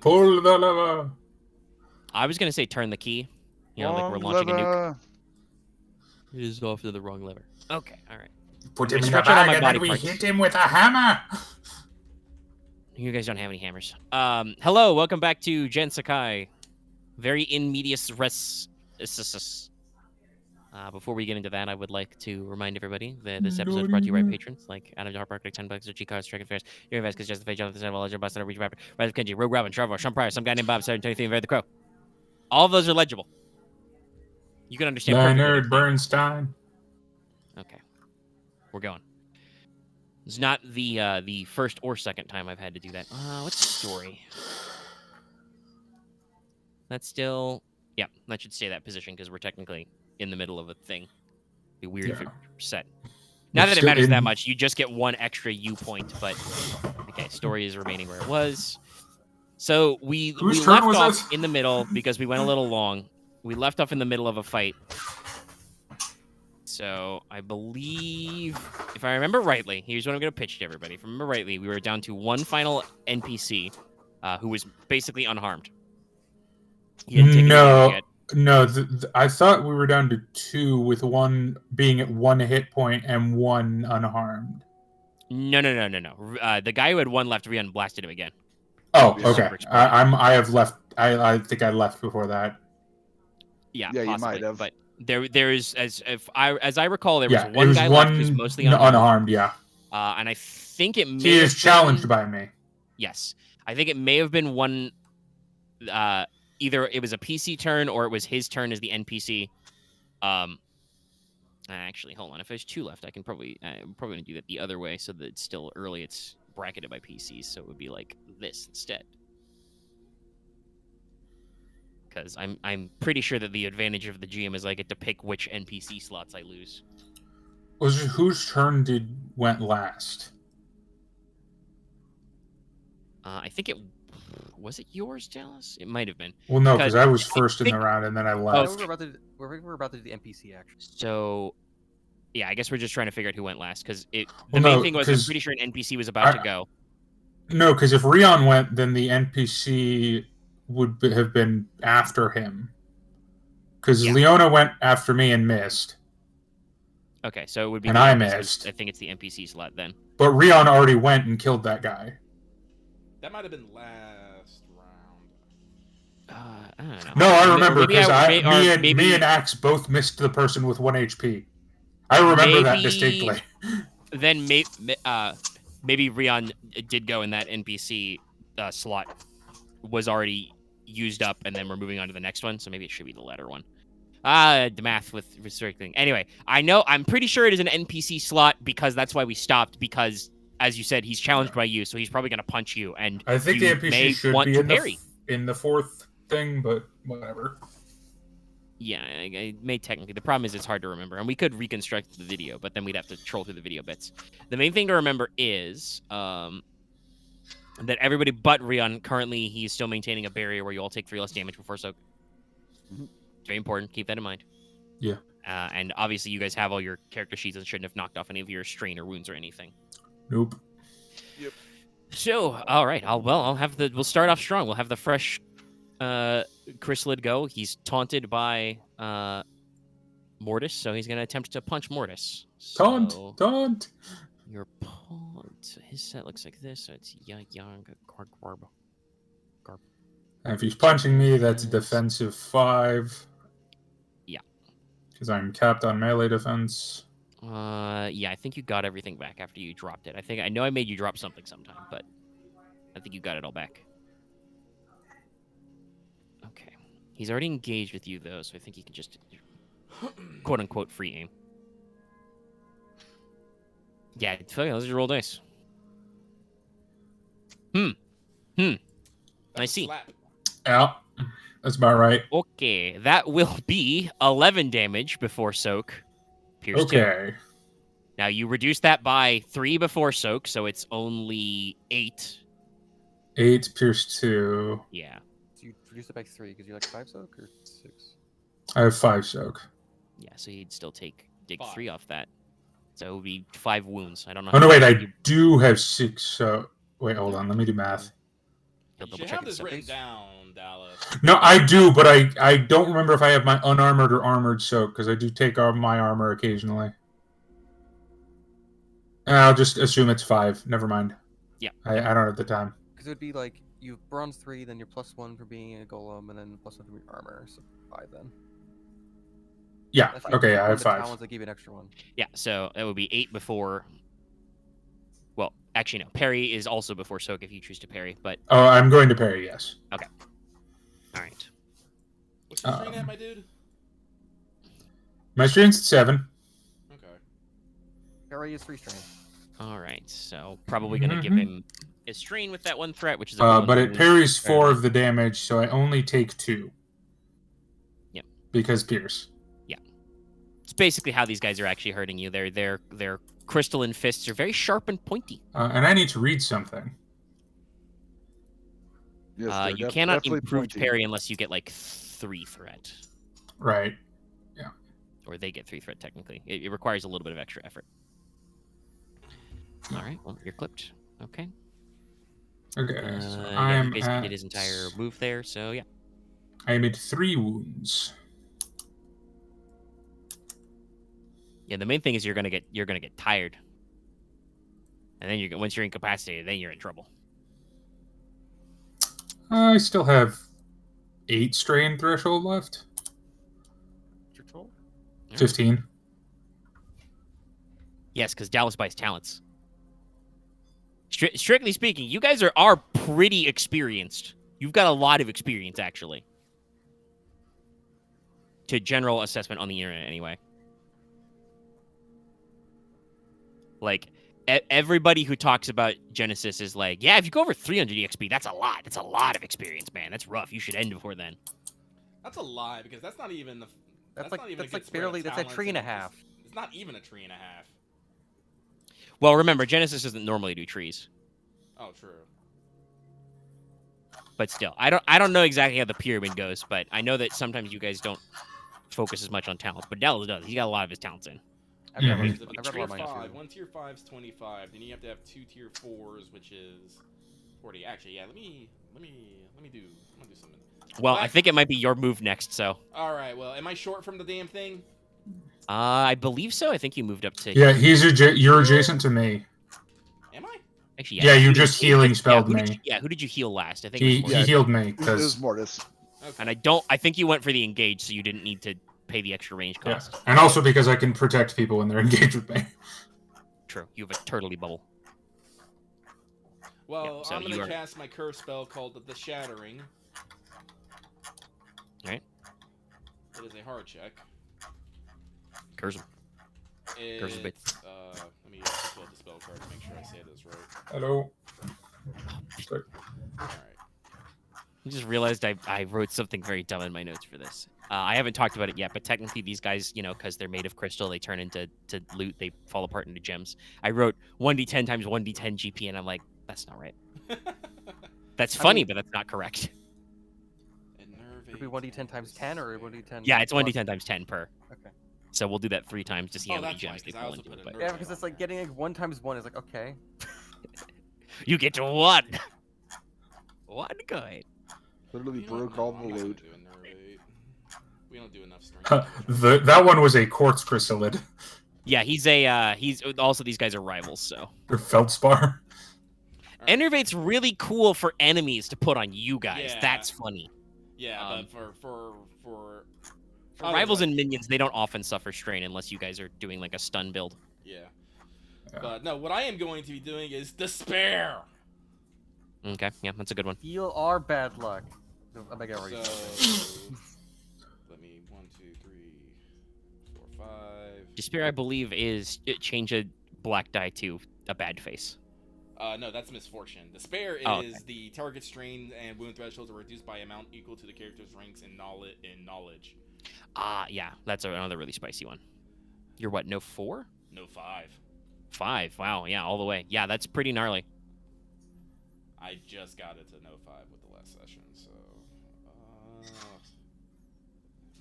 Pull the lever. I was gonna say turn the key. You know, like we're launching a nuke. It is off to the wrong lever. Okay, all right. Put I'm him in the gonna stretch out all bag my and body then we parts. hit him with a hammer. You guys don't have any hammers. Hello, welcome back to GenSekai. Very in medias res. Before we get into that, I would like to remind everybody that this episode is brought to you by patrons like Adam Harpark, $10, or G-Cards, Track Affairs, your invest because just the face, Jonathan Sandoval, Legend, Buster, Reach Rapper, Rise of Kenji, Rogue Robin, Trevor, Sean Pryor, some guy named Bob, 723, and Red the Crow. All of those are legible. You can understand Leonard perfectly. Bernstein. Okay, we're going. It's not the first or second time I've had to do that. What's the story? That's still... Yeah, that should stay that position because we're technically in the middle of a thing. It'd be weird if it set. Not that it matters that much. You just get one extra U point, but... Okay, story is remaining where it was. So we left off in the middle because we went a little long. We left off in the middle of a fight. So I believe, if I remember rightly, here's what I'm going to pitch to everybody. If I remember rightly, we were down to one final NPC who was basically unharmed. No, I thought we were down to 2 with one being at 1 hit point and 1 unharmed. No. The guy who had 1 left, Ryahn blasted him again. Oh, okay. I have left. I think I left before that. Yeah, possibly, you might have. But there is, as I recall, there was one guy left who's mostly unharmed. Yeah. And I think it may. He is challenged by me. Yes, I think it may have been one. Either it was a PC turn or it was his turn as the NPC. Actually, hold on. If there's 2 left, I'm probably gonna do that the other way so that it's still early. It's bracketed by PCs, so it would be like this instead. Because I'm pretty sure that the advantage of the GM is I get to pick which NPC slots I lose. Whose turn went last? I think it was it yours, Dallas? It might have been. Well, no, because I was first in the round and then I left. We're about to do the NPC action. So, yeah, I guess we're just trying to figure out who went last because the main thing was I'm pretty sure an NPC was about to go. No, because if Ryahn went, then the NPC would have been after him. Because Leona went after me and missed. Okay, so it would be. And I missed. I think it's the NPC slot then. But Ryahn already went and killed that guy. That might have been last round. I don't know. No, I remember because me and Axe both missed the person with 1 HP. I remember that distinctly. Then maybe Ryahn did go in that NPC slot. Was already used up, and then we're moving on to the next one, so maybe it should be the latter one. The math with restricting. Anyway, I'm pretty sure it is an NPC slot because that's why we stopped, because, as you said, he's challenged by you, so he's probably going to punch you, and I think the NPC should be in the 4th thing, but whatever. Yeah, I may technically. The problem is it's hard to remember, and we could reconstruct the video, but then we'd have to troll through the video bits. The main thing to remember is... that everybody but Ryahn, currently, he's still maintaining a barrier where you all take 3 less damage before soak. Very important. Keep that in mind. Yeah. And obviously, you guys have all your character sheets and shouldn't have knocked off any of your strain or wounds or anything. Nope. Yep. So, all right. We'll start off strong. We'll have the fresh chrysalid go. He's taunted by Mortis, so he's going to attempt to punch Mortis. Taunt! Your pawn. His set looks like this. So it's Yang Garb. And if he's punching me, that's a defensive 5. Yeah. Because I'm capped on melee defense. Yeah, I think you got everything back after you dropped it. I know I made you drop something sometime, but I think you got it all back. Okay. He's already engaged with you, though, so I think he can just quote-unquote free aim. Yeah, those are your roll dice. I see. Yeah, that's about right. Okay, that will be 11 damage before soak. Pierce 2. Now, you reduce that by 3 before soak, so it's only 8. 8, pierce 2. Yeah. So you reduce it by 3 because you like 5 soak or 6? I have 5 soak. Yeah, so you'd still dig 3 off that. So it would be 5 wounds. I don't know. Oh, no, wait, I do have 6 soak. Wait, hold on. Let me do math. You'll You double should check have it this written separately. down, Dallas. No, I do, but I don't remember if I have my unarmored or armored soak, because I do take off my armor occasionally. I'll just assume it's 5. Never mind. Yeah. I don't have the time. Because it would be like you have bronze 3, then you're +1 for being a golem, and then +1 for your armor. So 5 then. Yeah. Unless you Okay. took I one have of the 5. talents that give you an extra one. Yeah, so it would be 8 before. Well, actually, no. Parry is also before soak if you choose to parry, but. Oh, I'm going to parry. Yes. Okay. All right. What's your strain at, my dude? My strain's at 7. Okay. Parry is 3 strain. All right. So probably gonna give him a strain with that 1 threat, which is a. But it wound. parries 4 of the damage, so I only take 2. Yep. Because pierce. It's basically how these guys are actually hurting you. Their crystalline fists are very sharp and pointy. And I need to read something. Yes, You cannot definitely improve pointy. parry unless you get like 3 threat, Right. or they get 3 threat technically. It requires a little bit of extra effort. All right. Well, you're clipped. Okay. Okay. So Yeah, I he am basically at. did his entire move there. So yeah. I am at 3 wounds. Yeah, the main thing is you're gonna get tired, and then once you're incapacitated, then you're in trouble. I still have 8 strain threshold left. What's your total? 15. Yes, because Dallas buys talents. Strictly speaking, you guys are pretty experienced. You've got a lot of experience, actually. To general assessment on the internet, anyway. Like, everybody who talks about GeneSys is like, yeah, if you go over 300 EXP, that's a lot. That's a lot of experience, man. That's rough. You should end before then. That's a lie because that's not even the. That's not even like a good spread of barely. That's a talents, tree and a it's half. just- It's not even a tree and a half. Well, remember, GeneSys doesn't normally do trees. Oh, true. But still, I don't know exactly how the pyramid goes, but I know that sometimes you guys don't focus as much on talents. But Dallas does. He got a lot of his talents in. I've got, Mhm. So I've got a tier lot of mine 5. too. 1 tier 5 is 25. Then you have to have 2 tier 4s, which is 40. Actually, yeah. Let me do something. Well, What? I think it might be your move next, so. All right. Well, am I short from the damn thing? I believe so. I think you moved up to. Yeah, you're adjacent to me. Am I? Actually, Yeah, you who just did- healing spelled who did me. you- yeah, who did you heal last? I think He it was Yeah. Mortis. healed me It was because Mortis. Okay. And I think you went for the engage, so you didn't need to pay the extra range yeah, cost. and also because I can protect people when they're engaged with me. True. You have a turtley bubble. Well, Yeah, so I'm you gonna are- cast my curse spell called the Shattering. Alright. It is a hard check. Curse him. Curse his It's, let me just pull up the spell card to make sure I say this right. Hello. All right. I just realized I wrote something very dumb in my notes for this. I haven't talked about it yet, but technically these guys, because they're made of crystal, they turn into loot. They fall apart into gems. I wrote 1d10 times 1d10 GP, and I'm like, that's not right. That's funny, but that's not correct. Would it be 1d10 times 10 or 1d10? Yeah, it's plus- 1d10 times 10 per. Okay. So we'll do that 3 times to see Oh, how many that's right, gems they 'cause I fall also into. put a But nerf- Yeah, because it's like getting like 1 times 1 is like, okay. you get to 1. 1 coin. Literally You know what? broke No, all I'm the not gonna loot. do a nervate. We don't do enough strength. That one was a quartz chrysalid. Yeah, he's also these guys are rivals, so. Or feldspar. Enervate's really cool for enemies to put on you guys. Yeah. That's funny. Yeah, Um, but for For others, rivals like- and minions, they don't often suffer strain unless you guys are doing like a stun build. yeah. Yeah. But no, what I am going to be doing is despair. Okay, yeah, that's a good one. Heal our bad luck. Omega So already. let me 1, 2, 3, 4, 5. Despair, I believe, is change a black die to a bad face. No, that's misfortune. Despair is Oh, okay. the target strain and wound thresholds are reduced by amount equal to the character's ranks in knowledge. Ah, yeah, that's another really spicy one. You're what? No 4? No 5. 5. Wow, yeah, all the way. Yeah, that's pretty gnarly. I just got it to no 5 with the last session, so am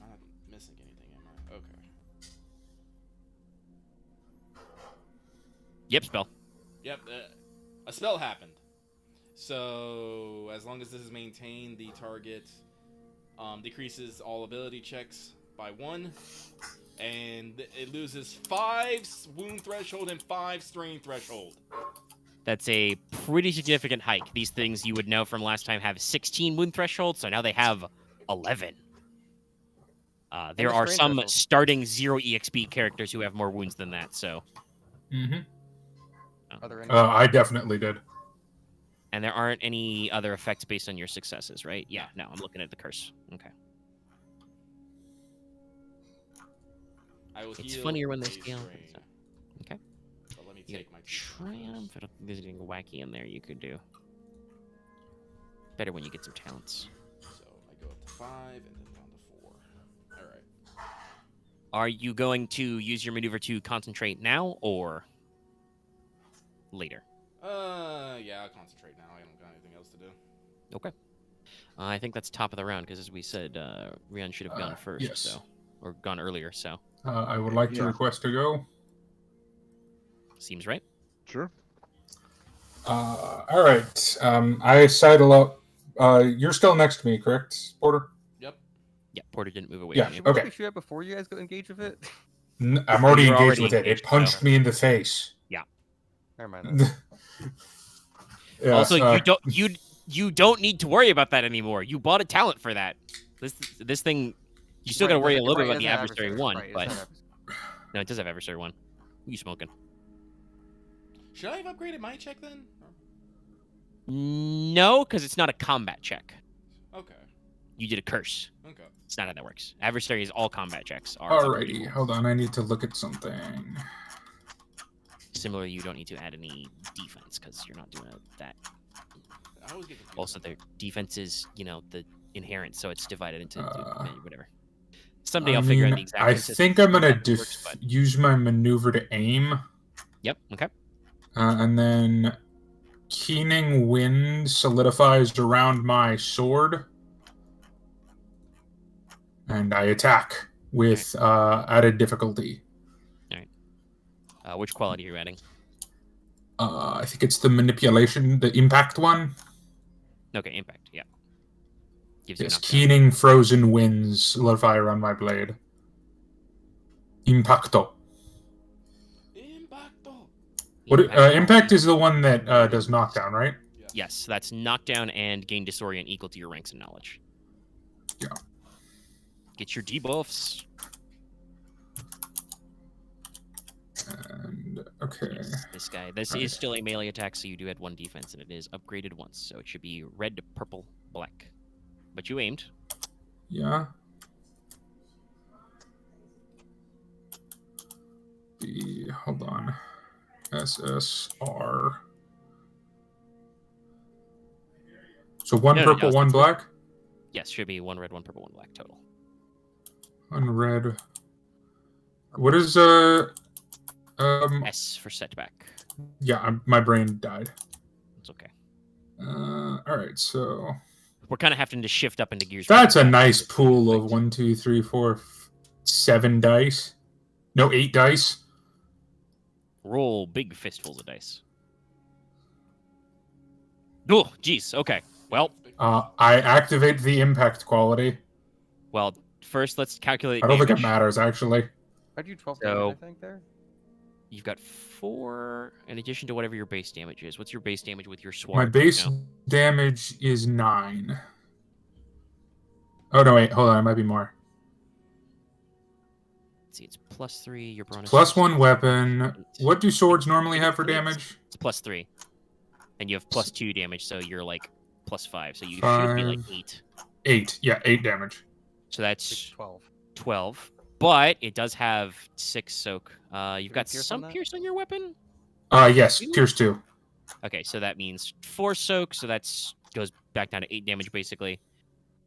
I not missing anything, am I? Okay. Yep, spell. Yep, a spell happened. So as long as this is maintained, the target decreases all ability checks by 1, and it loses 5 wound threshold and 5 strain threshold. That's a pretty significant hike. These things you would know from last time have 16 wound threshold, so now they have 11. There the are strain some threshold. starting 0 EXP characters who have more wounds than that, so. Mm-hmm. Are there any? I definitely did. And there aren't any other effects based on your successes, right? Yeah, no, I'm looking at the curse. Okay. I will It's heal funnier when they a steal. strain. Okay. But let me You take my try them. If there's anything wacky in there you could do. Better when you get some talents. So I go up to 5 and then down to 4. Alright. Are you going to use your maneuver to concentrate now or later? Yeah, I'll concentrate now. I don't got anything else to do. Okay. I think that's top of the round because, as we said, Ryahn should have gone first, yes. so or gone earlier. So I would like to request to go. seems right. Sure. All right. I sidle up. You're still next to me, correct, Porter? Yep. Yeah, Porter didn't move away. Yeah, From you. okay. We shoot it before you guys go engage with it. I'm already You're engaged already with it. engaged, It punched so- me in the face. Never mind. That. Yeah, Also, you don't need to worry about that anymore. You bought a talent for that. This thing, you still got to worry a little bit about the adversary one, right, but it's not no, it does have adversary one. Who you smoking? Should I have upgraded my check then? No, because it's not a combat check. Okay. You did a curse. Okay. It's not how that works. Adversary is all combat checks. Are Alrighty, hold on. I need to look at something. Similarly, you don't need to add any defense because you're not doing that. I always get confused. Also, their defense is, the inherent, so it's divided into Uh, whatever. Someday I'll figure out the exact. I system think I'm of gonna how that works, but- use my maneuver to aim, Yep. Okay. and then keening wind solidifies around my sword, and I attack with added difficulty. Which quality are you adding? I think it's the manipulation, the impact one. Okay, impact. Yeah. Gives you Yes, knockdown. keening frozen winds solidify around my blade. Impacto. Impacto. What? Impact is the one that does knockdown, right? Yes, that's knockdown and gain disorient equal to your ranks and knowledge. Yeah. Get your debuffs. And okay. This guy. This Right. is still a melee attack, so you do add 1 defense, and it is upgraded once, so it should be red, purple, black. But you aimed. Yeah. Hold on. SSR. So one No, purple, one black? Yes, should be 1 red, 1 purple, 1 black total. One red. What is S for setback. yeah, my brain died. It's okay. All right, so We're kind of having to shift up into gears. that's a nice pool of 1, 2, 3, 4, 7 dice. No, 8 dice. Roll big fistfuls of dice. Oh, jeez. Okay. Well, I activate the impact quality. first let's calculate I don't think it damage. matters actually. I do 12 So- damage, I think, there. You've got 4 in addition to whatever your base damage is. What's your base damage with your sword? My base now? damage is 9. Oh no, wait, hold on, it might be more. Let's see, it's +3. Your bonus. Plus is 1 weapon. 8. What do swords normally have for damage? It's +3, and you have +2 damage, so you're like +5. So you should be like 5. 8. 8. Yeah, 8 damage. So that's 12. 12. But it does have 6 soak. You've got pierce some on that? pierce on your weapon. Yes, Pierce 2. Okay, so that means 4 soak. So that's goes back down to 8 damage basically.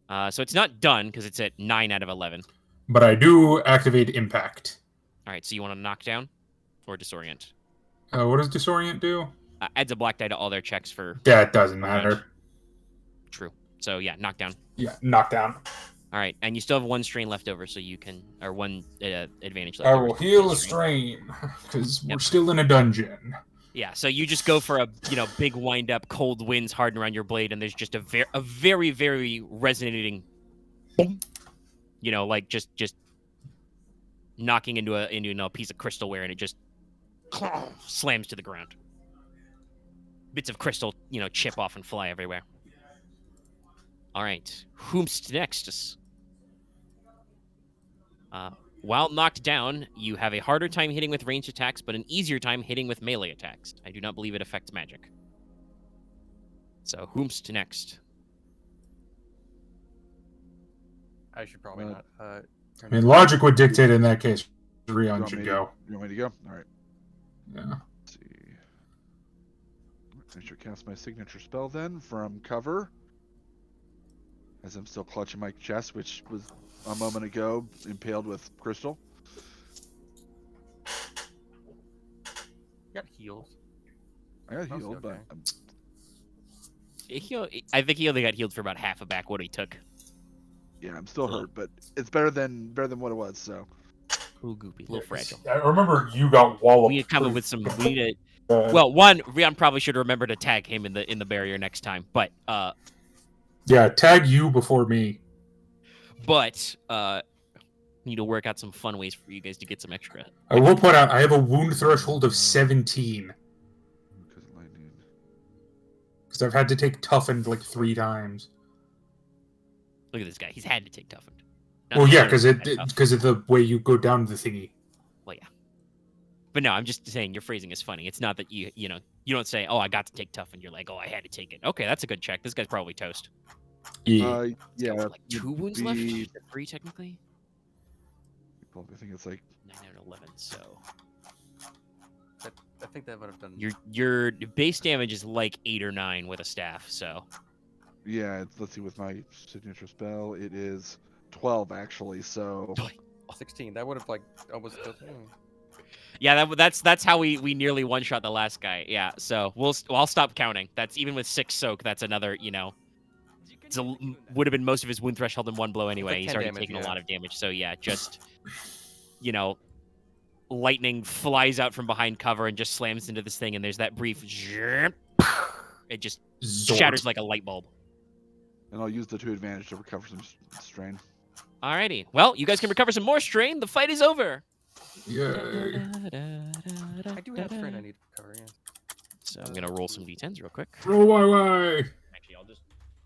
So it's not done because it's at 9 out of 11. But I do activate impact. All right, so you want to knock down or disorient? What does disorient do? Adds a black die to all their checks for That doesn't Alright. matter. true. So yeah, knockdown. Yeah, knockdown. All right, and you still have 1 strain left over, so you can, or 1 advantage left I over. will so you heal can a strain because we're Yep. still in a dungeon. Yeah, so you just go for a big wind up, cold winds harden around your blade, and there's just a very very resonating, boom, like just knocking into a piece of crystalware, and it just slams to the ground. Bits of crystal, chip off and fly everywhere. All right, whomst next? While knocked down, you have a harder time hitting with ranged attacks, but an easier time hitting with melee attacks. I do not believe it affects magic. So, whomst next? I should probably not. I mean, logic would dictate in that case Ryahn should go. You want me to go? All right. Yeah. Let's see. I should cast my signature spell then from cover. As I'm still clutching my chest, which was a moment ago impaled with crystal. You got heals. I got Mostly healed, okay. but I think he only got healed for about half a back what he took. yeah, I'm still hurt, but it's better than what it was. So A little goopy, a little fragile. I remember you got walloped. We need to come up with some. We need to. Uh, Well, one, Ryahn probably should remember to tag him in the barrier next time. But yeah, tag you before me. need to work out some fun ways for you guys to get some extra. I will point out I have a wound threshold of 17 because lightning. because I've had to take toughened like 3 times. Look at this guy. He's had to take toughened. Well, yeah, because because of the way you go down the thingy. Well, yeah. But no, I'm just saying your phrasing is funny. It's not that you don't say, "Oh, I got to take toughened." You're like, "Oh, I had to take it." Okay, that's a good check. This guy's probably toast. Yeah. He's Yeah. got, like 2 wounds left. 3 technically. I think it's like 9 out of 11. So I think that would have done. your base damage is like 8 or 9 with a staff. So yeah. Let's see, with my signature spell, it is 12 actually. So 16. That would have like almost. yeah, that's how we nearly one shot the last guy. Yeah. So I'll stop counting. That's even with 6 soak. That's another. Would have been most of his wound threshold in 1 blow anyway. like He's 10 already damage, taken a yeah. lot of damage. So yeah, just lightning flies out from behind cover and just slams into this thing, and there's that brief. It just Zort. shatters like a light bulb. and I'll use the 2 advantage to recover some strain. Alrighty. Well, you guys can recover some more strain. The fight is over. Yay. I do have strain I need to cover. Yeah. So I'm gonna roll some d10s real quick. Roll way. Actually,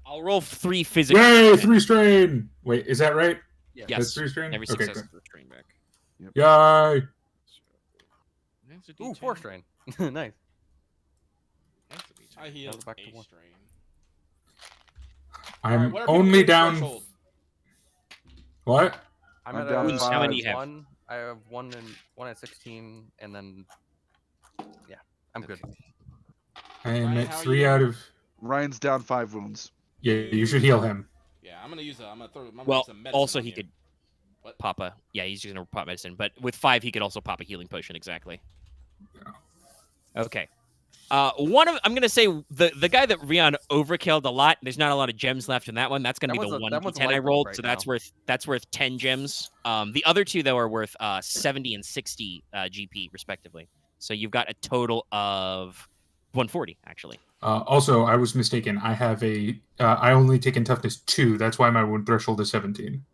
I'll roll 3 physical. Yay, 3 strain. Wait, is that right? Yes. That's 3 strain? Every Okay, success good. is strain back. Yay. That's a Ooh, D10. 4 strain. Nice. That's a D10. I healed back to a 1. strain. I'm Alright, what are only people's down. threshold? What? I'm I'm at down a, 5. How many do you have? 1. I have 1 at 16, and then yeah, I'm good. I am Ryan, at how are 3 you? out of. Ryan's down 5 wounds. Yeah, you should heal him. Yeah, I'm gonna throw. Well, some medicine also on he you. could What? pop a. Yeah, he's just gonna pop medicine. But with 5, he could also pop a healing potion. Exactly. Okay. I'm gonna say the guy that Ryahn overkilled a lot. There's not a lot of gems left in that one. That's gonna That be the one's a- one that one's a d10 I light bulb rolled. right So now. that's worth 10 gems. The other 2 though are worth 70 and 60 GP respectively. So you've got a total of 140 actually. Also, I was mistaken. I have I only taken toughness 2. That's why my wound threshold is 17.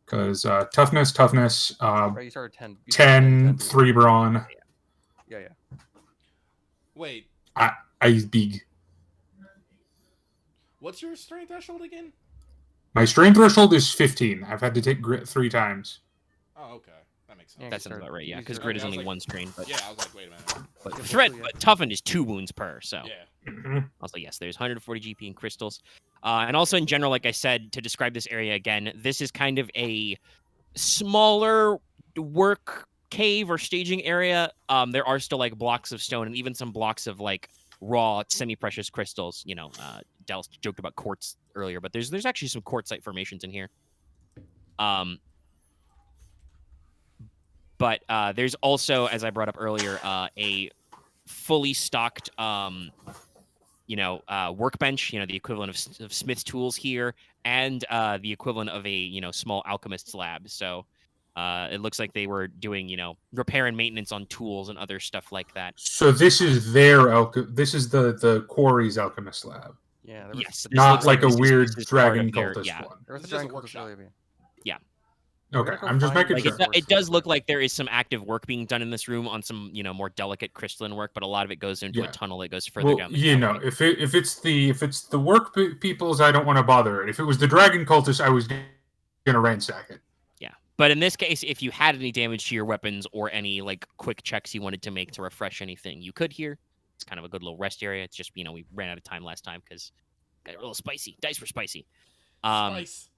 Because toughness, Right, you started 10. You started 10, dude. 3 brawn. Yeah. Wait, I big. what's your strength threshold again? My strain threshold is 15. I've had to take grit 3 times. Oh, okay, that makes sense. Yeah, That you sounds about started- right. Yeah, you because started- grit is I was only like- 1 strain. But Yeah, I was like, wait a minute. but Yeah, threat, yeah. but toughened is 2 wounds per. So. Yeah. Mhm. Also, yes, there's 140 GP in crystals. And also, in general, like I said, to describe this area again, this is kind of a smaller work cave or staging area. There are still like blocks of stone and even some blocks of like raw semi-precious crystals. Dallas joked about quartz earlier, but there's actually some quartzite formations in here. But there's also, as I brought up earlier, a fully stocked workbench, the equivalent of Smith's tools here, and the equivalent of a small alchemist's lab. So It looks like they were doing, repair and maintenance on tools and other stuff like that. So this is this is the quarry's alchemist lab. Yeah, there was, Yes, the Not looks like a this is- weird this is part dragon of their- cultist yeah. one. there was a This is just dragon a cultist workshop. earlier. Okay, We're gonna go I'm just find, making Like sure. it does look like there is some active work being done in this room on some, more delicate crystalline work, but a lot of it goes into Yeah. a tunnel that goes further Well, down. The if it's the work peoples, I don't want to bother it. If it was the dragon cultists, I was gonna ransack it. Yeah, but in this case, if you had any damage to your weapons or any like quick checks you wanted to make to refresh anything, you could here. It's kind of a good little rest area. It's just we ran out of time last time because got a little spicy. Dice were spicy. Spice.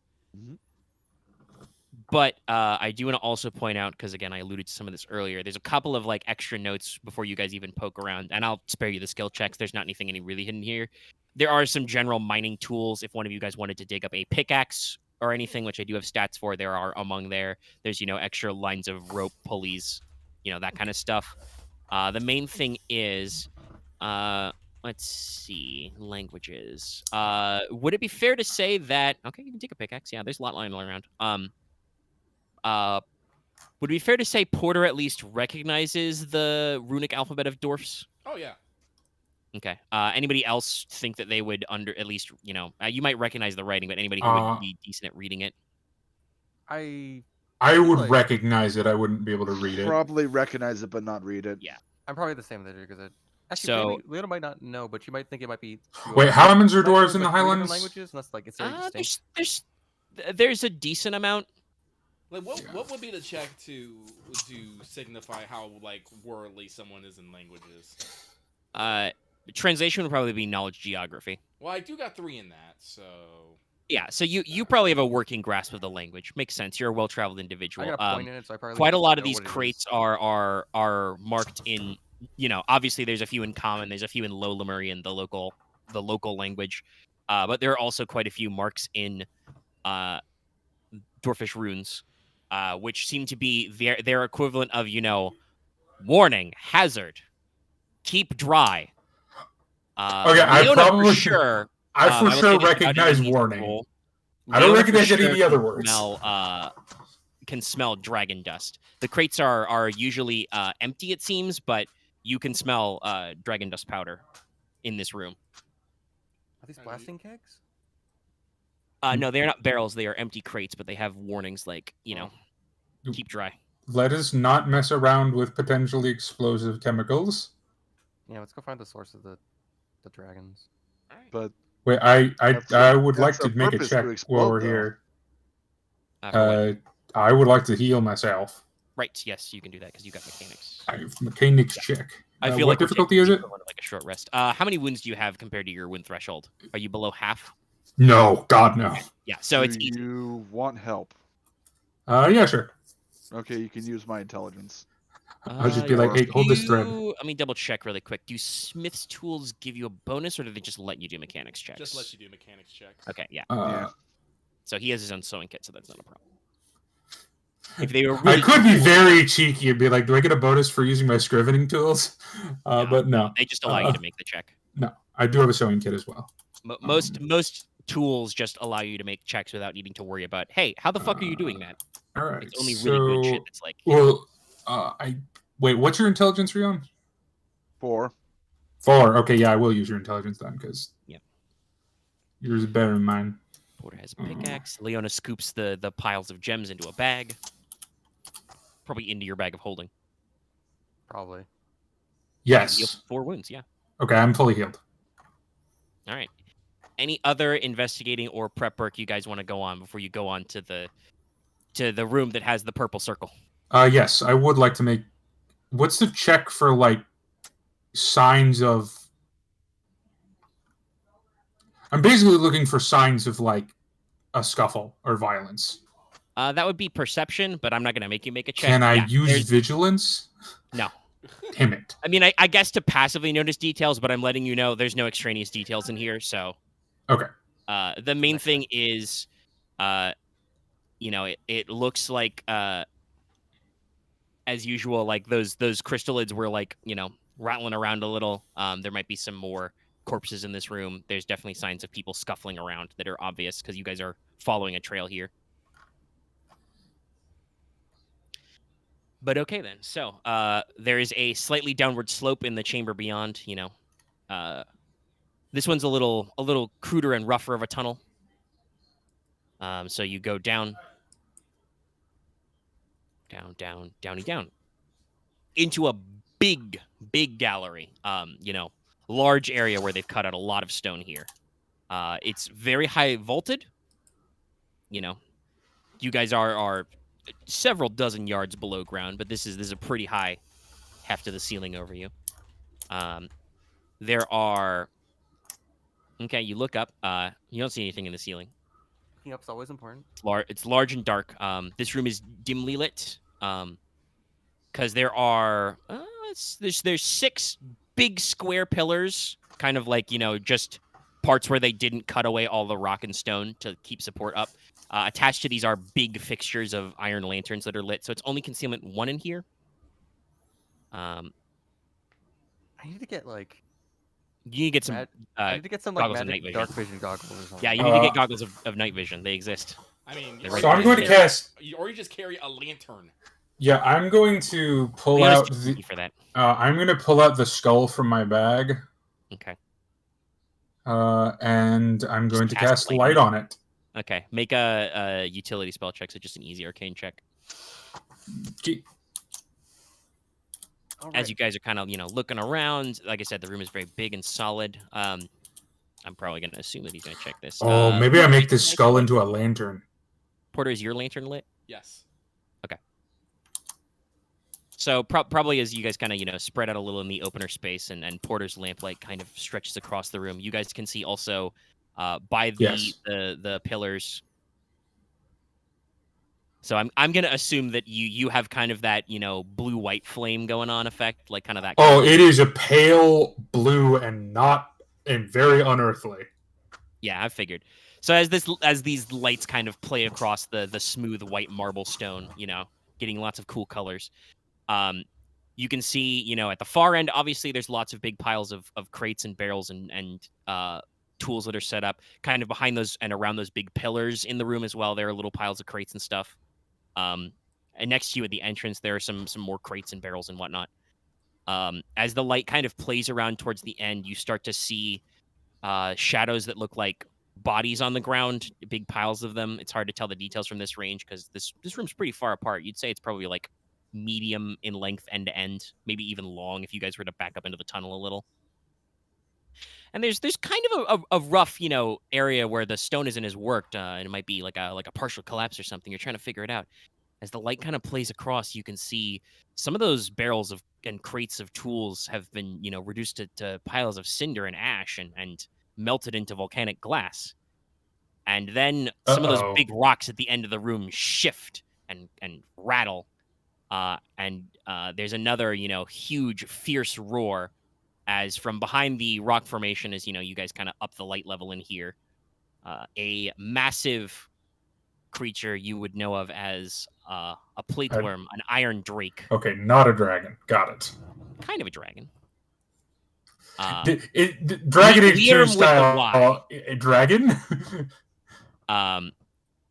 But I do want to also point out, because again, I alluded to some of this earlier, there's a couple of like extra notes before you guys even poke around, and I'll spare you the skill checks. There's not anything really hidden here. There are some general mining tools. If one of you guys wanted to dig up a pickaxe or anything, which I do have stats for, there are among there. There's, extra lines of rope, pulleys, that kind of stuff. The main thing is, let's see, languages. Would it be fair to say that, okay, you can take a pickaxe. Yeah, there's a lot lying around. Would it be fair to say Porter at least recognizes the runic alphabet of dwarfs? Oh yeah. Okay. Anybody else think that they would at least, you might recognize the writing, but anybody who would be decent at reading it? I would like- recognize it. I wouldn't be able to read it. Probably recognize it, but not read it. Yeah. I'm probably the same with it because actually So- Leona might not know, but you might think it might be. Wait, Highlanders are Languages dwarves in the with 3 different Highlands? languages, unless like it's very distinct. There's a decent amount. Like what would be the check to signify how like worldly someone is in languages? Translation would probably be knowledge geography. Well, I do got 3 in that, so Yeah, so you probably have a working grasp of the language. Makes sense. You're a well-traveled individual. I got a point in it, so I probably Quite a lot of know these what it is. crates are marked in, obviously there's a few in common, there's a few in Low Lemurian, the local language, but there are also quite a few marks in dwarfish runes, which seem to be their equivalent of, warning, hazard, keep dry. Okay, I Leona probably- for sure. I I for will sure say this about recognize any warning. roll. I don't Leona recognize for any of sure the other can words. can smell dragon dust. The crates are usually empty, it seems, but you can smell dragon dust powder in this room. Are these blasting kegs? No, they're not barrels. They are empty crates, but they have warnings like, keep dry. Let us not mess around with potentially explosive chemicals. Yeah, let's go find the source of the dragons. But Wait, That's I would like that's to a make a purpose check to explode, while we're though. here. For what? I would like to heal myself. Right, yes, you can do that because you got mechanics. I have mechanics check. I feel what like we're difficulty taking is the it? equivalent of, like a short rest. How many wounds do you have compared to your wound threshold? Are you below half? No, God no. Yeah, so it's do easy. you want help? Yeah, sure. Okay, you can use my intelligence. I'll just be like, hey, hold this thread. Let me double check really quick. Do Smith's tools give you a bonus, or do they just let you do mechanics checks? just let you do mechanics checks. Okay, yeah. Yeah. So he has his own sewing kit, so that's not a problem. If they were I really could be cool, very cheeky and be like, do I get a bonus for using my scrivening tools? No. But no. they just allow you to make the check. No, I do have a sewing kit as well. Most tools just allow you to make checks without needing to worry about, hey, how the fuck are you doing that? All right. It's only really good shit that's like, Well, wait. What's your intelligence, Ryahn? 4. 4. Okay, yeah, I will use your intelligence then, because Yep. yours is better than mine. Porter has a pickaxe. Leona scoops the piles of gems into a bag. Probably into your bag of holding. Probably. Heal Yes. 4 wounds, yeah. Okay, I'm fully healed. All right. Any other investigating or prep work you guys want to go on before you go on to the room that has the purple circle? Yes, I would like to make. What's the check for like signs of? I'm basically looking for signs of like a scuffle or violence. That would be perception, but I'm not going to make you make a check. Can I Yeah, use there's- vigilance? No. Damn it. I mean, I guess to passively notice details, but I'm letting you know there's no extraneous details in here. So, Okay. the main thing is, it looks like, as usual, like those crystallids were like, rattling around a little. There might be some more corpses in this room. There's definitely signs of people scuffling around that are obvious because you guys are following a trail here. But okay then. So there is a slightly downward slope in the chamber beyond. This one's a little cruder and rougher of a tunnel. So you go down, down into a big gallery. Large area where they've cut out a lot of stone here. It's very high vaulted. You guys are several dozen yards below ground, but this is a pretty high heft to the ceiling over you. There are. Okay, you look up. You don't see anything in the ceiling. Looking up's always important. It's large and dark. This room is dimly lit. Because there are there's 6 big square pillars, kind of like just parts where they didn't cut away all the rock and stone to keep support up. Attached to these are big fixtures of iron lanterns that are lit, so it's only concealment 1 in here. I need to get like. You need to get some. I need to get some like goggles of magic night dark vision. vision goggles or something. Yeah, you need to get goggles of night vision. They exist. I mean, They're or So right I'm there. going to cast. or you just carry a lantern. Yeah, I'm going to pull We out honestly for that. I'm going to pull out the skull from my bag. Okay. And I'm going to cast light light on it. Okay. Make a utility spell check, so just an easy arcane check. As you guys are kind of, looking around, like I said, the room is very big and solid. I'm probably going to assume that he's going to check this. Oh, maybe I make this skull into a lantern. Porter, is your lantern lit? Yes. Okay. So probably as you guys kind of, spread out a little in the opener space and Porter's lamplight kind of stretches across the room, you guys can see also by the pillars. So I'm gonna assume that you have kind of that blue-white flame going on effect, like kind of that. Oh, it is a pale blue and very unearthly. Yeah, I figured. So as these lights kind of play across the smooth white marble stone, getting lots of cool colors. You can see, at the far end, obviously there's lots of big piles of crates and barrels and tools that are set up. Kind of behind those and around those big pillars in the room as well, there are little piles of crates and stuff. And next to you at the entrance, there are some more crates and barrels and whatnot. As the light kind of plays around towards the end, you start to see shadows that look like bodies on the ground, big piles of them. It's hard to tell the details from this range because this room's pretty far apart. You'd say it's probably like medium in length end to end, maybe even long if you guys were to back up into the tunnel a little. And there's kind of a rough, area where the stone isn't as worked, and it might be like a partial collapse or something. You're trying to figure it out. As the light kind of plays across, you can see some of those barrels and crates of tools have been, reduced to piles of cinder and ash and melted into volcanic glass. And then some of those big rocks at the end of the room shift and rattle. And there's another, huge, fierce roar as from behind the rock formation, as you guys kind of up the light level in here, a massive creature you would know of as a plate worm, an Irondrake. Okay, not a dragon. Got it. Kind of a dragon. Dragon Age 2 style. A dragon?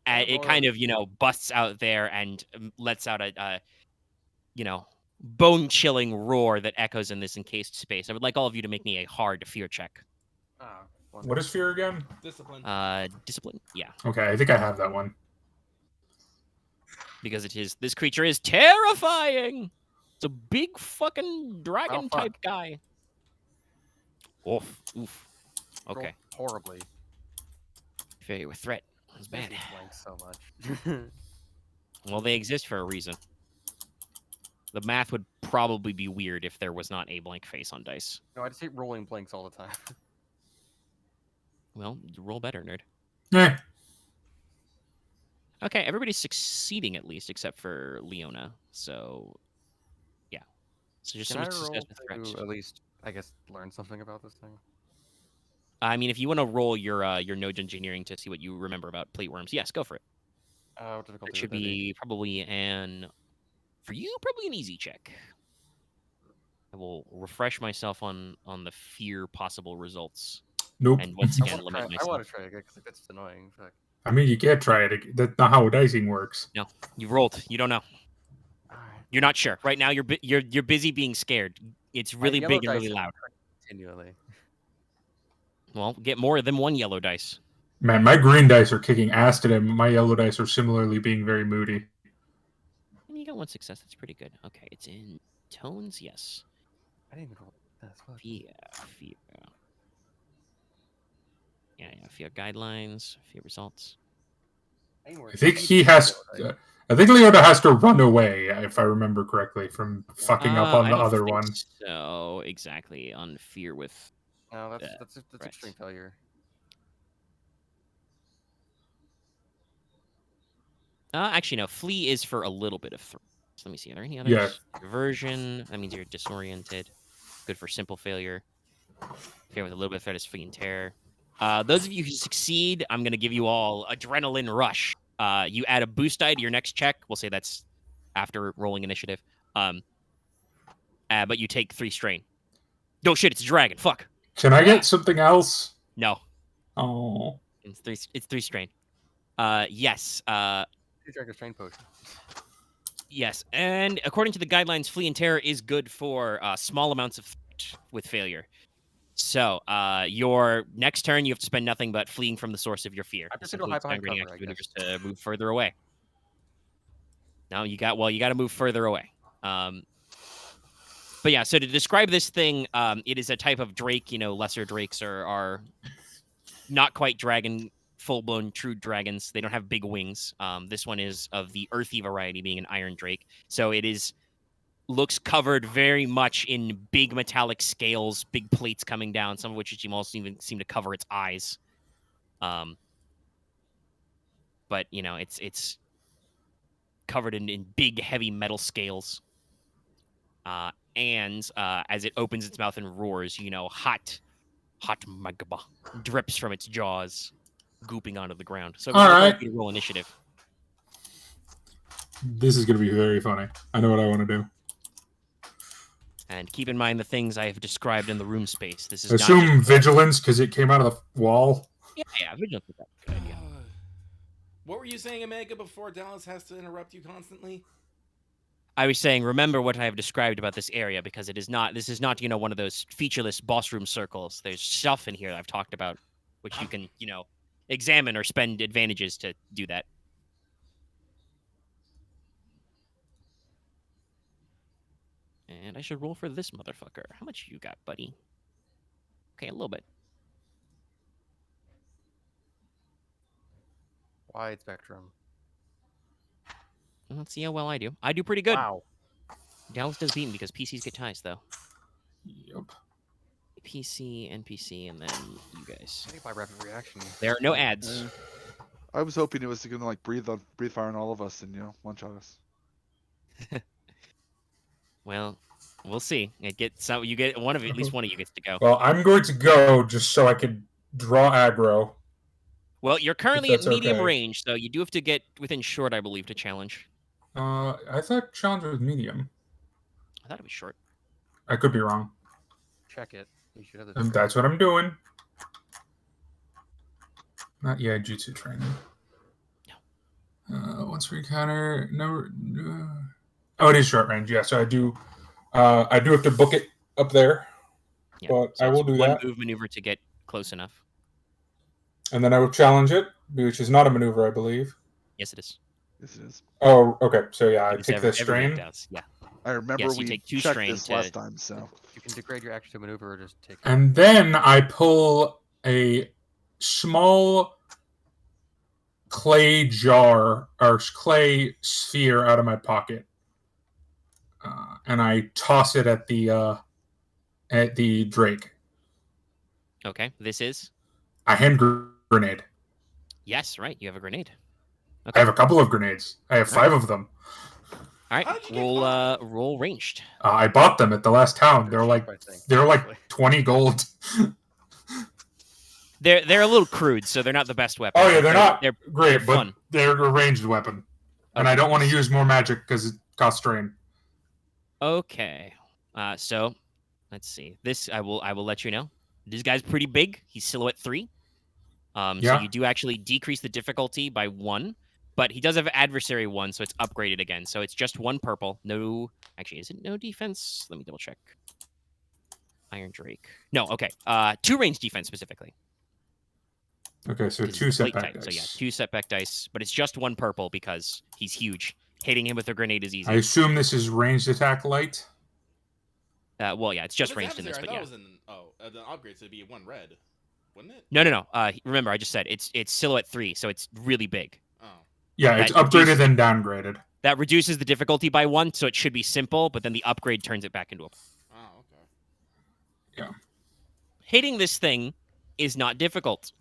It kind of, busts out there and lets out a bone-chilling roar that echoes in this encased space. I would like all of you to make me a hard fear check. What is fear again? Discipline. Discipline? Yeah. Okay, I think I have that one. Because this creature is terrifying! It's a big fucking dragon-type guy. Oof. Okay. Horribly. Failure with threat. That's bad. So much. Well, they exist for a reason. The math would probably be weird if there was not a blank face on dice. No, I just hate rolling blanks all the time. Well, roll better, nerd. Yeah. Okay, everybody's succeeding at least, except for Leona. So, yeah. So just Can I success roll with threat. to at least, I guess, learn something about this thing? I mean, if you want to roll your node engineering to see what you remember about plate worms, yes, go for it. What difficulty It should would that be probably for you, probably an easy check. I will refresh myself on the fear possible results. Nope. And once again, limit I myself. want to try again because that's annoying. Fuck. I mean, you can't try it. That's not how dicing works. No, you've rolled. You don't know. Alright. You're not sure right now. You're busy being scared. It's really yellow big and really dice are loud. Continually. Well, get more than one yellow dice. Man, my green dice are kicking ass today. My yellow dice are similarly being very moody. And you got one success. That's pretty good. Okay, it's in tones. Yes. I didn't even roll this. What? Fear. Yeah. Fear guidelines. Fear results. I think he has. I think Leona has to run away, if I remember correctly, from fucking up on I the don't other think one. So exactly on fear with. No, Yeah, that's right. extreme failure. Actually, no. Flee is for a little bit of threat. So let me see. Are there any others? Yeah. Aversion. That means you're disoriented. Good for simple failure. Fear with a little bit of threat is flee and terror. Those of you who succeed, I'm going to give you all adrenaline rush. You add a boost die to your next check. We'll say that's after rolling initiative. But you take 3 strain. Oh shit! It's a dragon. Fuck. Can I get something else? No. Oh. It's 3 strain. Yes. Dragon strain potion. Yes, and according to the guidelines, flee and terror is good for small amounts of threat with failure. So, your next turn, you have to spend nothing but fleeing from the source of your fear. I This just go hide includes behind downgrading cover, I active maneuvers guess. to move further away. Now you got to move further away. But yeah, so to describe this thing, it is a type of drake. Lesser drakes are not quite dragon, full-blown true dragons. They don't have big wings. This one is of the earthy variety, being an Irondrake. So it looks covered very much in big metallic scales, big plates coming down, some of which almost even seem to cover its eyes. But it's covered in big, heavy metal scales. And as it opens its mouth and roars, hot magma drips from its jaws, gooping onto the ground. So All right. you roll initiative. This is going to be very funny. I know what I want to do. And keep in mind the things I have described in the room space. This is Assume not just vigilance because it came out of the wall. Yeah, vigilance is a good idea. What were you saying, Omega, before Dallas has to interrupt you constantly? I was saying, remember what I have described about this area, because this is not, one of those featureless boss room circles. There's stuff in here that I've talked about, which you can, examine or spend advantages to do that. And I should roll for this motherfucker. How much you got, buddy? Okay, a little bit. Wide spectrum. Let's see how well I do. I do pretty good. Wow. Dallas does beat me because PCs get ties, though. Yep. PC, NPC, and then you guys. I think by rapid reaction. There are no ads. I was hoping it was gonna breathe fire on all of us and one shot us. Well, we'll see. You get one of at least one of you gets to go. Well, I'm going to go just so I can draw aggro. Well, you're currently at medium okay. range, so you do have to get within short, I believe, to challenge. I thought challenge was medium. I thought it was short. I could be wrong. Check it. You should have the And that's what I'm doing. Not yet, jutsu training. No. Once we encounter oh, it is short range. Yeah, so I do have to book it up there. Yeah. But So I will it's do one that. move maneuver to get close enough. And then I will challenge it, which is not a maneuver, I believe. Yes, it is. Yes, it is. Oh, okay. So yeah, I Because take this every move strain. does. Yeah. I remember Yes, you we take 2 checked strain this to- last time, so You can degrade your action to maneuver or just take it. And then I pull a small clay jar or clay sphere out of my pocket, and I toss it at the Drake. Okay. This is? A hand grenade. Yes, right. You have a grenade. I Okay. have a couple of grenades. I have 5 of them. All right. How'd you get 5? Roll ranged. I bought them at the last town. They're like cheap, I think, they're like actually. 20 gold. They're a little crude, so they're not the best weapon. Oh yeah, they're not They're great, but fun. they're a ranged weapon, and I don't want to use more magic because it costs strain. Okay. So let's see. This I will let you know. This guy's pretty big. He's silhouette 3. So Yeah. you do actually decrease the difficulty by 1. But he does have adversary 1, so it's upgraded again. So it's just 1 purple. No, actually, is it no defense? Let me double check. Irondrake. No, okay. 2 range defense specifically. Okay, so 'Cause 2 it's plate setback type. dice. So yeah, 2 setback dice, but it's just 1 purple because he's huge. Hitting him with a grenade is easy. I assume this is ranged attack light. Well, yeah, it's just If it's ranged in this, adversary, but I thought yeah. it was the upgrade, so it'd be 1 red, wouldn't it? No. Remember, I just said it's silhouette 3, so it's really big. Oh. Yeah, it's That upgraded reduces- and downgraded. That reduces the difficulty by 1, so it should be simple, but then the upgrade turns it back into a... Oh, okay. Yeah. Hitting this thing is not difficult.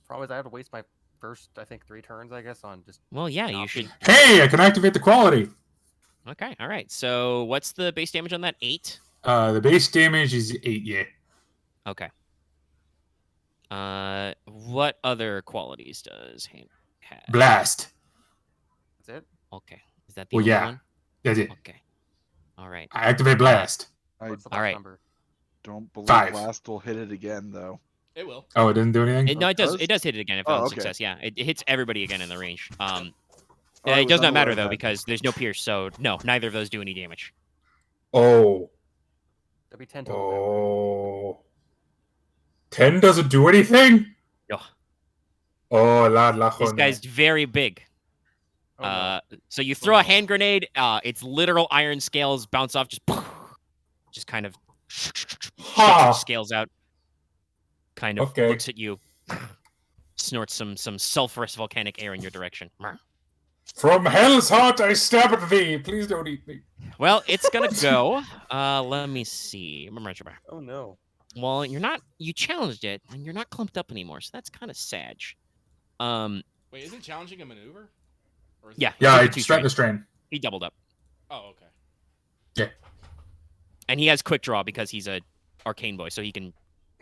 Problem is, I have to waste my first, I think, 3 turns, I guess, on just. Well, yeah, you Not should... Hey, I can activate the quality. Okay, all right. So what's the base damage on that? 8? The base damage is 8, yeah. Okay. What other qualities does Hank have? Blast. That's it. Okay. Is that the Well, only yeah. one? That's it. Okay. All right. I activate blast. I What's the all last right. number? don't believe 5. Blast will hit it again, though. It will. Oh, it didn't do anything? No, it does. does? It does hit it again if Oh, on okay. success. Yeah, it hits everybody again in the range. Oh, Yeah, I it was does not unaware matter of though that. because there's no pierce. So no, neither of those do any damage. Oh. That'd be 10 total. Oh. 10 doesn't do anything? No. Oh, la This guy's very big. Oh, no. So you throw a hand grenade. Its literal iron scales bounce off. Just kind of Ha! scales out. Kind of Okay. looks at you. Snorts some sulfurous volcanic air in your direction. From hell's heart I stab at thee. Please don't eat me. Well, it's gonna go. Let me see. Oh no. Well, you challenged it, and you're not clumped up anymore, so that's kind of sad. Wait, isn't challenging a maneuver? Or is Yeah. It... Yeah, I Took the 2 strapped the strain. he doubled up. Oh, okay. And he has quick draw because he's a arcane boy, so he can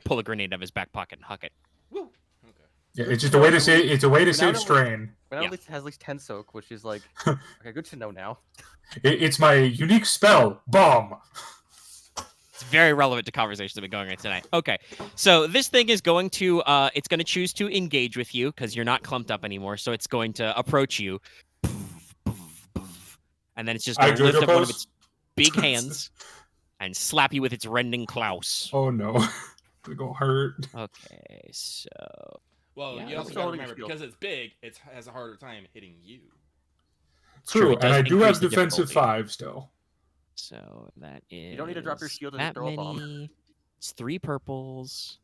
pull a grenade out of his back pocket and huck it. Woo. Okay. Yeah, it's just a way to save. It's a way to But now save that strain. But now Yeah. at least has at least 10 soak, which is like okay, good to know now. It's my unique spell, bomb. It's very relevant to conversations that have been going on tonight. Okay, so this thing is going to it's going to choose to engage with you because you're not clumped up anymore. So it's going to approach you, and then it's just going to lift up one of its big hands and slap you with its rending claws. Oh no, it's gonna hurt. Okay, so Well, Yeah, you I'm also still got to holding a remember shield. because it's big, it has a harder time hitting you. True, it and does I do increase have the defensive difficulty. 5 still. So that is. You don't need to drop your shield and that throw a bomb. many. It's 3 purples,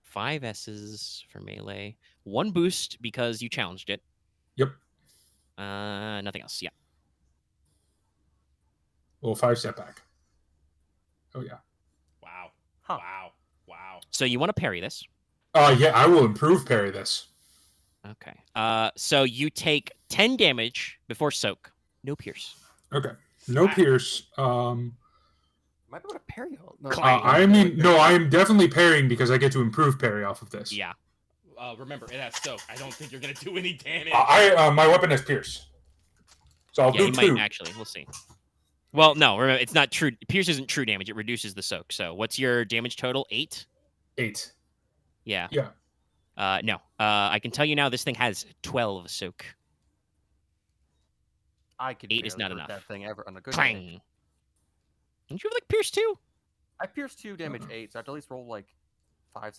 5 S's for melee, 1 boost because you challenged it. Yep. Nothing else. Yeah. Well, 5 setback. Oh yeah. Wow. Huh. Wow. Wow. So you want to parry this? Yeah, I will improve parry this. Okay. So you take 10 damage before soak. No pierce. Okay. No pierce. Might be able to parry all. No, I mean, no, I am definitely parrying because I get to improve parry off of this. Yeah. Remember, it has soak. I don't think you're gonna do any damage. My weapon has pierce, so I'll Yeah, do you 2. might actually. We'll see. Well, no, remember, it's not true. Pierce isn't true damage. It reduces the soak. So what's your damage total? 8? 8. Yeah. Yeah. No. I can tell you now this thing has 12 soak. I could 8 is barely not hurt enough. that thing ever on a good day. Clang. Don't you have like pierce 2? I pierced 2 damage 8, so I have to at least roll like 5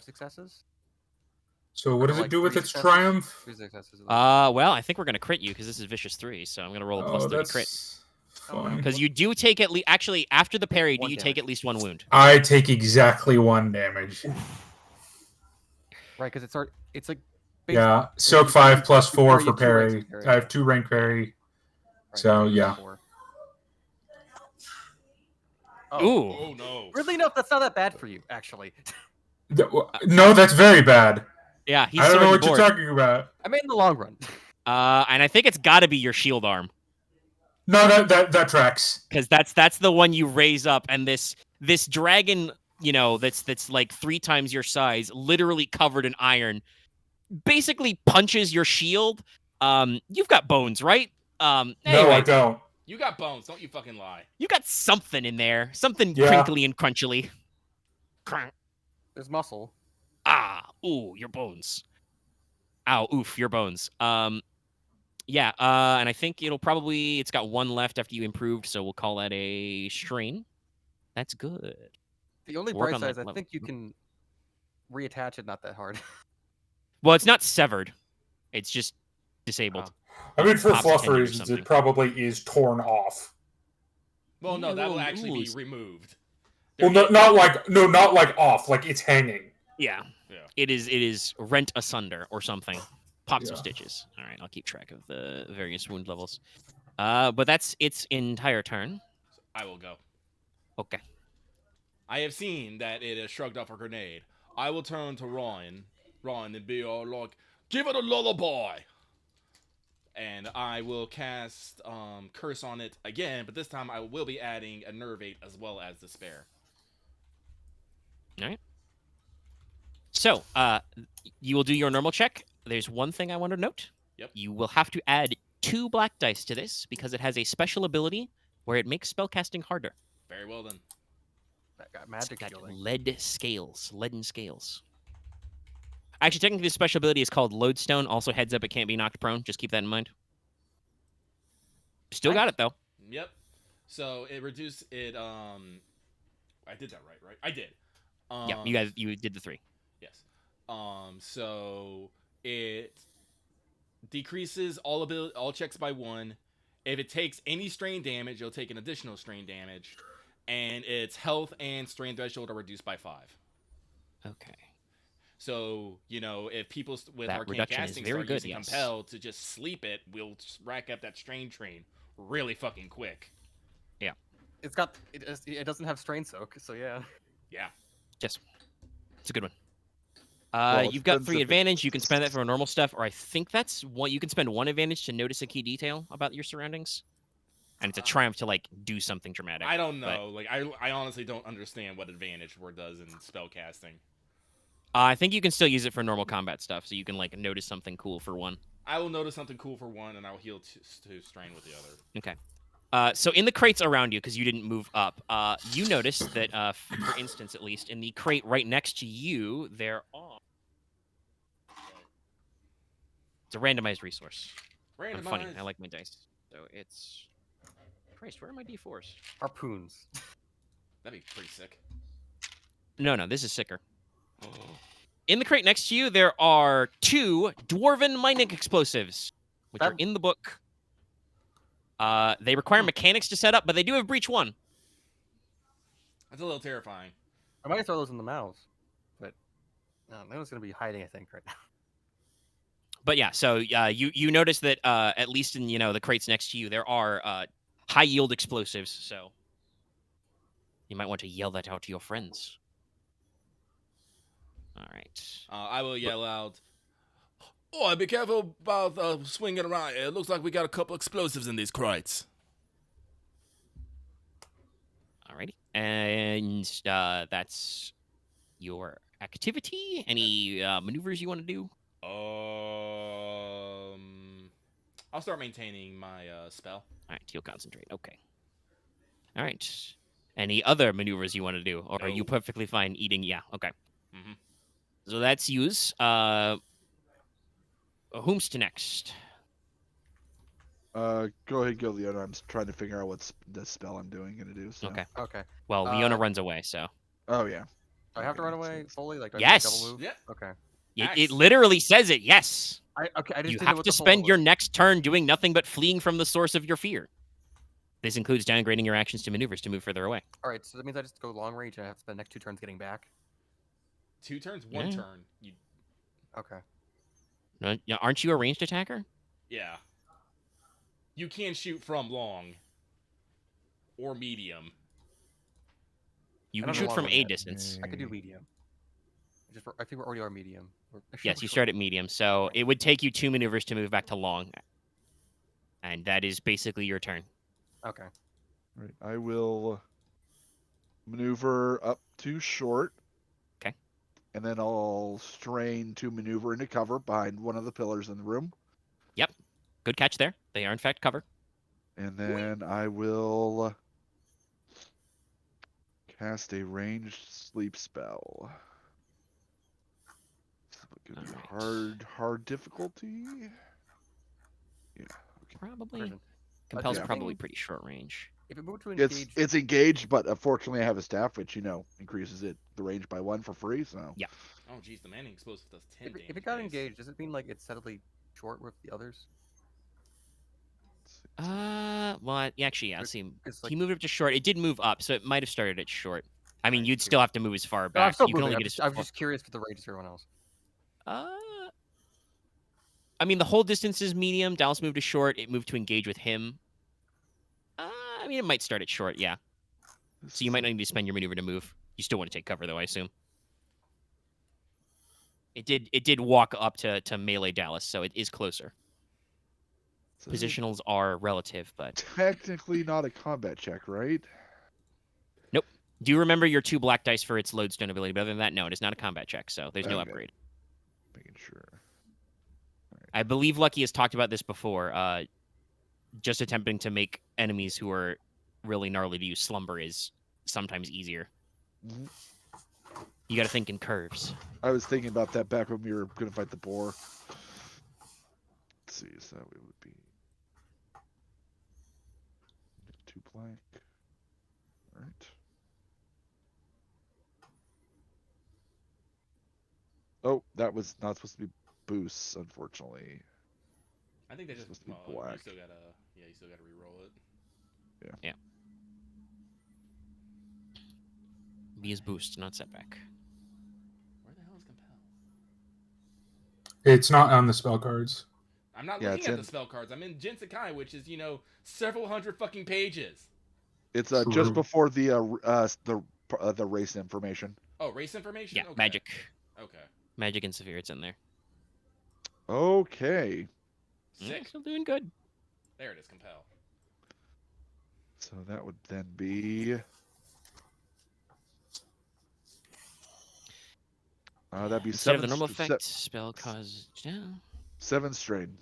successes. So what Or, does it like, do with 3 its successes? triumph? 3 successes. Well, I think we're gonna crit you because this is vicious 3, so I'm gonna roll a plus 30 crit. That's Oh, fine. Because you do take at least actually after the parry, do 1 you take damage. at least 1 wound? I take exactly 1 damage. Right, because it's like Yeah, basically- soak 5 plus 4 you for parry, you parry. two ranks of parry. I have 2 rank parry. right, So, it's yeah. 4. Oh. Ooh. Oh no. Weirdly enough, that's not that bad for you, actually. No, that's very bad. Yeah, he's I don't know sword what and you're board. talking about. I mean, in the long run. And I think it's got to be your shield arm No, that tracks. because that's the one you raise up, and this dragon, that's like 3 times your size, literally covered in iron, basically punches your shield. You've got bones, right? No, Anyway, I don't. You got bones. Don't you fucking lie. you got something in there, something Yeah. crinkly and crunchily. Crank. There's muscle. Ah, ooh, your bones. Ow, oof, your bones. Yeah, and I think it's got one left after you improved, so we'll call that a strain. That's good. The only Work bright on side is that I level. think you can reattach it not that hard. Well, it's not severed. It's just disabled. I mean, for Pops a fluff tendon or reasons, something. it probably is torn off. Well, Yeah, no, that will little actually be ooze. removed. Well, not like off, like it's hanging. Yeah. Yeah. It is rent asunder or something. Pop some Yeah. stitches. All right, I'll keep track of the various wound levels. But that's its entire turn. I will go. Okay. I have seen that it has shrugged off a grenade. I will turn to Ryahn, and be all like, "Give it a lullaby!" And I will cast Curse on it again, but this time I will be adding a Nervate as well as Despair. All right. So, you will do your normal check. There's one thing I want to note. Yep. You will have to add 2 black dice to this because it has a special ability where it makes spellcasting harder. Very well then. That got It's magic got healing. leaden scales. Actually, technically, the special ability is called Lodestone. Also, heads up, it can't be knocked prone. Just keep that in mind. Still got it though. Yep. So it reduced it. I did that right? I did. Yeah, you did the 3. Yes. So it decreases all checks by 1. If it takes any strain damage, it'll take an additional strain damage, and its health and strain threshold are reduced by 5. Okay. So, if people with That arcane reduction is casting very start good, using yes. Compel to just sleep it, we'll just rack up that strain train really fucking quick. It doesn't have strain soak, so yeah. Yeah. Yes. It's a good one. Well, it You've got depends 3 if it- advantage. You can spend that for normal stuff, or I think that's what you can spend 1 advantage to notice a key detail about your surroundings. And it's a triumph to do something dramatic. I don't but, know. I honestly don't understand what advantage word does in spellcasting. I think you can still use it for normal combat stuff, so you can notice something cool for 1. I will notice something cool for 1, and I will heal to strain with the other. Okay. So in the crates around you, because you didn't move up, you notice that, for instance, at least, in the crate right next to you, there are... It's a randomized resource. I'm funny. I like my dice. So it's... Christ, where are my D4s? Harpoons. That'd be pretty sick. No, this is sicker. In the crate next to you, there are 2 dwarven mining explosives, which are in the book. They require mechanics to set up, but they do have breach 1. That's a little terrifying. I might throw those in the mouths, but no one's gonna be hiding. I think right now. But yeah, so you notice that at least in the crates next to you, there are high yield explosives. So you might want to yell that out to your friends. All right. I will yell out, "Oh, be careful about swinging around. It looks like we got a couple explosives in these crates." Alrighty. And that's your activity. Any maneuvers you want to do? I'll start maintaining my spell. All right, he'll concentrate. Okay. All right. Any other maneuvers you want to do, or are you No. perfectly fine eating? Yeah. Okay. Mm-hmm. So that's use. Whom's to next? Go ahead, go Leona. I'm trying to figure out what the spell I'm gonna do. So. Okay. Okay. Well, Leona runs away, so. Oh yeah. Do I have to run makes away sense. fully? Like, do I Yes! have to double move? Yeah. Okay. It literally says it. Yes. I just You didn't know have what to the full spend your was. next turn doing nothing but fleeing from the source of your fear. This includes downgrading your actions to maneuvers to move further away. All right, so that means I just go long range and I have to spend the next 2 turns getting back. 2 turns, 1 Yeah. turn. Okay. No, aren't you a ranged attacker? Yeah. You can shoot from long or medium. You I can don't know shoot from long a yet. distance. I could do medium. I think we already are medium. Yes, you start at medium, so it would take you 2 maneuvers to move back to long. And that is basically your turn. Okay. Right. I will maneuver up to short. Okay. And then I'll strain to maneuver into cover behind one of the pillars in the room. Yep. Good catch there. They are, in fact, cover. And then I will cast a ranged sleep spell. Gonna be Alright. hard difficulty. Yeah. Probably. Version. Compel's Yeah. probably pretty short range. If it moved to engage, It's engaged, but unfortunately I have a staff which increases the range by 1 for free. So Yeah. Oh, geez, the Manning explosive does 10 damage. if it got base. engaged, does it mean like it's steadily short with the others? Well, actually, yeah. See, It's he moved up to short. It did move up, so it might have started at short. I mean, you'd still have to move as far No, I'm back. still You can moving. only get as I was far. just curious for the range of everyone else. I mean, the whole distance is medium. Dallas moved to short. It moved to engage with him. I mean, it might start at short, yeah. So you might not need to spend your maneuver to move. You still want to take cover, though, I assume. It did walk up to melee Dallas, so it is closer. So Positionals are relative, but technically not a combat check, right? nope. Do you remember your 2 black dice for its lodestone ability? But other than that, no, it is not a combat check, so there's no Okay. upgrade. Making sure. I believe Lucky has talked about this before. Just attempting to make enemies who are really gnarly to use slumber is sometimes easier. Mhm. You got to think in curves. I was thinking about that back when we were gonna fight the boar. Let's see, so it would be 2 blank. All right. Oh, that was not supposed to be boosts, unfortunately. I think they It's just supposed to be you black. still gotta re-roll it. B is boost, not setback. Where the hell is Compel? It's not on the spell cards. I'm not Yeah, looking it's at in- the spell cards. I'm in GenSekai, which is several hundred fucking pages. It's True. just before the race information. Oh, race information. Yeah, Okay. magic. Okay. Magic and Severe, it's in there. Okay. Yeah, Sick. still doing good. There it is. Compel. So that would then be that'd be Instead of 7 the normal effect, spell cause down. 7 strain.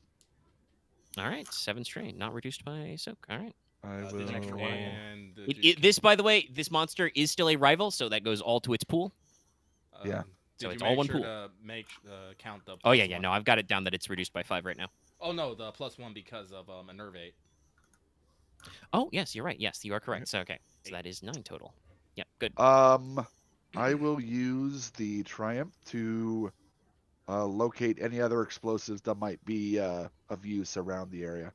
All right, 7 strain, not reduced by soak. All right. I Did will. you- and did you- This, by the way, this monster is still a rival, so that goes all to its pool. Yeah. So Did it's you all make one sure pool. to count the? Oh yeah, +1? no, I've got it down that it's reduced by 5 right now. Oh no, the +1 because of a nervate. Oh yes, you're right. Yes, you are correct. So okay, so that is 9 total. Yeah, good. I will use the triumph to locate any other explosives that might be of use around the area.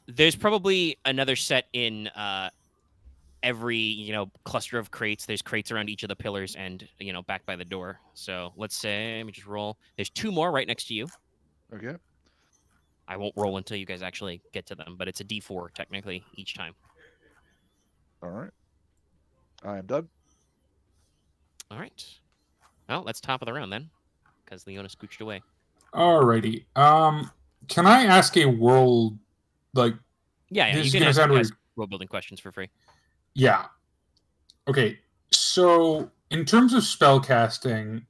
There's probably another set in every cluster of crates. There's crates around each of the pillars and back by the door. So let's say, let me just roll. There's 2 more right next to you. Okay. I won't roll until you guys actually get to them, but it's a D4 technically each time. All right. I am done. All right. Well, that's top of the round then, because Leona scooched away. Alrighty. Can I ask a world Yeah, This you is can gonna ask sound weird. world building questions for free. Yeah. Okay. So, in terms of spell casting,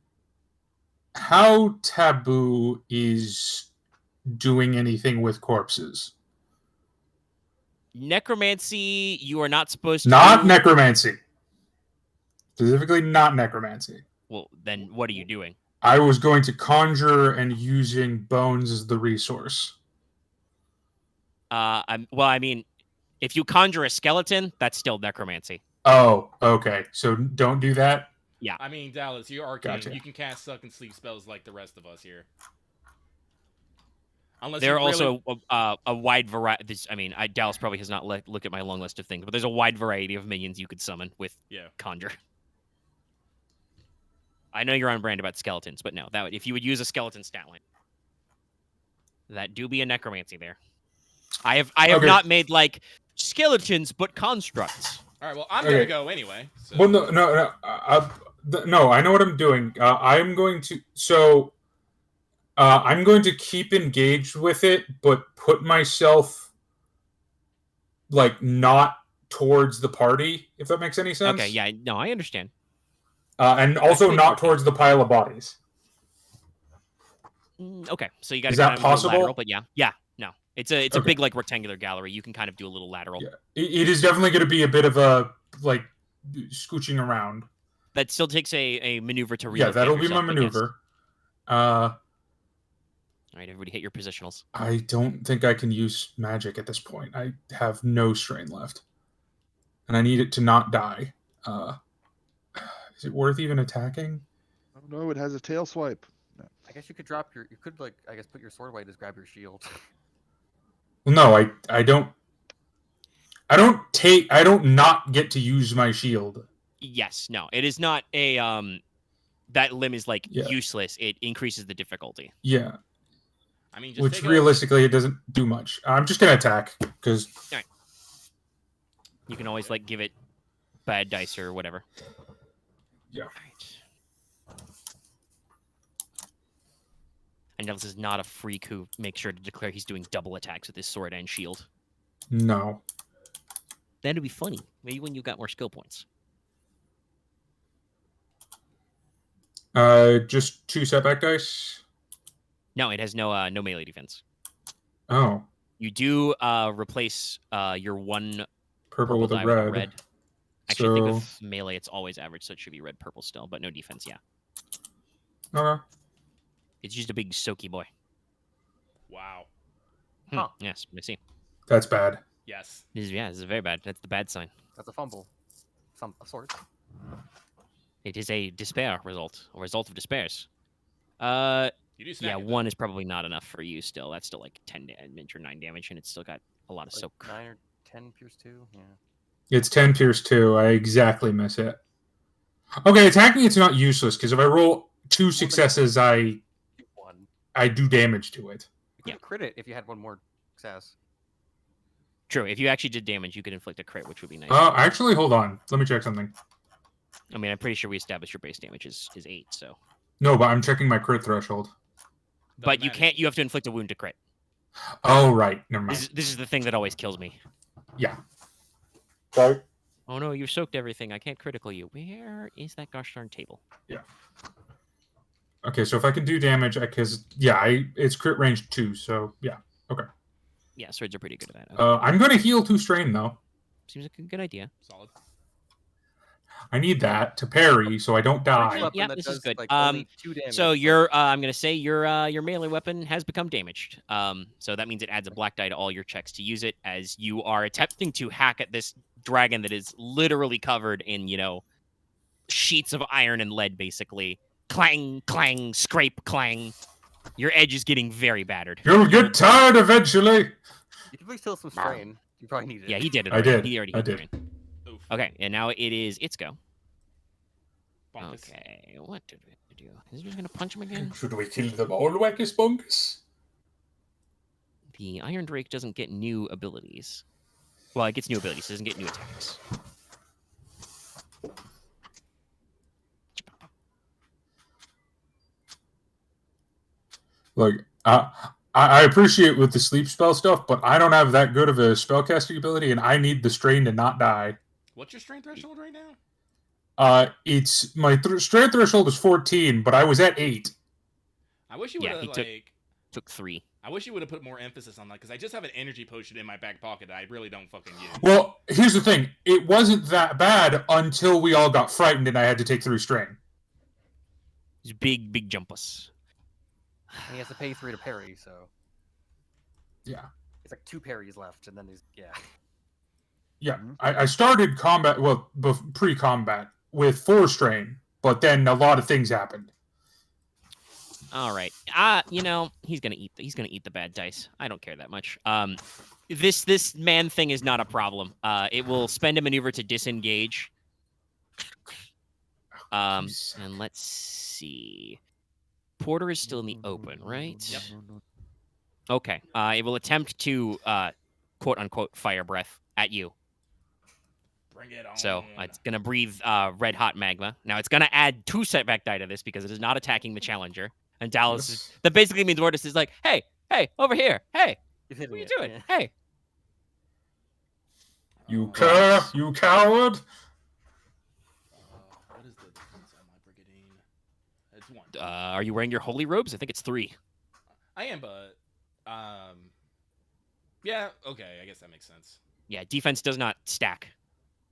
how taboo is doing anything with corpses? Necromancy, you are not supposed to. Not necromancy. Specifically, not necromancy. Well, then what are you doing? I was going to conjure and using bones as the resource. I mean, if you conjure a skeleton, that's still necromancy. Oh, okay. So don't do that. I mean, Dallas, you're arcane. Gotcha. You can cast suck and sleep spells like the rest of us here. Unless There are you really... also a wide variety. Dallas probably has not looked at my long list of things, but there's a wide variety of minions you could summon with conjure. I know you're on brand about skeletons, but no, if you would use a skeleton stat line, that do be a necromancy there. I have not made skeletons, but constructs. All right, well, I'm gonna go anyway. So. Well, no. No, I know what I'm doing. I'm going to I'm going to keep engaged with it, but put myself not towards the party, if that makes any sense. Okay, yeah, no, I understand. And also not towards the pile of bodies. Okay, so you got to Is that kind of do a possible? lateral, but yeah, no, it's a big rectangular gallery. You can kind of do a little lateral. Yeah. It is definitely going to be a bit of a scooching around. That still takes a maneuver to Yeah, relocate that'll be yourself, my but yes. maneuver. Uh, All right, everybody hit your positionals. I don't think I can use magic at this point. I have no strain left. And I need it to not die. Is it worth even attacking? Oh no, it has a tail swipe. No. I guess you could drop your. You could like. I guess put your sword away. Just grab your shield. Well, no, I don't. I don't not get to use my shield. Yes, no, it is not a that limb is like Yeah. useless. It increases the difficulty. Yeah. I mean, just Which take a- realistically, it doesn't do much. I'm just gonna attack because You can always like give it bad dice or whatever. Yeah. All right. And this is not a freak who makes sure to declare he's doing double attacks with his sword and shield. no. That'd be funny. Maybe when you got more skill points. Just 2 setback dice. No, it has no no melee defense. Oh, You do replace your one purple with a die red. with a red. Actually, I So think with melee it's always average, so it should be red purple still, but no defense. Yeah, okay. it's just a big soaky boy. Wow. Huh. Yes, I see. That's bad. Yes. This is very bad. That's the bad sign. That's a fumble. Some of sorts. It is a despair result, a result of despairs. You do snag Yeah, it, 1 is probably not enough for you still. That's still like 10 damage or 9 damage, and it's still got a lot of Like soak. 9 or 10 pierce 2. Yeah. It's 10 pierce 2. I exactly miss it. Okay, attacking it's not useless because if I roll 2 successes, I 1. do damage to it. You could crit it if you had one more success. True. If you actually did damage, you could inflict a crit, which would be nice. Actually, hold on. Let me check something. I mean, I'm pretty sure we established your base damage is 8, so. No, but I'm checking my crit threshold. But Doesn't you matter. can't. You have to inflict a wound to crit. Oh, right. Never mind. This is the thing that always kills me. Yeah. Sorry. Oh no, you've soaked everything. I can't critical you. Where is that gosh darn table? Okay, so if I can do damage, because it's crit range 2, so yeah. Okay. Yeah, swords are pretty good at that. Okay. I'm going to heal 2 strain though. Seems like a good idea. Solid. I need that to parry so I don't die. Weapon yeah, that this is does, good. Like, only 2 damage. So your I'm gonna say your melee weapon has become damaged. So that means it adds a black die to all your checks to use it as you are attempting to hack at this dragon that is literally covered in, sheets of iron and lead, basically. Clang, clang, scrape, clang. Your edge is getting very battered. You'll get tired eventually. You can please steal some strain. You probably need it. Yeah, he did it. I already. did. He already I hit the did. drain. Oof. Okay, and now it is its go. Bonkus. Okay, what did we do? Is he just gonna punch him again? Should we kill them all, Wackus Bunkus? The Irondrake doesn't get new abilities. Well, it gets new abilities. It doesn't get new attacks. Like, I appreciate with the sleep spell stuff, but I don't have that good of a spellcasting ability, and I need the strain to not die. What's your strength threshold right now? It's my strength threshold is 14, but I was at 8. I wish you Yeah, would have he took 3. I wish you would have put more emphasis on that because I just have an energy potion in my back pocket that I really don't fucking use. Well, here's the thing: it wasn't that bad until we all got frightened, and I had to take 3 strain. He's big jumpus. And he has to pay 3 to parry, so Yeah. it's like 2 parries left, and then he's Yeah, I started combat, pre-combat with 4 strain, but then a lot of things happened. All right. He's gonna eat the bad dice. I don't care that much. This man thing is not a problem. It will spend a maneuver to disengage. And let's see. Porter is still in the open, right? Yep. Okay. It will attempt to quote unquote fire breath at you. Bring it on. So it's gonna breathe red hot magma. Now it's gonna add 2 setback die to this because it is not attacking the challenger. And Dallas that basically means Mortis is like, hey, over here, hey, what are you doing? Yeah. Hey. You coward! What is the difference on my brigadine? It's 1. Are you wearing your holy robes? I think it's 3. I am, but yeah, okay, I guess that makes sense. Yeah, defense does not stack.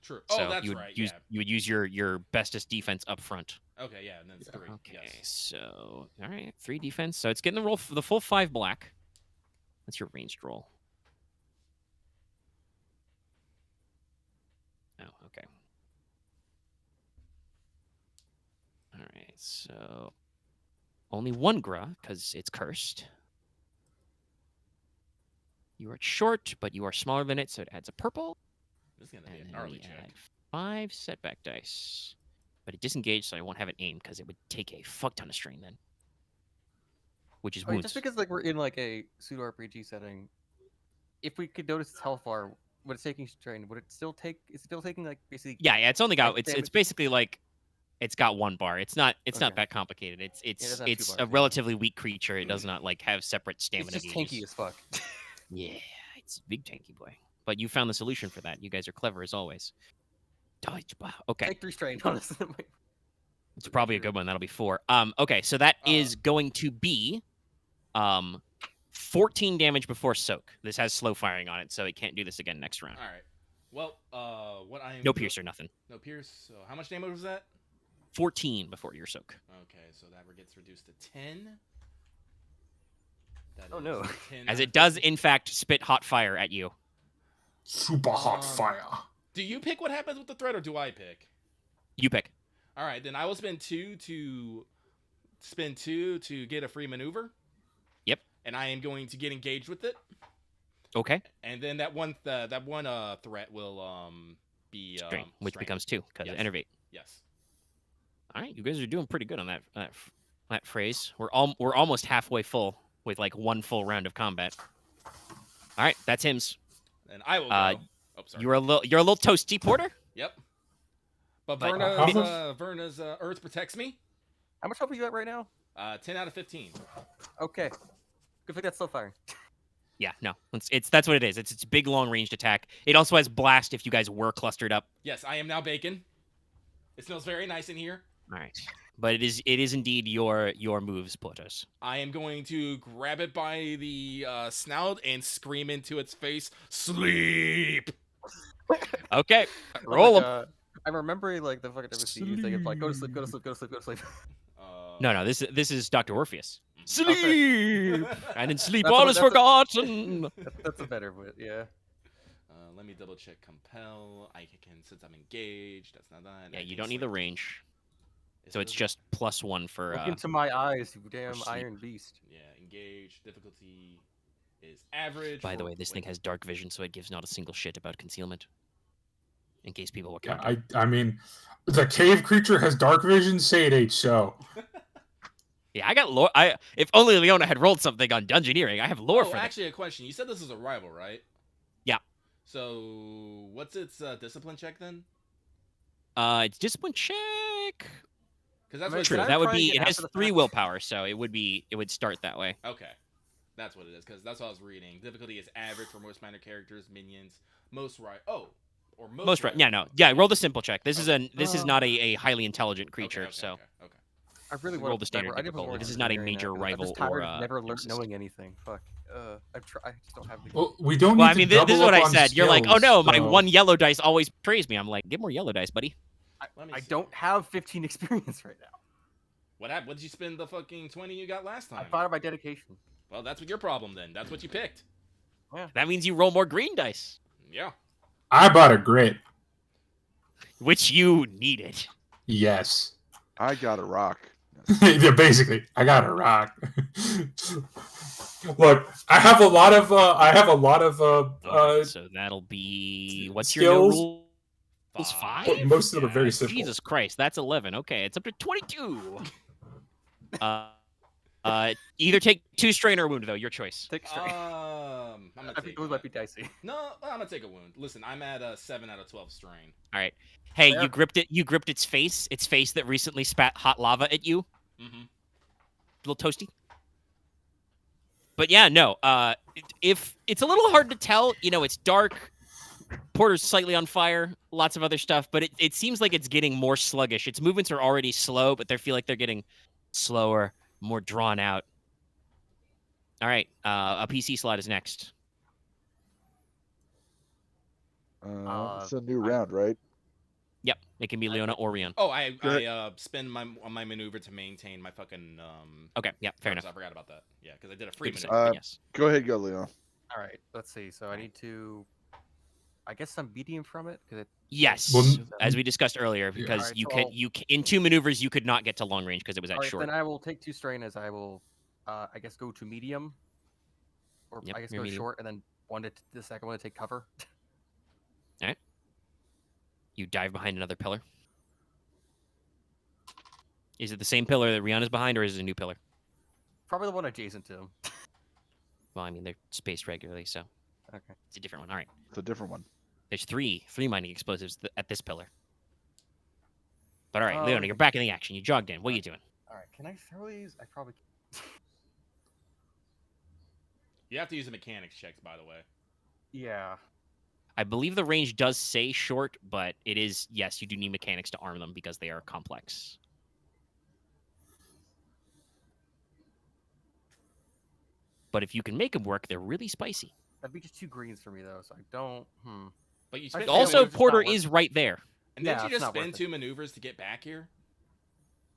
True. So Oh, that's you would right. use Yeah. you would use your bestest defense up front. Okay. Yeah. And then it's 3. Okay, Yes. so all right, 3 defense. So it's getting the full 5 black. That's your ranged roll. Oh, okay. All right, so only 1 gra because it's cursed. You are short, but you are smaller than it, so it adds a purple. This is gonna be And a then gnarly we check. add 5 setback dice. But it disengaged, so I won't have it aimed because it would take a fuck ton of strain then. Which is Wait, wounds. just because like we're in like a pseudo RPG setting, if we could notice its health bar when it's taking strain, would it still take? Is it still taking like basically? Yeah, it's only got Like it's damage? basically like it's got 1 bar. It's not Okay. that complicated. it It's doesn't have 2 it's bars, a yeah. relatively weak creature. It does not like have separate It's stamina just gauges. tanky as fuck. Yeah, it's a big tanky boy. But you found the solution for that. You guys are clever as always. Okay, Take 3 strain, honestly. it's probably a good one. That'll be 4. Okay, so that is going to be 14 damage before soak. This has slow firing on it, so it can't do this again next round. All right. Well, what I am No pierce or nothing. No pierce. So how much damage was that? 14 before your soak. Okay, so that gets reduced to 10. That Oh, is no. 10 As out it of does, 15. in fact, spit hot fire at you. Super hot Um, fire. Do you pick what happens with the threat, or do I pick? You pick. All right, then I will spend 2 to get a free maneuver. Yep. And I am going to get engaged with it. Okay. And then that one threat will be Strain, which strain. becomes 2 because Yes. of enervate. Yes. All right, you guys are doing pretty good on that phrase. We're almost halfway full with like 1 full round of combat. All right, that's him's. And I will go. Oh, sorry. You're a little toasty, Porter. Yep. But But- Verna's Earth protects me. How much health are you at right now? 10 out of 15. Okay. Good thing that's still firing. Yeah, no, that's what it is. It's big long ranged attack. It also has blast if you guys were clustered up. Yes, I am now bacon. It smells very nice in here. All right, but it is indeed your moves, Porters. I am going to grab it by the snout and scream into its face, "Sleep!" Okay, roll Like, them. I'm remembering like the fucking MCU thing of like go to sleep, go to sleep, go to sleep, go to sleep. No, this is Dr. Orpheus. Okay. Sleep, and in sleep That's all a- is that's a- forgotten. That's a better wit, yeah. Let me double check compel. I can, since I'm engaged. That's not that. Yeah, I you can don't need the select- range, Is so it it's a- just +1 for. Look into my eyes, you damn sleep. iron beast. Yeah, engaged. Difficulty is average. By the for- way, this thing has dark vision, so it gives not a single shit about concealment. In case people were Yeah, counting. I mean, the cave creature has dark vision. Say it ain't so. Yeah, I got lore. If only Leona had rolled something on Dungeoneering. I have lore Oh, for that. actually, a question. You said this is a rival, right? Yeah. So, what's its discipline check then? It's discipline check. Because that's I mean, what True. Can I That would try and be. get It has after the 3 fact? willpower, so it would start that way. Okay, that's what it is. Because that's what I was reading. Difficulty is average for most minor characters, minions, most right. Oh, or most. Most right. rival. Yeah, no. Yeah, roll the simple check. This is Okay. not a highly intelligent Okay, creature, okay, so okay. I really roll want the standard I did difficulty. more This is not a engineering major now, 'cause rival I'm just tired or, of never nemesis. knowing anything. Fuck. I just don't have the. Well, we don't Well, need I mean, to this double is what up I on said. You're like, oh skills, no, my so- 1 yellow dice always praise me. I'm like, get more yellow dice, buddy. Let me I see. don't have 15 experience right now. What happened? What did you spend the fucking 20 you got last I time? thought of my dedication. Well, that's your problem then. That's what you picked. That means you roll more green dice, Yeah. I bought a grit. which you needed. Yes. I got a rock. Yeah, basically, I got a rock. Look, I have a lot of. Okay, so that'll be what's your no skills? rules? 5? But most of them are very simple. Jesus Christ, that's 11. Okay, it's up to 22. Either take 2 strain or wound though, your choice. Take straight. I'm gonna I take think those might be dicey. No, I'm gonna take a wound. Listen, I'm at a 7 out of 12 strain. All right. Hey, Fair. you gripped it. You gripped its face that recently spat hot lava at you. Mm-hmm. A little toasty. But yeah, no. If it's a little hard to tell, it's dark. Porter's slightly on fire. Lots of other stuff, but it seems like it's getting more sluggish. Its movements are already slow, but they feel like they're getting slower, more drawn out. All right, a PC slot is next. It's a new round, right? Yep, it can be Leona or Ryahn. Oh, I Good. spend my maneuver to maintain my fucking Okay, yeah, fair perks. enough. I forgot about that. Yeah, because I did a free Good to say, maneuver. but yes. Go ahead, go, Leo. All right, let's see. So I need to, I guess, some medium from it because it. Yes, Well, as we discussed earlier, because Alright, you so can I'll- you in 2 maneuvers you could not get to long range because it was All at right, short. then I will take 2 strain as I will, I guess, go to medium, or Yep, I guess you're go medium. short, and then the second one to take cover. You dive behind another pillar. Is it the same pillar that Ryahn is behind, or is it a new pillar? Probably the one adjacent to him. Well, I mean they're spaced regularly, so Okay. it's a different one. All right, It's a different one. there's three mining explosives at this pillar. But all right, Oh, Leona, okay. you're back in the action. You jogged in. What are you doing? All right, can I throw these? I probably. You have to use the mechanics checks, by the way. Yeah. I believe the range does say short, but it is, yes, you do need mechanics to arm them because they are complex. But if you can make them work, they're really spicy. That'd be just 2 greens for me though, so I don't. But you I spent failed. Also, It's just Porter not worth is it. right there. and Yeah, didn't you it's just not worth spend it. 2 maneuvers to get back here?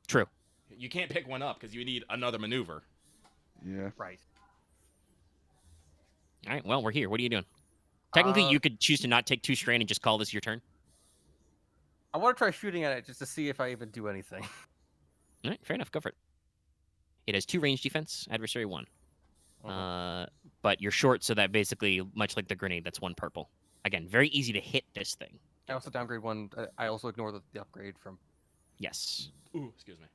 True. You can't pick one up because you need another maneuver. Yeah. Right. All right, well, we're here. What are you doing? Technically, Uh, you could choose to not take 2 strain and just call this your turn. I want to try shooting at it just to see if I even do anything. All right, fair enough. Go for it. It has 2 range defense, adversary 1. But you're short, so that basically, much like the grenade, that's 1 purple. Again, very easy to hit this thing. I also downgrade 1. I also ignore the upgrade from. Yes. Ooh, excuse me.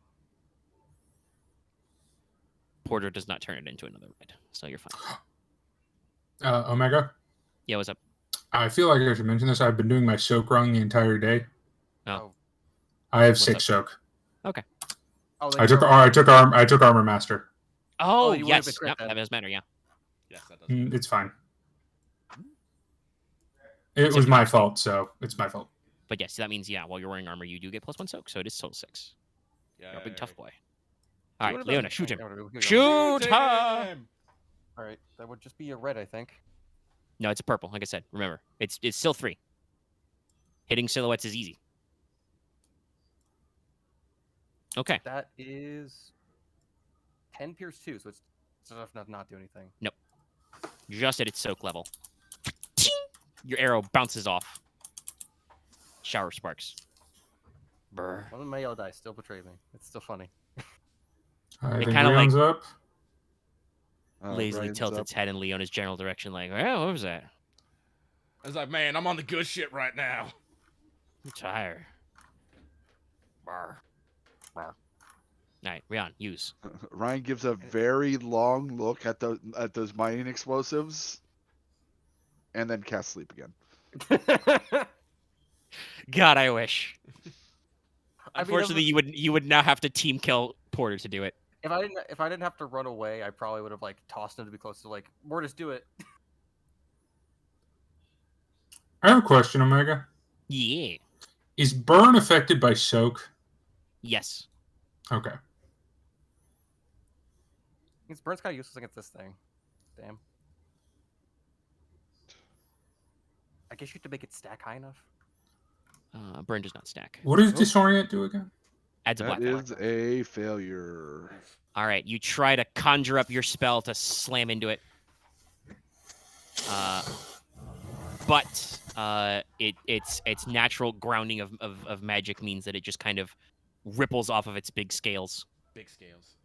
Porter does not turn it into another red, so you're fine. Omega, Yeah, what's up? I feel like I should mention this. I've been doing my soak rung the entire day. Oh. I have What's 6 up? soak. Okay. Oh, then I took you're- I took armor master. Oh, you would've been yes. crit Yep, then. that does matter, yeah. Yes, that does. It's fine. It Except was you- my fault, so it's my fault. But yes, that means, yeah, while you're wearing armor, you do get +1 soak, so it is total 6. Yeah, You're a big tough boy. You All right, would've been- Leona, shoot him. Here we go. Shoot her! All right, that would just be a red, I think. No, it's a purple. Like I said, remember, it's still 3. Hitting silhouettes is easy. Okay. That is 10 pierce 2, so it's enough to not do anything. Just at its soak level. Ting! Your arrow bounces off. Shower sparks. Brr. One of my yellow dice still betrayed me. It's still funny. I It think kinda Leon's up. Lazily Ryan's tilts up. its head in Leona's general direction, like, oh, what was that? I was like, man, I'm on the good shit right now. I'm tired. Brr. Brr. All right, Ryahn, use. Ryan gives a very long look at those mining explosives, and then casts sleep again. God, I wish. I mean, Unfortunately, you would now have to team kill Porter to do it. if I didn't have to run away, I probably would have like tossed him to be close to like Mortis, do it. I have a question, Omega. Yeah. Is burn affected by soak? Yes. Okay. It's Burn's kind of useless against this thing. Damn. I guess you have to make it stack high enough. Burn does not stack. What does disorient do again? Adds a That black. is a failure. All right, you try to conjure up your spell to slam into it. But its natural grounding of magic means that it just kind of ripples off of its big scales. Big scales.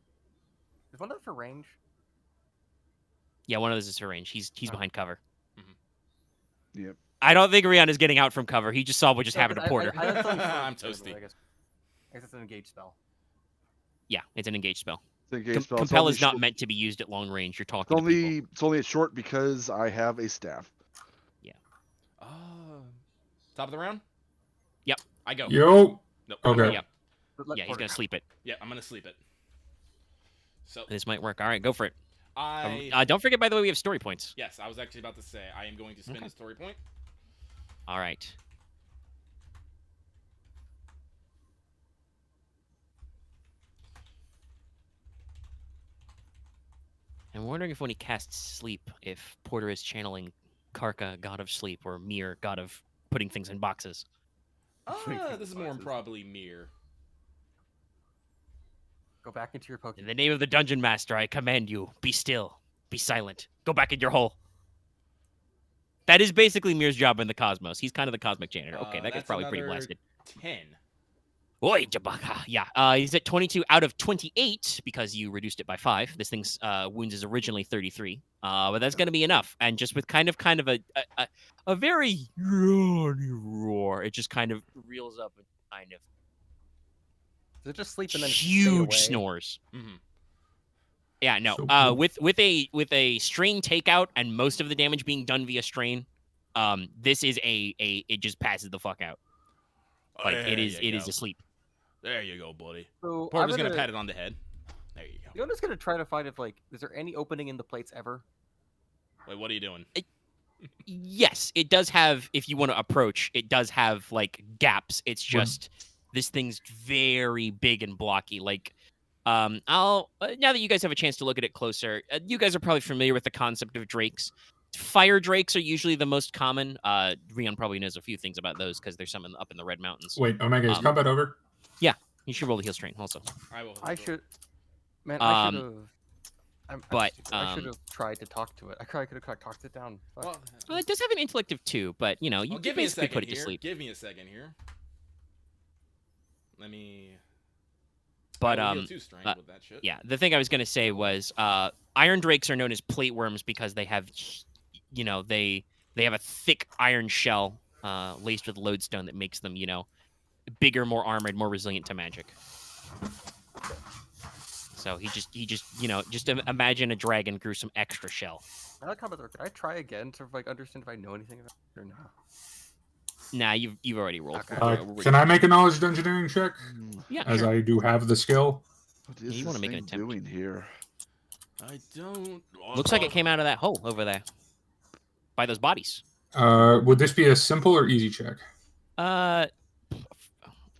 Is one of them for range? Yeah, one of those is for range. He's behind cover. Yep. I don't think Ryahn is getting out from cover. He just saw what just Yeah, happened to 'cause Porter. I have something for I'm range, toasty. I guess it's an engaged spell. Yeah, it's an engaged spell. It's an engaged spell. It's Compel only is not short- meant to be used at long range. You're It's talking to people. only at short because I have a staff. Top of the round? Yep. I go. Yo. Nope. Okay. Yep. Let Yeah, he's Porter gonna go. sleep it. Yeah, I'm gonna sleep it. So This might work. All right, go for it. I Don't forget, by the way, we have story points. yes, I was actually about to say I am going to spend Okay. a story point. All right. I'm wondering if when he casts sleep, if Porter is channeling Karka, god of sleep, or Mir, god of putting things in boxes. This is more than probably Mir. Go back into your Pokemon. In the name of the Dungeon Master, I command you, be still, be silent, go back in your hole. That is basically Mir's job in the cosmos. He's kind of the cosmic janitor. Okay, that guy's probably pretty blasted. 10. Oi, Jabaka. Yeah, he's at 22 out of 28 because you reduced it by 5. This thing's wounds is originally 33, but that's going to be enough. And just with kind of a very roar, it just kind of reels up and kind of Does it just sleep and then huge stay away? snores. Mm-hmm. Yeah, no. So cool. With a strain takeout and most of the damage being done via strain, this is it just passes the fuck out. Like it is asleep. There you go, buddy. So Porq is gonna pat it on the head. There you go. Leona's gonna try to find if is there any opening in the plates ever? Wait, what are you doing? Yes, it does have. If you want to approach, it does have like gaps. It's just this thing's very big and blocky. Like, now that you guys have a chance to look at it closer, you guys are probably familiar with the concept of drakes. Fire drakes are usually the most common. Ryahn probably knows a few things about those because there's some up in the Red Mountains. Wait, Omega, is combat over? Yeah, you should roll the heal strain also. I will. I should. Man, I should have. I should have tried to talk to it. I could have talked it down. Well, It does have an intellect of 2, but you know, you give me a basically second put it to here. sleep. Give me a second here. Let me. But I will heal 2 strength with that shit. yeah, the thing I was gonna say was Irondrakes are known as plate worms because they have, you know, they have a thick iron shell laced with lodestone that makes them, you know, bigger, more armored, more resilient to magic. So he just you know, just imagine a dragon grew some extra shell. Now that combat, could I try again to understand if I know anything about it or no? Nah, you've already rolled. Okay. Can I make a knowledge engineering check? Yeah, As sure. I do have the skill. What Yeah, is you this wanna make an thing attempt. doing here? I don't. Looks like it came out of that hole over there by those bodies. Would this be a simple or easy check?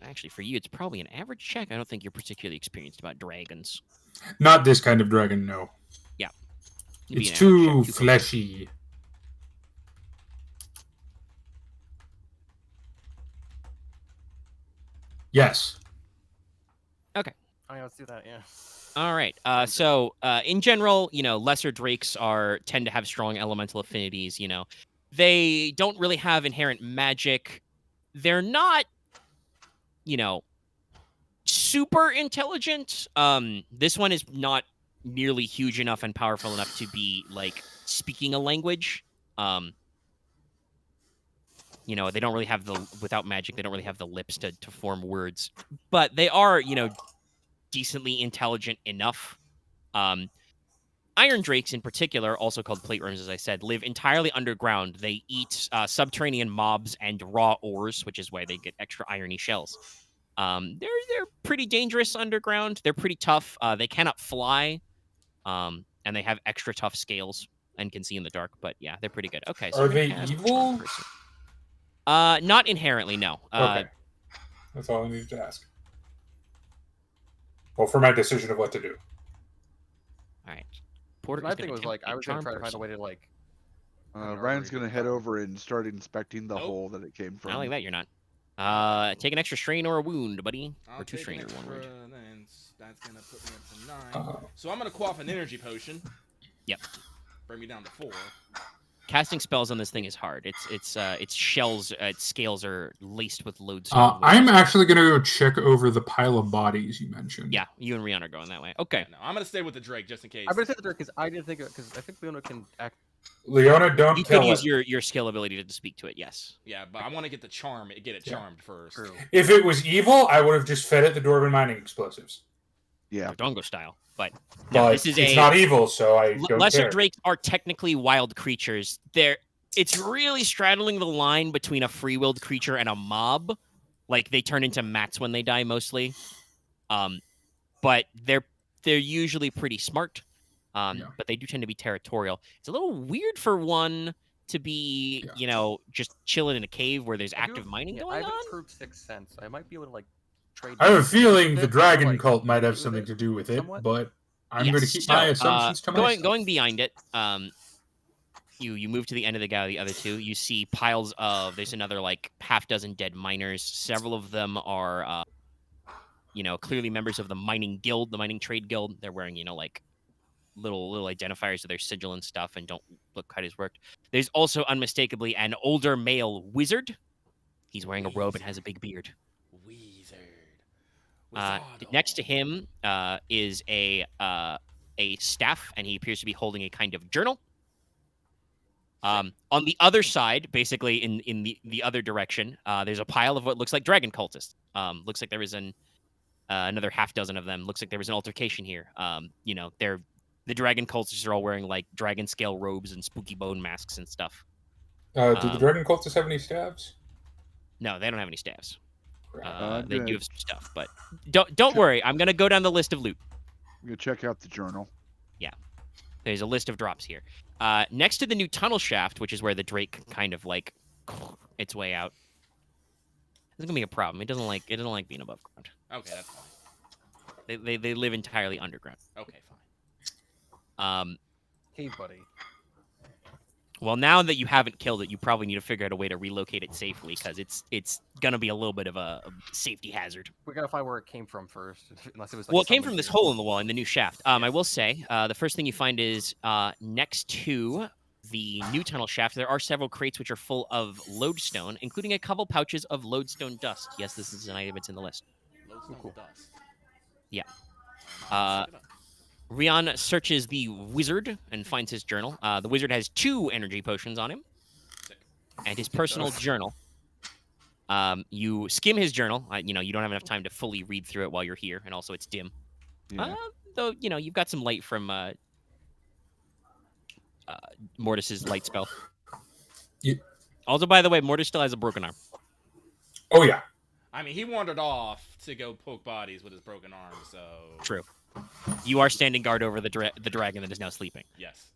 Actually, for you, it's probably an average check. I don't think you're particularly experienced about dragons. Not this kind of dragon, no. It'd be It's an average too check. You go- fleshy. Yes. Oh, yeah, let's do that. Yeah. All right. So in general, you know, lesser drakes tend to have strong elemental affinities. You know, they don't really have inherent magic. They're not, you know, super intelligent. This one is not nearly huge enough and powerful enough to be like speaking a language. You know, they don't really have without magic. They don't really have the lips to form words, but they are, you know, decently intelligent enough. Irondrakes in particular, also called plate worms, as I said, live entirely underground. They eat subterranean mobs and raw ores, which is why they get extra irony shells. They're pretty dangerous underground. They're pretty tough. They cannot fly, and they have extra tough scales and can see in the dark. But yeah, they're pretty good. Okay, so Are I'm gonna they cast evil? Charm Person. Not inherently, no. Okay. That's all I needed to ask. Well, for my decision of what to do. All right. Porq My is thing gonna was attempt I a was gonna Charm try to find a Person. way to Ryan's gonna head over and start inspecting the hole that it came from. Not like that, you're not. Take an extra strain or a wound, buddy. I'll Or 2 take strain an or 1 wound. extra, then that's gonna put me up to 9. So I'm gonna quaff an energy potion. Yep. Bring me down to 4. Casting spells on this thing is hard. Its shells, its scales are laced with lodestone. I'm actually going to go check over the pile of bodies you mentioned. Yeah, you and Ryahn are going that way. Okay. No, I'm gonna stay with the Drake just in case. I'm gonna say the Dirk because I didn't think of it because I think Leona can act. Leona, don't You kill could use it. your skill ability to speak to it, yes. Yeah, but I want to get the charm. Get it charmed first. True. If it was evil, I would have just fed it the Dwarven mining explosives. Yeah. Or Dongo style. But no, But this is it's not evil, so I don't lesser care. drakes are technically wild creatures. It's really straddling the line between a free-willed creature and a mob. Like they turn into mats when they die mostly. But they're usually pretty smart. But they do tend to be territorial. It's a little weird for one to be, you know, just chilling in a cave where there's active mining I going have on. improved Sixth Sense. I might be able to trade. I have a feeling the bit, dragon like, cult might have with something it to do with it, somewhat. but I'm going to keep my assumptions to myself. Going behind it. you move to the end of the gallery, the other two. You see piles of. There's another like half dozen dead miners. Several of them are, clearly members of the mining guild, the mining trade guild. They're wearing, like little identifiers of their sigil and stuff, and don't look quite as worked. There's also unmistakably an older male wizard. He's wearing a robe and has a big beard. Wizard. Next to him is a staff, and he appears to be holding a kind of journal. On the other side, basically in the other direction, there's a pile of what looks like dragon cultists. Looks like there is another half dozen of them. Looks like there was an altercation here. The dragon cultists are all wearing like dragon scale robes and spooky bone masks and stuff. Do the dragon cultists have any staves? No, they don't have any staves. I'm They gonna- do have some stuff, but don't worry. I'm gonna go down the list of loot. I'm gonna check out the journal. There's a list of drops here. Next to the new tunnel shaft, which is where the Drake kind of like its way out. This is gonna be a problem. It doesn't like being above ground. Okay, that's fine. They live entirely underground. Okay, fine. Cave buddy. Well, now that you haven't killed it, you probably need to figure out a way to relocate it safely because it's gonna be a little bit of a safety hazard. We gotta find where it came from first, unless it was. Like, Well, it came summoned from this here. hole in the wall in the new shaft. I will say, the first thing you find is next to the new tunnel shaft, there are several crates which are full of lodestone, including a couple pouches of lodestone dust. Yes, this is an item that's in the list. Lodestone cool. dust. Yeah. Look it up. Ryahn searches the wizard and finds his journal. The wizard has 2 energy potions on him Sick. and his personal journal. You skim his journal. You don't have enough time to fully read through it while you're here, and also it's dim. Yeah. Though, you've got some light from Mortis's light spell. Yeah. Also, by the way, Mortis still has a broken arm. Oh yeah. I mean, he wandered off to go poke bodies with his broken arm, so... True. You are standing guard over the dragon that is now sleeping. Yes.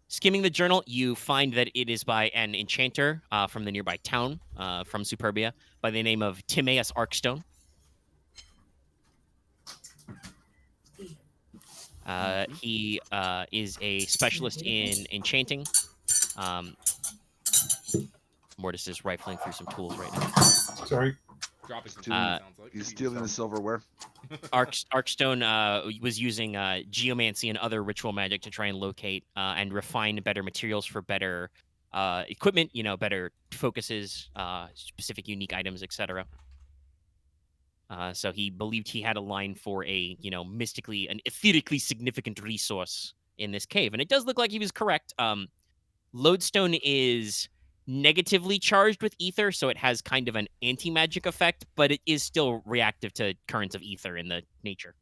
Skimming the journal, you find that it is by an enchanter from the nearby town, from Superbia, by the name of Timaeus Arkstone. He is a specialist in enchanting. Mortis is rifling through some tools right now. Sorry. Dropping some Stealing- sounds like. He's stealing the silverware. Arkstone was using geomancy and other ritual magic to try and locate and refine better materials for better equipment, better focuses, specific unique items, etc. So he believed he had a line for a, mystically and etherically significant resource in this cave. And it does look like he was correct. Lodestone is negatively charged with ether, so it has kind of an anti-magic effect, but it is still reactive to currents of ether in the nature.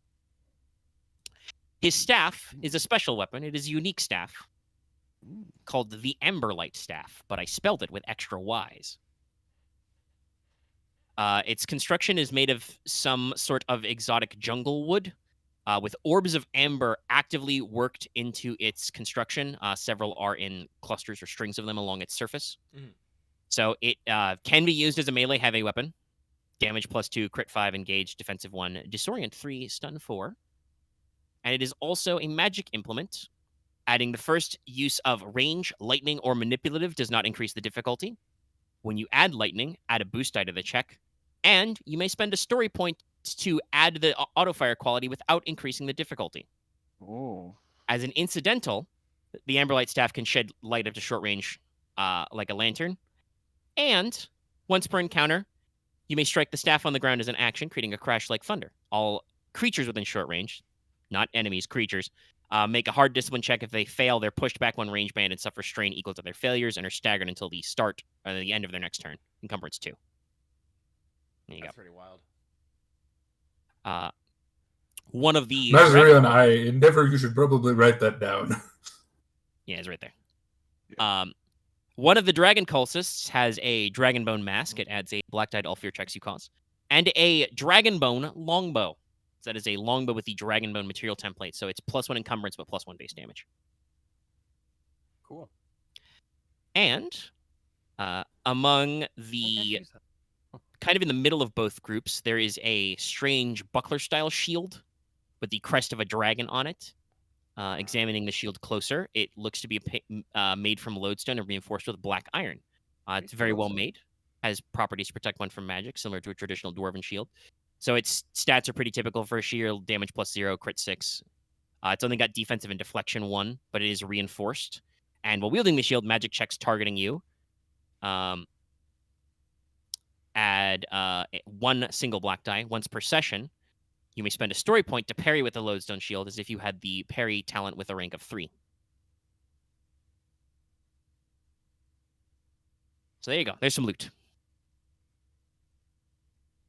His staff is a special weapon. It is a unique staff called the Emberlight Staff, but I spelled it with extra Y's. Its construction is made of some sort of exotic jungle wood, with orbs of amber actively worked into its construction. Several are in clusters or strings of them along its surface. Mhm. So it can be used as a melee heavy weapon. Damage +2, crit 5, engage, defensive 1, disorient 3, stun 4. And it is also a magic implement. Adding the first use of range, lightning, or manipulative does not increase the difficulty. When you add lightning, add a boost die to the check. And you may spend a story point to add the autofire quality without increasing the difficulty. Oh. As an incidental, the Amberlight Staff can shed light up to short range like a lantern. And once per encounter, you may strike the staff on the ground as an action, creating a crash like thunder. All creatures within short range, not enemies, creatures, make a hard discipline check. If they fail, they're pushed back one range band and suffer strain equal to their failures and are staggered until the start or the end of their next turn. Encumbrance 2. There you That's pretty wild. go. One of the Nazarian, I endeavor you should probably write that down. Yeah, it's right there. One of the dragon cultists has a dragon bone mask. It adds a black dyed all fear checks you cause. And a dragon bone longbow. So that is a longbow with the dragon bone material template. So it's +1 encumbrance, but +1 base damage. Cool. And among the kind of in the middle of both groups, there is a strange buckler style shield with the crest of a dragon on it. Examining the shield closer, it looks to be made from lodestone and reinforced with black iron. It's very well made. Has properties to protect one from magic, similar to a traditional dwarven shield. So its stats are pretty typical for a shield: damage +0, crit 6. It's only got defensive and deflection 1, but it is reinforced. And while wielding the shield, magic checks targeting you add 1 single black die once per session. You may spend a story point to parry with the lodestone shield as if you had the parry talent with a rank of 3. So there you go. There's some loot.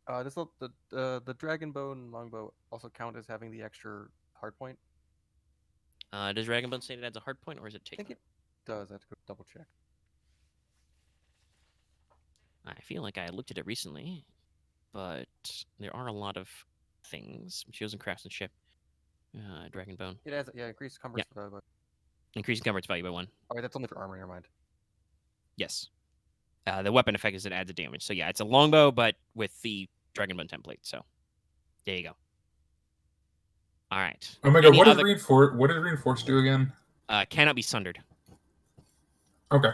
The dragon bone longbow also count as having the extra hard point? Does Dragonbone say it adds a hard point, or is it I take? think it does. I have to go double check. I feel like I looked at it recently, but there are a lot of things. Materials and craftsmanship. Dragonbone. It has, yeah, increased comfort. But... Increasing comfort's value by 1. Oh, wait, that's only for armor. Never mind. Yes. The weapon effect is it adds a damage. So yeah, it's a longbow, but with the Dragonbone template. So there you go. All right. Oh my god, what does reinforce do again? Cannot be sundered. Okay.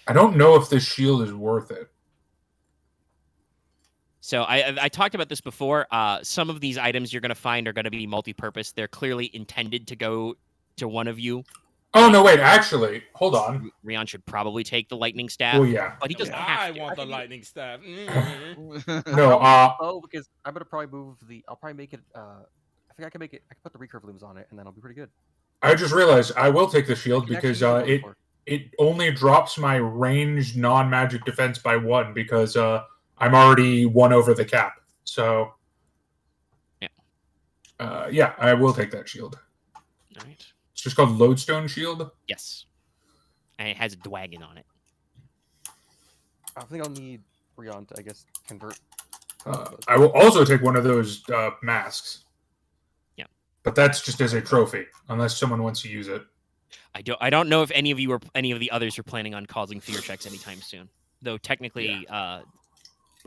I don't know if this shield is worth it. So I talked about this before. Some of these items you're going to find are going to be multi-purpose. They're clearly intended to go to one of you. Oh, no, wait, actually, hold on. Ryahn should probably take the lightning staff. Oh, yeah. But he doesn't I have to. want the lightning staff. No, oh, because I'm gonna probably move the. I'll probably make it. I think I can make it. I can put the recurve looms on it, and then I'll be pretty good. I just realized I will take the shield because it only drops my ranged non-magic defense by 1 because I'm already 1 over the cap. So, yeah, I will take that shield. All right. It's just called Lodestone Shield? Yes. And it has a dragon on it. I think I'll need Ryahn to, I guess, convert. I will also take one of those masks. Yeah. But that's just as a trophy, unless someone wants to use it. I don't know if any of the others are planning on causing fear checks anytime soon. Though technically, I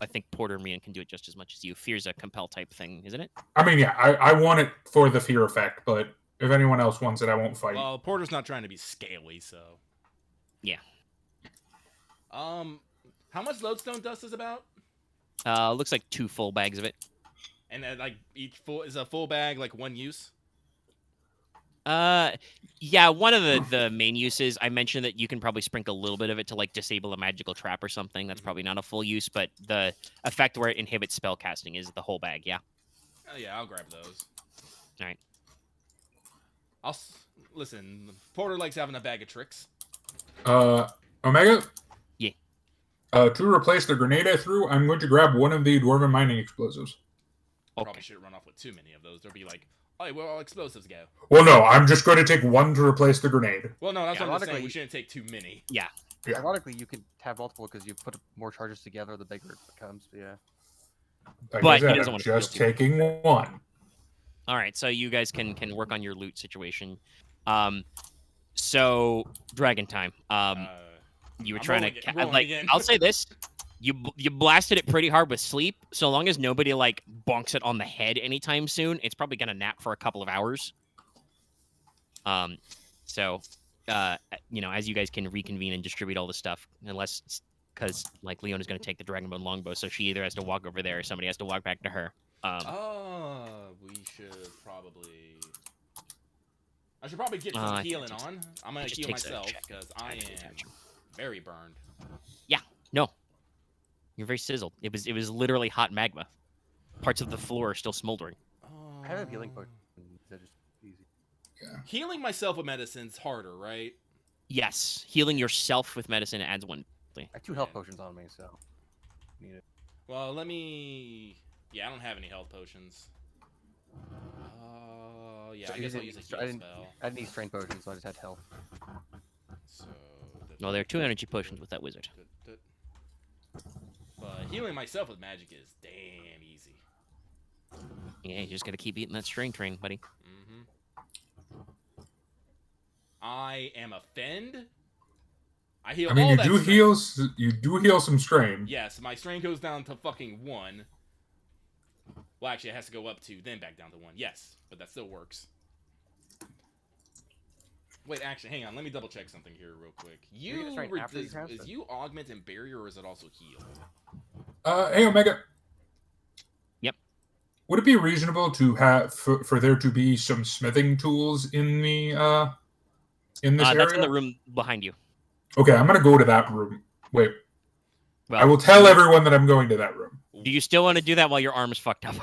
think Porter and Ryahn can do it just as much as you. Fear's a compel type thing, isn't it? I mean, yeah, I want it for the fear effect, but if anyone else wants it, I won't fight. Well, Porter's not trying to be scaly, so. Yeah. How much lodestone dust is about? Looks like 2 full bags of it. And like each is a full bag like 1 use? Yeah, one of the main uses, I mentioned that you can probably sprinkle a little bit of it to like disable a magical trap or something. That's probably not a full use, but the effect where it inhibits spell casting is the whole bag, yeah. Oh yeah, I'll grab those. All right. Listen, Porter likes having a bag of tricks. Omega? Yeah. To replace the grenade I threw, I'm going to grab one of the Dwarven mining explosives. Okay. Probably should run off with too many of those. They'll be like, oh, where all explosives go? Well, no, I'm just going to take one to replace the grenade. Well, no, that's what I'm saying. Ironically- We shouldn't take too many. Yeah. Yeah. Ironically, you could have multiple because you put more charges together, the bigger it becomes. Yeah. Like But I he said, doesn't I'm want to just steal taking one. All right, so you guys can work on your loot situation. So Dragon time. You were I'm trying rolling to like. again. I'll say this: you blasted it pretty hard with sleep. So long as nobody like bonks it on the head anytime soon, it's probably gonna nap for a couple of hours. So, as you guys can reconvene and distribute all the stuff, unless because like Leona's gonna take the Dragonbone longbow, so she either has to walk over there or somebody has to walk back to her. We should probably. I should probably get some healing on. I'm gonna heal myself because I am very burned. Yeah, no, you're very sizzled. It was literally hot magma. Parts of the floor are still smoldering. I have a healing potion. That is easy. Yeah. Healing myself with medicine's harder, right? Yes, healing yourself with medicine adds 1. I have 2 health potions on me, so need it. Well, let me. Yeah, I don't have any health potions. Yeah, So I guess I'll use a heal spell. I didn't need strain potions, so I just had health. So. No, there are 2 energy potions with that wizard. But healing myself with magic is damn easy. Yeah, you just gotta keep eating that string train, buddy. Mm-hmm. I am offend. I heal. I mean, all that you do heal some strain. Yes, my strain goes down to fucking 1. Well, actually, it has to go up 2, then back down to 1. Yes, but that still works. Wait, actually, hang on. Let me double check something here real quick. Is you augment and barrier, or is it also heal? Hey, Omega. Yep. Would it be reasonable to have for there to be some smithing tools in the in this area? That's in the room behind you. Okay, I'm gonna go to that room. Wait. Well, I will tell everyone that I'm going to that room. Do you still want to do that while your arm is fucked up?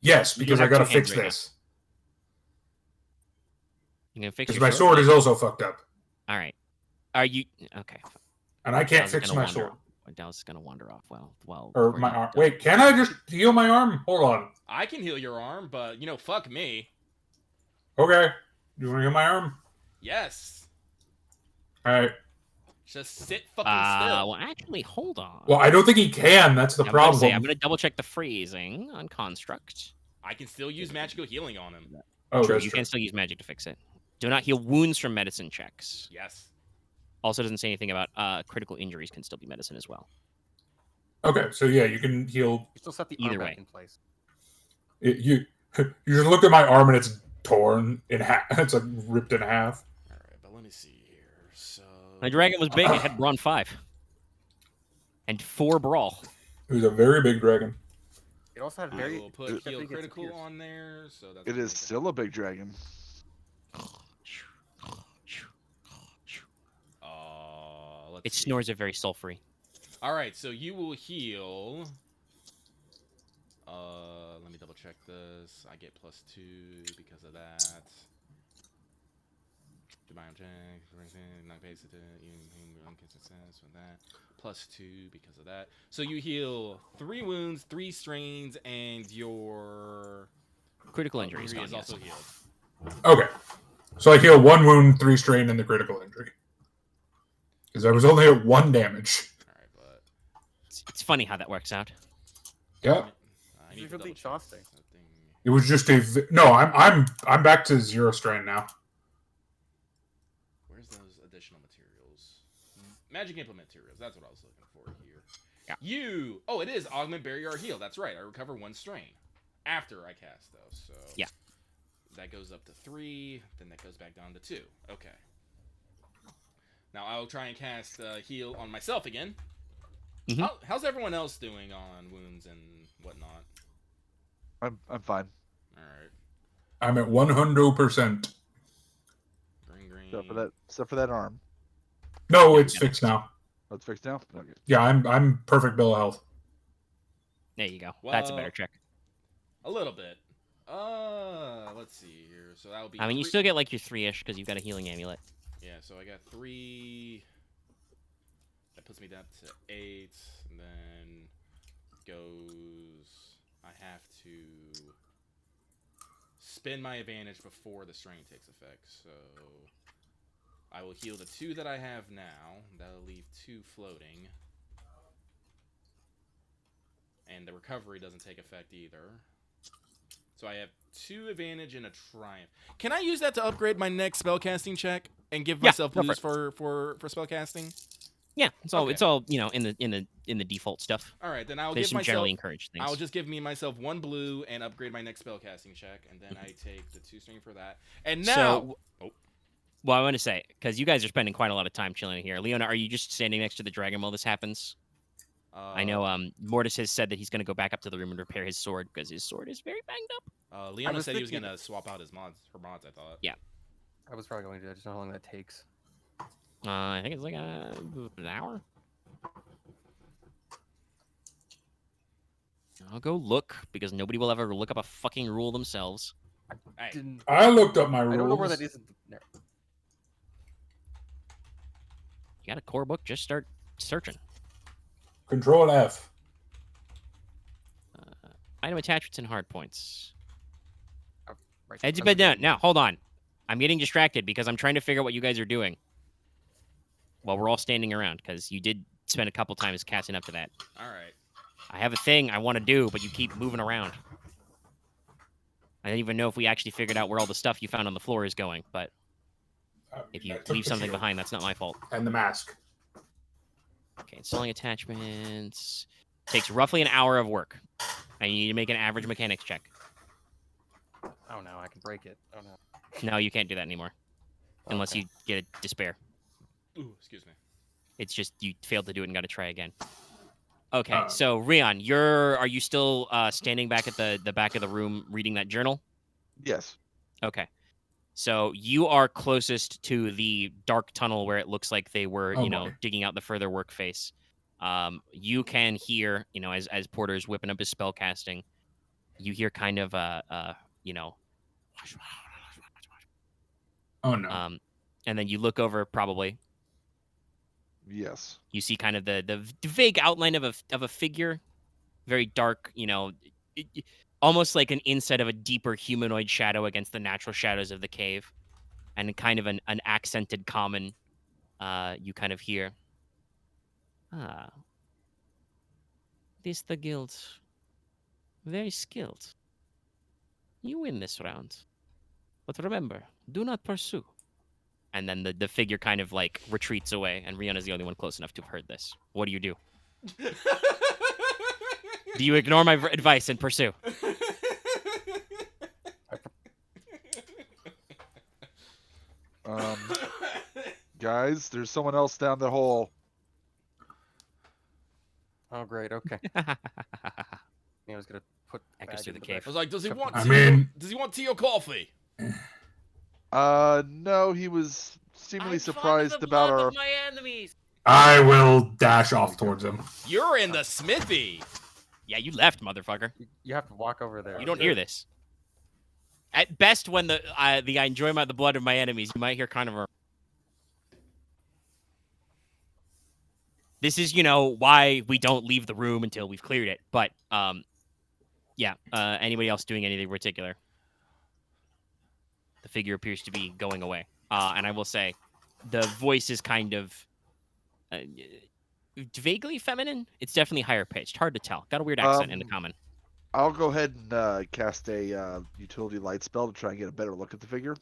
Yes, because I gotta fix right this. You gonna fix Because your my sword is also fucked up. All right. Are you okay? And I can't fix my sword. Dallas is gonna wander off. Well. Or my arm. Wait, can I just heal my arm? Hold on. I can heal your arm, but fuck me. Okay. You want to heal my arm? Yes. All right. Just sit fucking still. Well, actually, hold on. Well, I don't think he can. That's the problem. I'm gonna double check the phrasing on construct. I can still use magical healing on him. Oh, true. You can still use magic to fix it. Do not heal wounds from medicine checks. Yes. Also doesn't say anything about critical injuries can still be medicine as well. Okay, so yeah, you can heal. You still set the Either arm way back in place. You just look at my arm and it's torn in half. It's like ripped in half. All right, but let me see here. So the dragon was big. It had brawn 5 and 4 brawl. It was a very big dragon. It also had very. We'll put heal critical on there, so that's. It is still a big dragon. Let's Its see. snores are very sulfury. All right, so you will heal. Let me double check this. I get +2 because of that. Success with that. +2 because of that. So you heal 3 wounds, 3 strains, and your Critical injury is also healed. Okay, so I heal 1 wound, 3 strain, and the critical injury. Because I was only at 1 damage. All right, but it's funny how that works out. Yeah. I need to It's really double check exhausting. something. It was just no. I'm back to 0 strain now. Where's those additional materials? Magic implement materials. That's what I was looking for here. Yeah. Oh, it is augment, barrier, or heal. That's right. I recover 1 strain after I cast those. So yeah, that goes up to 3. Then that goes back down to 2. Okay. Now I'll try and cast heal on myself again. Mm-hmm. How's everyone else doing on wounds and whatnot? I'm fine. All right. I'm at 100%. Green. Except for that arm. No, it's fixed now. Oh, it's fixed now. Okay. Yeah, I'm perfect bill of health. there you go. Well, That's a better check. A little bit. Let's see here. So that would be. I mean, you still get like your 3-ish because you've got a healing amulet. Yeah, so I got 3. That puts me down to 8. And then goes. I have to spend my advantage before the strain takes effect. So I will heal the 2 that I have now. That'll leave 2 floating. And the recovery doesn't take effect either. So I have 2 advantage and a triumph. Can I use that to upgrade my next spellcasting check and give myself boost for spellcasting? Yeah, it's all in the default stuff. All right, then I'll They give myself. generally encourage things. I'll just give myself 1 blue and upgrade my next spellcasting check, and then I take the 2 string for that. And now, well, I want to say because you guys are spending quite a lot of time chilling here. Leona, are you just standing next to the dragon while this happens? I know Mortis has said that he's going to go back up to the room and repair his sword because his sword is very banged up. Leona said he was going to swap out her mods, I thought. Yeah. I was probably going to. I just don't know how long that takes. I think it's like an hour. I'll go look because nobody will ever look up a fucking rule themselves. I looked up my rules. I don't know where that is. You got a core book? Just start searching. Control F. Item attachments and hard points. Right, Heads bed down. Now, hold on. I'm getting distracted because I'm trying to figure out what you guys are doing. While we're all standing around, because you did spend a couple times catching up to that. All right. I have a thing I want to do, but you keep moving around. I don't even know if we actually figured out where all the stuff you found on the floor is going, but if you leave something behind, that's not my fault. And the mask. Okay, installing attachments. Takes roughly an hour of work. And you need to make an average mechanics check. Oh no, I can break it. Oh no. No, you can't do that anymore. Unless Okay. you get a despair. Ooh, excuse me. It's just you failed to do it and got to try again. Okay, so Ryahn, are you still standing back at the back of the room reading that journal? Yes. Okay. So you are closest to the dark tunnel where it looks like they were, boy. digging out the further work face. You can hear, as Porter's whipping up his spell casting, you hear kind of Oh no. and then you look over probably. Yes. You see kind of the vague outline of a figure, very dark, almost like an inside of a deeper humanoid shadow against the natural shadows of the cave, and kind of an accented common. You kind of hear. Ah, this the guild. Very skilled. You win this round, but remember, do not pursue. And then the figure kind of like retreats away, and Ryahn is the only one close enough to have heard this. What do you do? Do you ignore my advice and pursue? Guys, there's someone else down the hole. Oh great. Okay. I was gonna put Echoes bag through in the bag. cave. I was like, does he want I tea? mean- Does he want tea or coffee? No, he was seemingly surprised about our. my enemies. I will dash off towards him. You're in the smithy. Yeah, you left, motherfucker. You have to walk over there. You don't hear this. At best, when I enjoy the blood of my enemies, you might hear kind of a. This is, why we don't leave the room until we've cleared it. But, yeah. Anybody else doing anything particular? The figure appears to be going away. And I will say, the voice is kind of vaguely feminine. It's definitely higher pitched. Hard to tell. Got a weird accent in the common. I'll go ahead and cast a utility light spell to try and get a better look at the figure.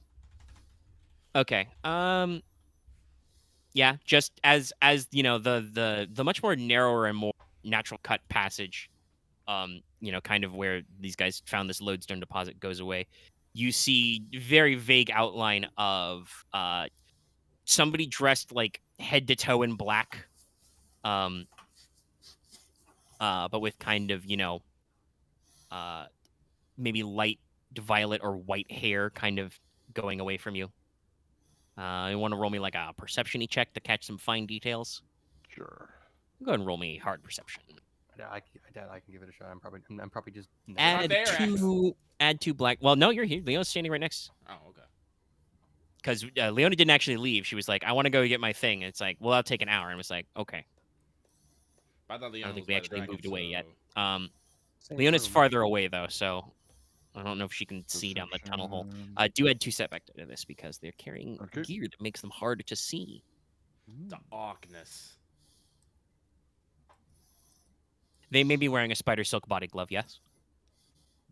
Okay. Yeah, just as the much more narrower and more natural cut passage, kind of where these guys found this lodestone deposit goes away. You see very vague outline of somebody dressed like head to toe in black, but with kind of maybe light violet or white hair kind of going away from you. You want to roll me like a perception-y check to catch some fine details? Sure. Go ahead and roll me hard perception. I can give it a shot. I'm probably just. Add there, two black. Well, no, you're here. Leona's standing right next. Oh, okay. Because Leona didn't actually leave. She was like, "I want to go get my thing." And it's like, "Well, that'll take an hour." And it was like, "Okay." I thought I don't think we actually moved away yet. Same Leona's room. farther away though, so I don't know if she can see down the tunnel hole. Do add 2 setback to this because they're carrying Okay. gear that makes them harder to see. The awkness. They may be wearing a spider silk body glove. Yes.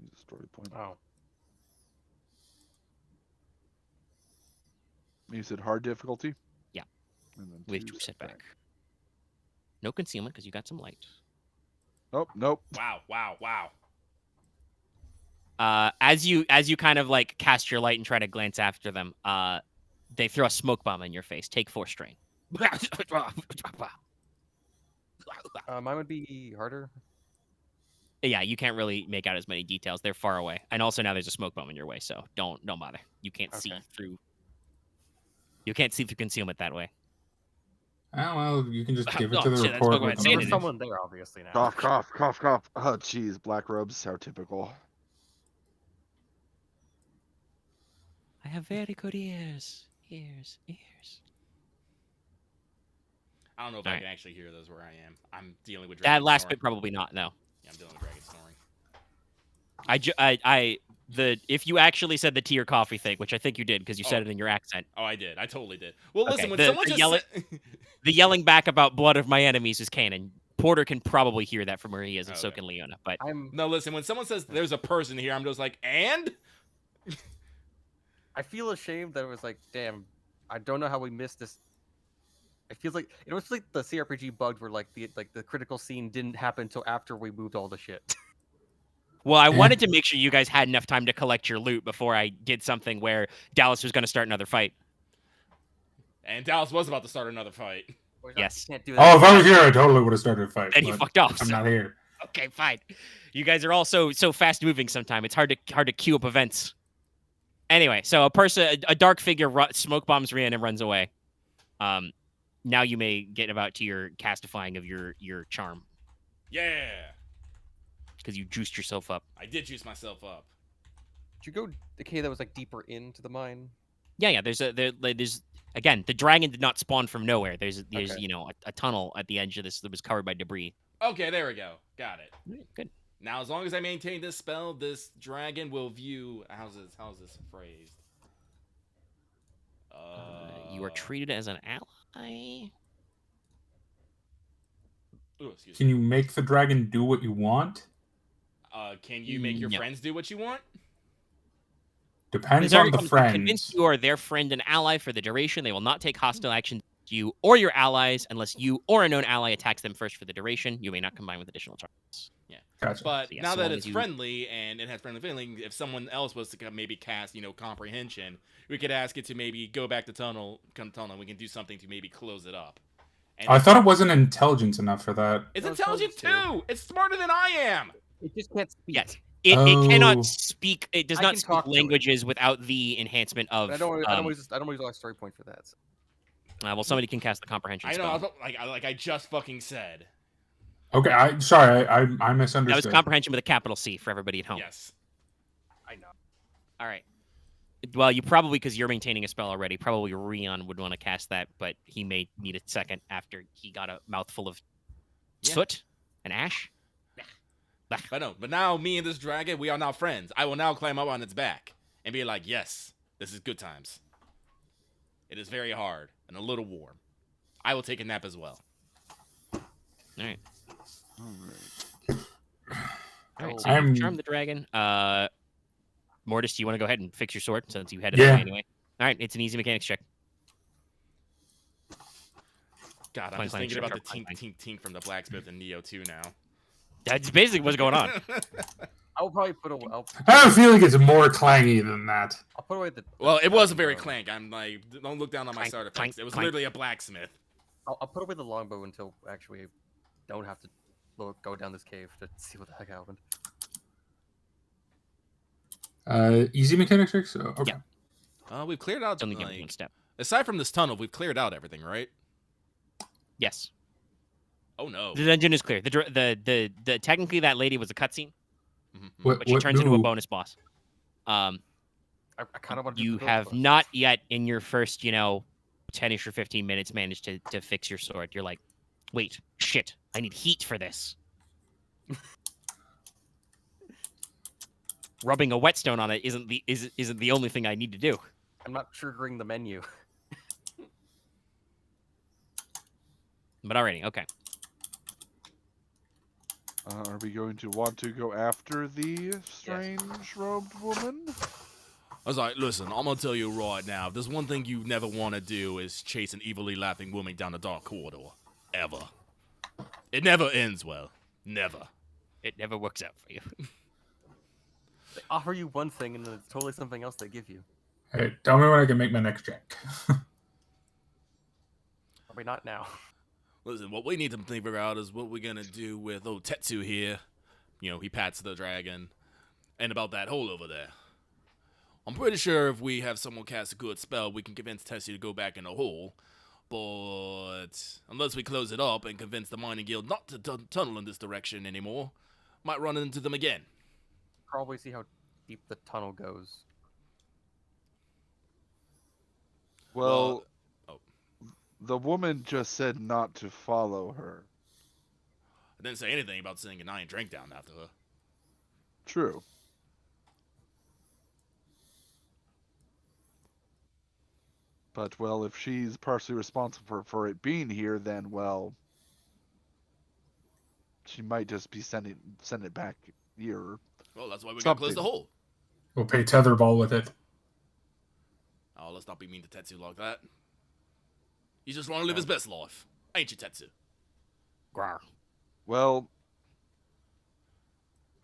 Use a story point. Oh. You said hard difficulty? Yeah. And then With 2 2 setback. No concealment because you got some light. Oh, nope. Wow. As you kind of like cast your light and try to glance after them, they throw a smoke bomb in your face. Take 4 strain. Mine would be harder. Yeah, you can't really make out as many details. They're far away, and also now there's a smoke bomb in your way, so don't bother. You can't see Okay. through. You can't see through concealment that way. Oh, well, you can just give it Oh, to the shit, that's report. Pokemon with Sanity. There's the- someone there, obviously now. Cough, cough, cough, cough. Oh, jeez. Black robes. How typical. I have very good ears. Ears. I don't know if All I right. can actually hear those where I am. I'm dealing with That dragon last snoring. bit probably not. No. Yeah, I'm dealing with dragon snoring. If you actually said the tea or coffee thing, which I think you did because you said Oh. it in your accent, Oh, I did. I totally did. Well, listen, Okay, when the- someone the just yelling- said... the yelling back about blood of my enemies is canon. Porter can probably hear that from where he is, and so Okay. can Leona. But No, listen, when someone says there's a person here, I'm just like, and? I feel ashamed that it was like, damn, I don't know how we missed this. It feels like like the CRPG bugged where like the critical scene didn't happen until after we moved all the shit. Well, I wanted to make sure you guys had enough time to collect your loot before I did something where Dallas was going to start another fight. And Dallas was about to start another fight. Yes. Can't do Oh, that. if I was here, I totally would have started a fight. And he but fucked off. I'm so- not here. Okay, fine. You guys are all so fast moving. Sometimes it's hard to queue up events. Anyway, so a dark figure smoke bombs Ryahn and runs away. Now you may get about to your castifying of your charm Yeah. because you juiced yourself up. I did juice myself up. Did you go the cave that was like deeper into the mine? Yeah. There's again, the dragon did not spawn from nowhere. There's Okay. a tunnel at the edge of this that was covered by debris. Okay, there we go. Got it. Good. Now, as long as I maintain this spell, this dragon will view. How's this phrased? You are treated as an ally. Ooh, excuse Can me. you make the dragon do what you want? Can you make your No. friends do what you want? Depends Blizzard on the comes to convince friends. you are their friend and ally for the duration. They will not take hostile action to you or your allies unless you or a known ally attacks them first for the duration. You may not combine with additional targets. Yeah. Gotcha. But So, yeah, now so that long it's as you- friendly and it has friendly feeling, if someone else was to maybe cast, comprehension, we could ask it to maybe go back to tunnel, and we can do something to maybe close it up. And I thought it wasn't intelligence enough for that. it's No, it's intelligent intelligent too. It's smarter than I am. It just can't speak. Yes. It Oh. cannot speak. It does I not can speak talk to it. languages without the enhancement of. But I don't always like story point for that. So. Well, somebody can cast the comprehension I know. spell. Like I just fucking said. Okay, I That was misunderstood. comprehension with a capital C for everybody at home. Yes. I know. All right. Well, you probably, because you're maintaining a spell already, probably Ryahn would want to cast that, but he may need a second after he got a mouthful of soot and ash. But now me and this dragon, we are now friends. I will now climb up on its back and be like, yes, this is good times. It is very hard and a little warm. I will take a nap as well. All right. All All right. So I'm- you charm the dragon. Mortis, do you want to go ahead and fix your sword since you had it Yeah. away anyway? All right. It's an easy mechanics check. God, I'm Clank, just clank, thinking about the sharp, clank, tink, tink, tink from the blacksmith in Neo 2 now. That's basically what's going on. I'll probably put away. I have a feeling it's more clangy than that. I'll put away the. Well, it was very clank. I'm like, don't look down on my Clank, starter clank, packs. It was clank. literally a blacksmith. I'll put away the longbow until actually don't have to go down this cave to see what the heck happened. Easy mechanics check. So okay. We've cleared out. It's only given Like, one step. aside from this tunnel, we've cleared out everything, right? Yes. Oh no. The dungeon is clear. The technically that lady was a cutscene, Mhm. but she turns into a bonus boss. I kind of want to. You have not yet in your first, 10ish or 15 minutes managed to fix your sword. You're like, wait, shit, I need heat for this. Rubbing a whetstone on it isn't the only thing I need to do. I'm not triggering the menu. But already, okay. Are we going to want to go after the strange robed woman? I was like, listen, I'm gonna tell you right now. If there's one thing you never want to do is chase an evilly laughing woman down a dark corridor. Ever. It never ends well. Never. It never works out for you. They offer you one thing and then it's totally something else they give you. Hey, tell me when I can make my next check. Probably not now. Listen, what we need to figure out is what we're gonna do with old Tetsu here. He pats the dragon. And about that hole over there. I'm pretty sure if we have someone cast a good spell, we can convince Tetsu to go back in the hole. But unless we close it up and convince the mining guild not to tunnel in this direction anymore, might run into them again. Probably see how deep the tunnel goes. Well, oh. the woman just said not to follow her. I didn't say anything about sending an Irondrake down after her. True. But, well, if she's partially responsible for it being here, then, well, she might just be send it back here. Well, that's why we gotta close Something. the hole. We'll pay tetherball with it. Oh, let's not be mean to Tetsu like that. He just want to live his best life. Ain't you, Tetsu? Grar. Well,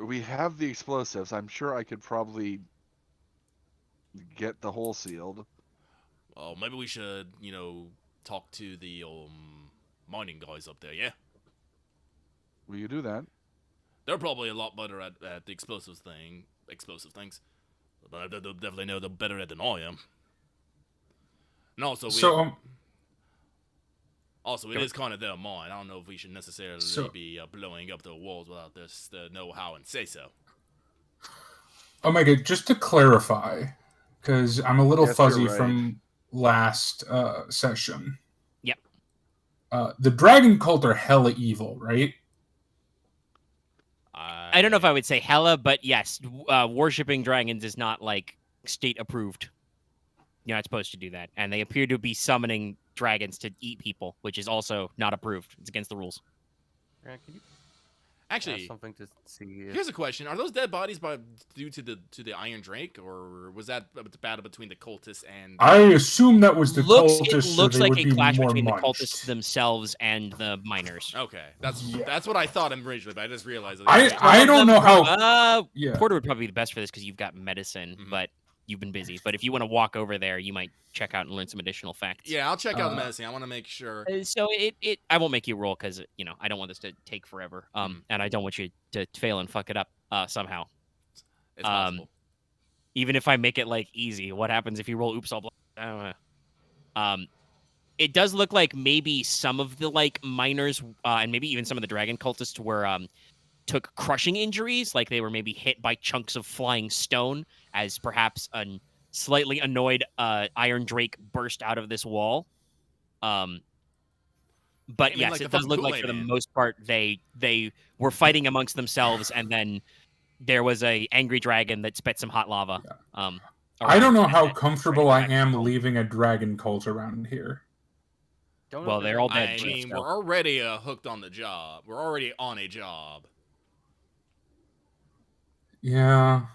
We have the explosives. I'm sure I could probably get the hole sealed. Well, maybe we should, talk to the mining guys up there. Yeah, Will you do that? they're probably a lot better at the explosive things. But they'll definitely know they're better at than I am. And also, it is kind of their mine. I don't know if we should necessarily be blowing up the walls without this know-how and say so. Omega, just to clarify, because I'm a little fuzzy you're right. from last session. Yep. The dragon cult are hella evil, right? I don't know if I would say hella, but yes, worshipping dragons is not like state approved. You're not supposed to do that, and they appear to be summoning dragons to eat people, which is also not approved. It's against the rules. Can you Actually, ask something to see? If... Here's a question: are those dead bodies due to the Irondrake, or was that a battle between the cultists and? I assume that was the cultists. It looks so they like would a be clash more between munched. the cultists themselves and the miners. Okay, that's what I thought originally, but I just realized. I don't know how. Porter would probably be the best for this because you've got medicine, but you've been busy. But if you want to walk over there, you might check out and learn some additional facts. Yeah, I'll check out the medicine. I want to make sure. So I won't make you roll because I don't want this to take forever. And I don't want you to fail and fuck it up somehow. It's possible. Even if I make it like easy, what happens if you roll oops all blood? I don't know. It does look like maybe some of the like miners and maybe even some of the dragon cultists were took crushing injuries, like they were maybe hit by chunks of flying stone as perhaps a slightly annoyed Irondrake burst out of this wall. But yes, like it does look like for the most part they were fighting amongst themselves, and then there was a angry dragon that spit some hot lava. Yeah. I don't know how comfortable I am home. leaving a dragon cult around here. Well, they're all dead. I mean, we're already hooked on the job. We're already on a job. Yeah.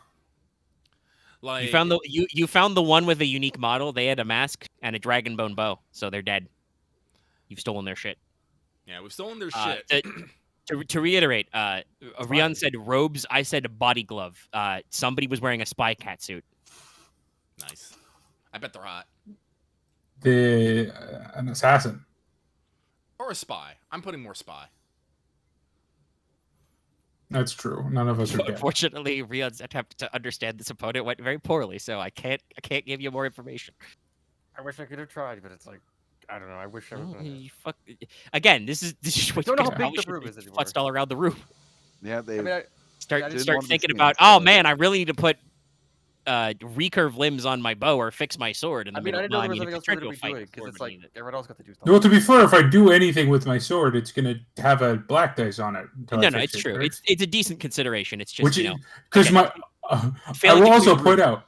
Like you found the one with a unique model. They had a mask and a dragon bone bow, so they're dead. You've stolen their shit. Yeah, we've stolen their shit. To reiterate, Ryahn said robes. I said body glove. Somebody was wearing a spy cat suit. Nice. I bet they're hot. An assassin. Or a spy. I'm putting more spy. That's true. None of us are dead. Unfortunately, Ryann's attempt to understand this opponent went very poorly, so I can't give you more information. I wish I could have tried, but it's like I don't know. I wish I would. Again, this is what don't know how big the room is anymore. Futzed all around the room. Yeah, they start thinking about. Oh man, I really need to put recurve limbs on my bow or fix my sword. In the middle. I didn't know there was anything else we were doing because it's like everyone else got to do stuff. Well, to be fair, if I do anything with my sword, it's gonna have a black dice on it. No, it's true. Right? It's a decent consideration. It's just because I will also point out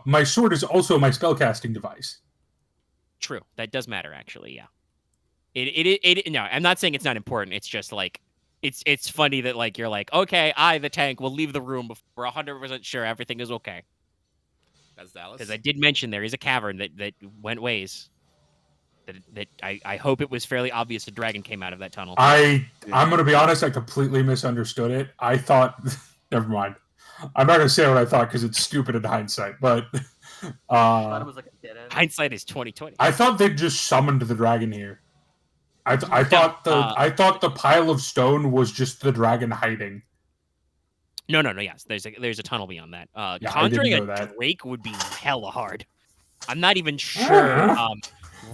my sword is also my spellcasting device. True, that does matter actually. Yeah, it. No, I'm not saying it's not important. It's just like. It's funny that like you're like, okay, the tank will leave the room before we're 100% sure everything is okay. That's Dallas. Because I did mention there is a cavern that went ways. That I hope it was fairly obvious a dragon came out of that tunnel. I'm gonna be honest, I completely misunderstood it. I thought, never mind. I'm not gonna say what I thought because it's stupid in hindsight. But I thought it was like a dead end. Hindsight is 20/20. I thought they just summoned the dragon here. I thought the pile of stone was just the dragon hiding. No. Yes, there's a tunnel beyond that. Conjuring a Drake would be hella hard. I'm not even sure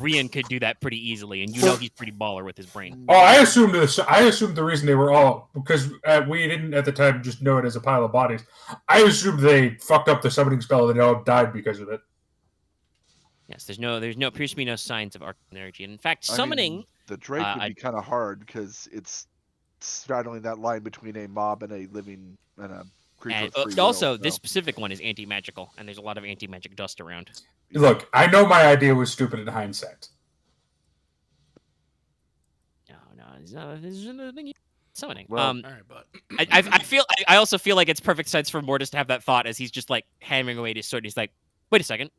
Ryahn could do that pretty easily, and he's pretty baller with his brain. Oh, I assumed the reason they were all because we didn't at the time just know it as a pile of bodies. I assumed they fucked up the summoning spell and they all died because of it. Yes, there's appears to be no signs of arcane energy. And in fact, summoning. The Drake would be kind of hard because it's straddling that line between a mob and a living and a creature. And also, this specific one is anti-magical, and there's a lot of anti-magic dust around. Look, I know my idea was stupid in hindsight. No, this is another thing. Summoning. Well, all right, but I also feel like it's perfect sense for Mortis to have that thought as he's just like hammering away at his sword. He's like, wait a second.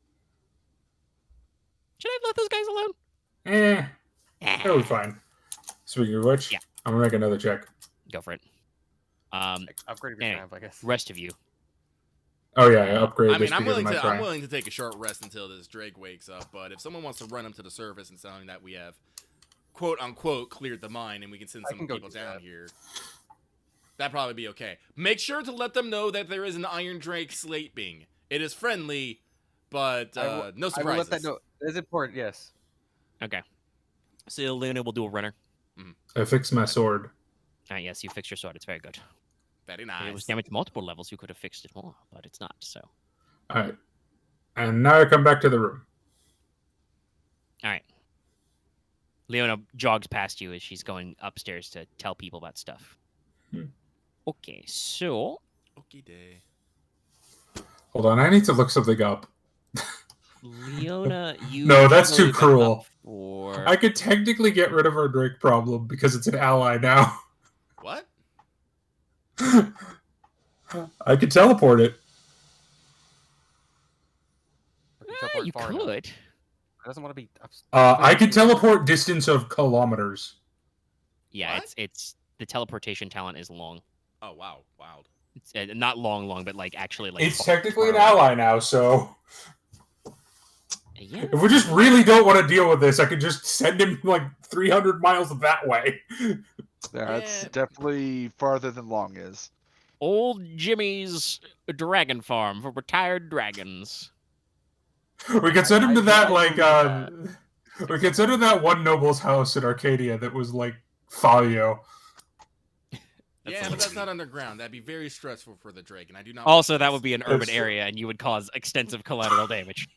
Should I have let those guys alone? That'll be fine. Speaking of which, I'm gonna make another check. Go for it. Upgrade your anyway, triumph, I guess. rest of you. Oh yeah, I upgraded I mean, this because of my I'm triumph. willing to take a short rest until this Drake wakes up. But if someone wants to run him to the surface and tell him that we have, quote unquote, cleared the mine and we can send I some can go people do down that. here, that'd probably be okay. Make sure to let them know that there is an Irondrake sleeping. It is friendly, but no I will surprises. let that know. It is important, yes. Okay. So Leona will do a runner. I fixed my sword. Yes, you fixed your sword. It's very good. Very If it was nice. damaged multiple levels, you could have fixed it more, but it's not. So. All right, and now I come back to the room. All right. Leona jogs past you as she's going upstairs to tell people about stuff. Okay, so Okie day. Hold on, I need to look something up. Leona, you No, that's probably too been cruel. up for... I could technically get rid of our Drake problem because it's an ally now. What? I could teleport it. Teleport you far enough. could. It doesn't want to be. I could teleport distance of kilometers. Yeah, What? it's the teleportation talent is long. Oh wow, wow. It's not long, but like actually like. It's far- technically an far away. ally now, so Yeah. if we just really don't want to deal with this, I could just send him like 300 miles that way. That's Yeah. definitely farther than Long is. Old Jimmy's dragon farm for retired dragons. We could send him to that like believe we could send him to that one noble's house in Arcadia that was like Falio. Yeah, but that's not underground. That'd be very stressful for the Drake, and I do not. Also, want that this. would be an urban That's- area, and you would cause extensive collateral damage.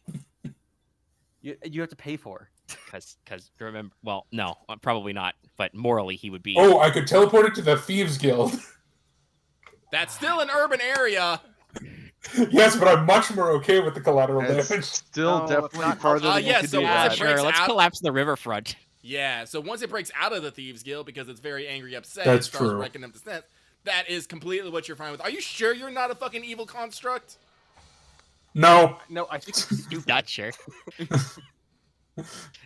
You have to pay for. Because remember, well, no, probably not. But morally, he would be. Oh, I could teleport it to the Thieves Guild. That's still an urban area. Yes, but I'm much more okay with the collateral It's damage. still No, definitely it's not farther helpful. than you Yeah, could so do once that. it breaks Sure, let's out- collapse the riverfront. Yeah, so once it breaks out of the Thieves Guild because it's very angry, upset, That's and starts true. wrecking up the set, that is completely what you're fine with. Are you sure you're not a fucking evil construct? No. No, I think it's stupid. Not sure.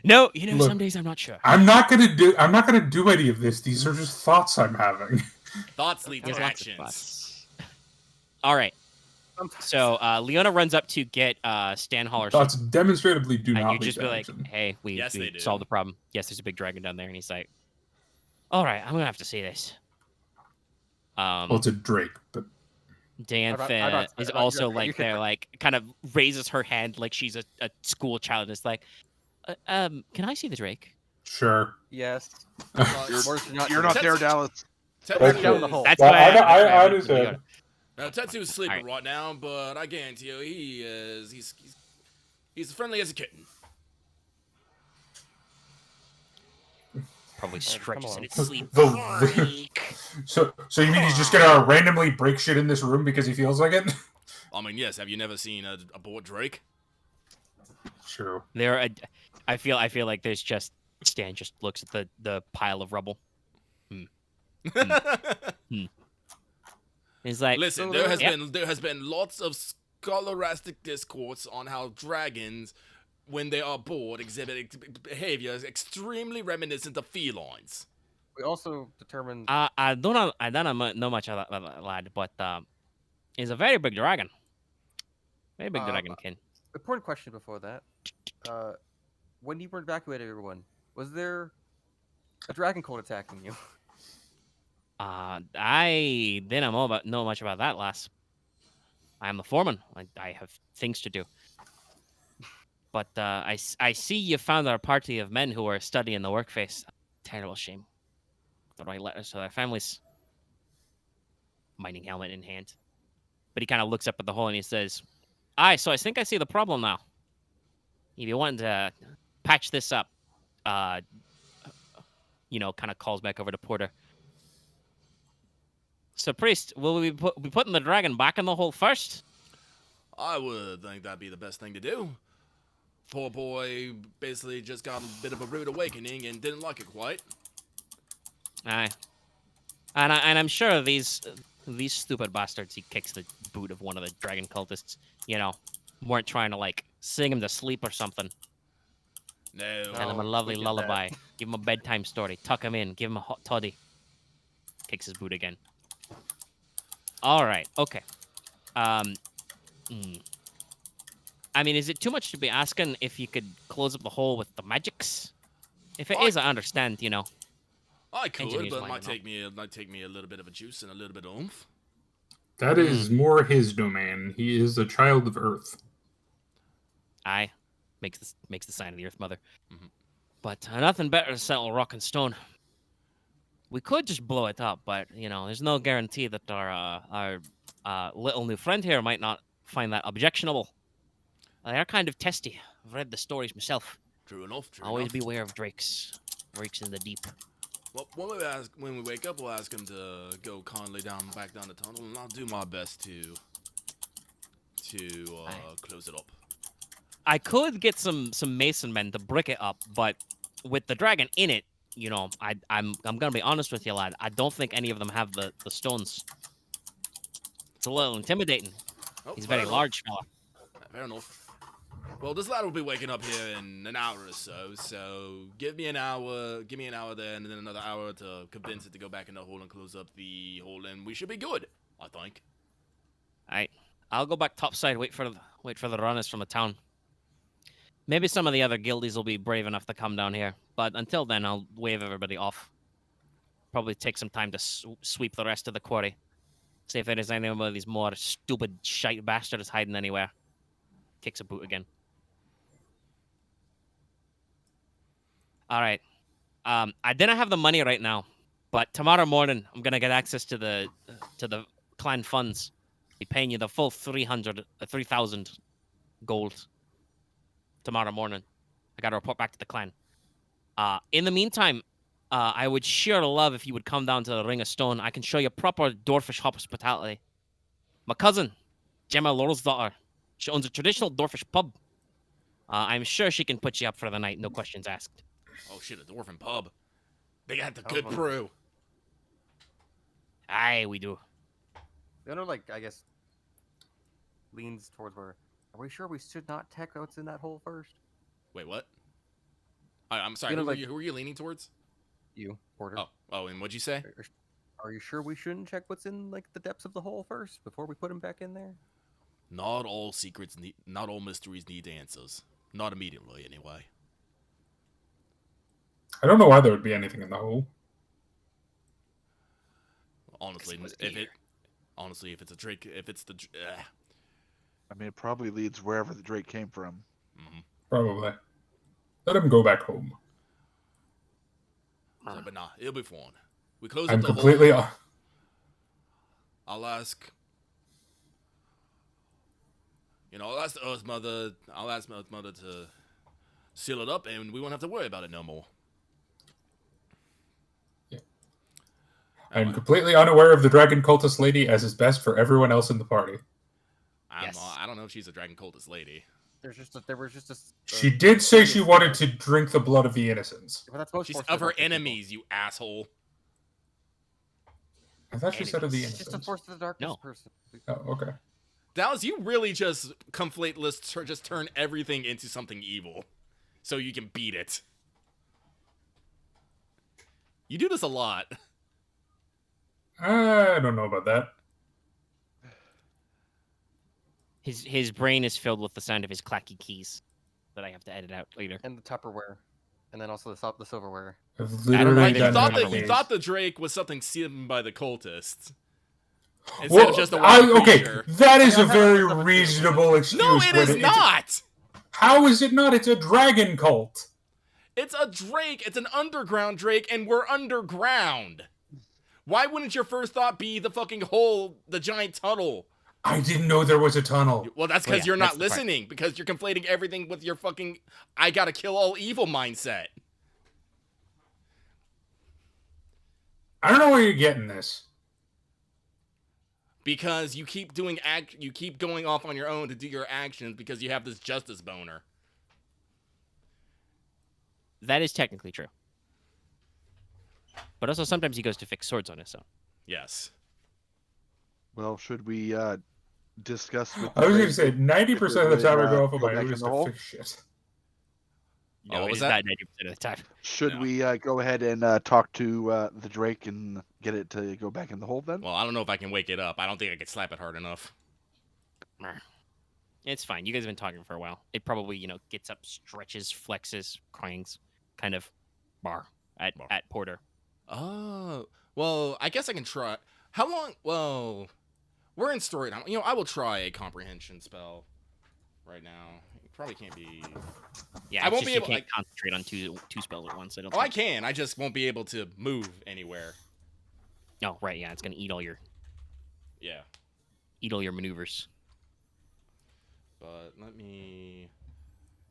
No, you know, Look, some days I'm not sure. I'm not gonna do any of this. These are just thoughts I'm having. Thoughts lead There's to lots of actions. thoughts. All right. So Leona runs up to get Stan Haller's Thoughts demonstratively do and not you lead just to be like, action. "Hey, we Yes, they do. solved the problem. Yes, there's a big dragon down there." And he's like, "All right, I'm gonna have to see this." Well, it's a Drake, but Dantha is I'm not- also you like can- there, like kind of raises her hand like she's a school child and is like, "Can I see the Drake?" sure. Yes. You're not there, Dallas. Tetsu down the is- hole. That's Well, why I that's why I went to understand. Now Tetsu is sleeping Alright. right now, but I guarantee you he's as friendly as a kitten. Probably stretches on. in its sleep. The- Drake. So you mean he's just gonna randomly break shit in this room because he feels like it? I mean, yes. Have you never seen a bored Drake? True. I feel like there's just Stan just looks at the pile of rubble. He's like, Listen, So there there- has been lots of scholastic discourse on how dragons, when they are bored, exhibit behaviors extremely reminiscent of felines. We also determined. I don't know much about that lad, but he's a very big dragon. Very big dragon kin. Important question before that. When you were evacuating everyone, was there a dragon cult attacking you? I didn't know much about that, lass. I am the foreman. I have things to do. But I see you found our party of men who are studying the workface. Terrible shame. The right letters to their families. Mining helmet in hand. But he kind of looks up at the hole and he says, "Aye, so I think I see the problem now. If you want to patch this up, kind of calls back over to Porter. So, Priest, will we be putting the dragon back in the hole first?" I would think that'd be the best thing to do. Poor boy basically just got a bit of a rude awakening and didn't like it quite. Aye. And I'm sure these stupid bastards, he kicks the boot of one of the dragon cultists, weren't trying to, like, sing him to sleep or something. No. Tell him a No, lovely we did lullaby. Give him a bedtime story. Tuck him in. Give him a hot toddy. Kicks his boot again. All right. Okay. Hmm. I mean, is it too much to be asking if you could close up the hole with the magics? If it is, I understand. I could, Engineers but it might might not. take me a little bit of a juice and a little bit of oomph. That is more his domain. He is a child of Earth. Aye, makes the sign of the Earth Mother. Mhm. But nothing better to settle rock and stone. We could just blow it up, but there's no guarantee that our little new friend here might not find that objectionable. They are kind of testy. I've read the stories myself. True enough. Always beware of drakes in the deep. Well, when we wake up, we'll ask him to go kindly back down the tunnel, and I'll do my best to close it up. I could get some mason men to brick it up, but with the dragon in it, I'm gonna be honest with you, lad. I don't think any of them have the stones. It's a little intimidating. Oh, He's a fair very enough. large fella. Fair enough. Well, this lad will be waking up here in an hour or so. So give me an hour there, and then another hour to convince it to go back in the hole and close up the hole, and we should be good, I think. Alright. I'll go back topside, wait for the runners from the town. Maybe some of the other guildies will be brave enough to come down here, but until then, I'll wave everybody off. Probably take some time to sweep the rest of the quarry. See if there is any of these more stupid shite bastards hiding anywhere. Kicks a boot again. All right. I didn't have the money right now, but tomorrow morning I'm gonna get access to the clan funds. Be paying you the full 3,000 gold tomorrow morning. I gotta report back to the clan. In the meantime, I would sure love if you would come down to the Ring of Stone. I can show you proper dwarfish hospitality. My cousin, Gemma Laurel's daughter, she owns a traditional dwarfish pub. I'm sure she can put you up for the night, no questions asked. Oh shit, a dwarven pub. They got the good brew. Aye, we do. Leona, I guess, leans towards where. Are we sure we should not check what's in that hole first? Wait, what? I'm sorry. Who are you leaning towards? You, Porter. Oh, and what'd you say? Are you sure we shouldn't check what's in the depths of the hole first before we put him back in there? Not all mysteries need answers. Not immediately, anyway. I don't know why there would be anything in the hole. Honestly, if it's a drake, I mean, it probably leads wherever the drake came from. Mm-hmm. Probably. Let him go back home. But nah, it'll be fun. We close I'm up the completely. hole. I'll ask the Earth Mother. I'll ask Earth Mother to seal it up, and we won't have to worry about it no more. Yeah. I'm completely unaware of the dragon cultist lady, as is best for everyone else in the party. I don't know if she's a dragon cultist lady. There was just a. She did say she wanted to drink the blood of the innocents. But that's She's of her enemies, you asshole. I thought she said of the It's just a innocents. force of the darkness person. Oh, okay. Dallas, you really just conflate lists or just turn everything into something evil so you can beat it. You do this a lot. I don't know about that. His brain is filled with the sound of his clacky keys that I have to edit out later. And the Tupperware. And then also the silverware. I've literally Like, You done thought the Drake was something seen by the cultists. Instead well, of just a wild creature. That is a very reasonable excuse. No, it is not! How is it not? It's a dragon cult. It's a Drake. It's an underground Drake, and we're underground. Why wouldn't your first thought be the fucking hole, the giant tunnel? I didn't know there was a tunnel. Well, that's because you're not listening, because you're conflating everything with your fucking I gotta kill all evil mindset. I don't know where you're getting this. Because you keep going off on your own to do your actions because you have this justice boner. That is technically true. But also sometimes he goes to fix swords on his own. Yes. Well, should we discuss with I was going to say 90% of the time I go off on go my back own in is the to hole? fix shit. No, what it was is that? not 90% of the time. Should No. we go ahead and talk to the Drake and get it to go back in the hole then? Well, I don't know if I can wake it up. I don't think I could slap it hard enough. It's fine. You guys have been talking for a while. It probably, gets up, stretches, flexes, crangs, kind of bar at Porter. Oh, well, I guess I can try. How long? Well, we're in story time. I will try a comprehension spell right now. It probably can't be. Yeah, I it's won't just be able. You can't concentrate on two spells at once. I don't. Oh, I think. can. I just won't be able to move anywhere. Oh, right. Yeah, it's gonna eat all your Yeah. maneuvers. But let me.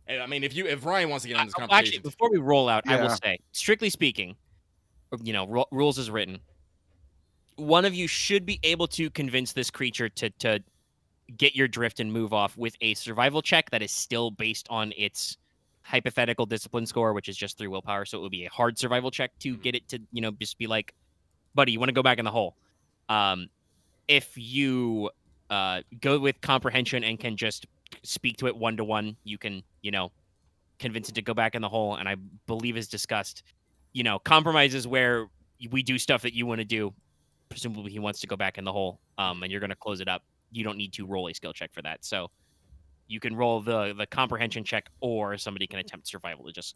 I mean, if Ryan wants to get on this Actually, conversation, before we roll out, I will Yeah. say, strictly speaking, rules is written. One of you should be able to convince this creature to get your drift and move off with a survival check that is still based on its hypothetical discipline score, which is just 3 willpower. So it would be a hard survival check to get it to, just be like, buddy, you want to go back in the hole. If you go with comprehension and can just speak to it 1-to-1, you can, convince it to go back in the hole. And I believe is discussed, compromises where we do stuff that you want to do. Presumably he wants to go back in the hole, and you're going to close it up. You don't need to roll a skill check for that. So you can roll the comprehension check, or somebody can attempt survival to just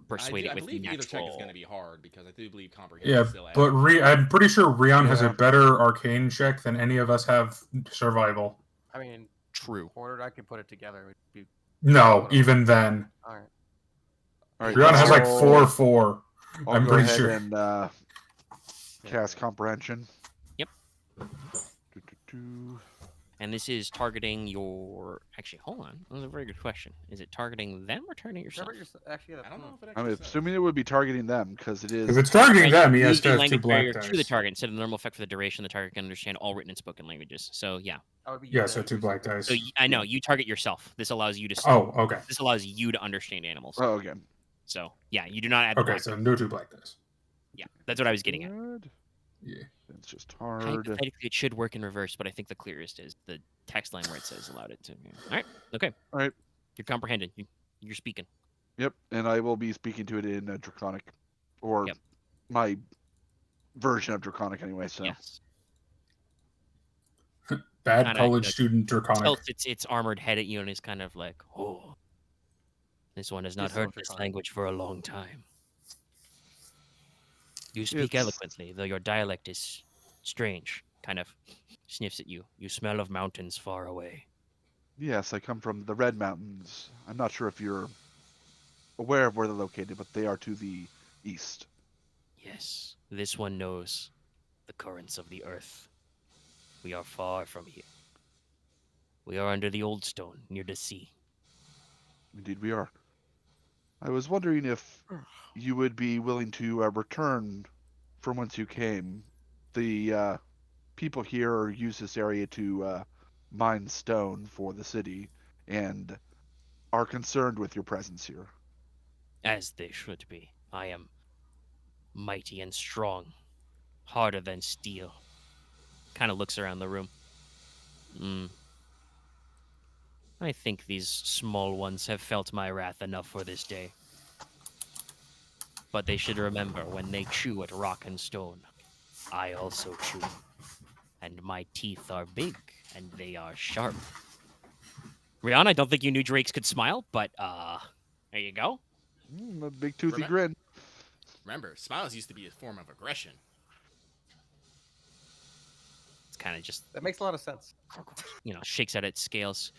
persuade I it with believe either check is natural. going to be hard because I do believe comprehension Yeah, still adds. but I'm pretty sure Ryahn has a Yeah. better arcane check than any of us have survival. I mean, True. Porter, I could put it together. It would be No, even then. all right. All right, Ryahn has like I'll- 4/4. I'll I'm go pretty ahead sure. and cast comprehension. Yep. Do. And this is targeting your. Actually, hold on. That was a very good question. Is it targeting them or targeting yourself? Actually, I don't know if it I'm actually says. assuming it would be targeting them because it is. If it's targeting And them, he you has use to the have 2 language black barrier to the dice. target instead of the normal effect for the duration. The target can understand all written and spoken languages. So yeah. Yeah, so 2 black dice. So I know you target yourself. This allows you to. Oh, okay. This allows you to understand animals. Oh, okay. So yeah, you do not add the Okay, black. so no 2 black dice. Yeah, that's what I was getting at. Good. Yeah. It's just hard. Hypothetically, it should work in reverse, but I think the clearest is the text line where it says allowed it to. All right. Okay. All right. You're comprehending. You're speaking. Yep, and I will be speaking to it in Draconic, or Yep. my version of Draconic anyway. So Yes. Bad Kinda, college student Draconic. Tilts its armored head at you and is kind of like, oh, this one has not It's heard so this Draconic. language for a long time. You speak It's- eloquently, though your dialect is strange. Kind of sniffs at you. You smell of mountains far away. yes, I come from the Red Mountains. I'm not sure if you're aware of where they're located, but they are to the east. Yes, this one knows the currents of the earth. We are far from here. We are under the Oldstone, near the sea. Indeed, we are. I was wondering if you would be willing to return from whence you came. The people here use this area to mine stone for the city, and are concerned with your presence here. As they should be. I am mighty and strong, harder than steel. Kind of looks around the room. I think these small ones have felt my wrath enough for this day. But they should remember, when they chew at rock and stone, I also chew. And my teeth are big, and they are sharp. Ryahn, I don't think you knew drakes could smile, but there you go. A big toothy Remem- grin. Remember, smiles used to be a form of aggression. It's kind of just, That makes a lot of sense. shakes out its scales.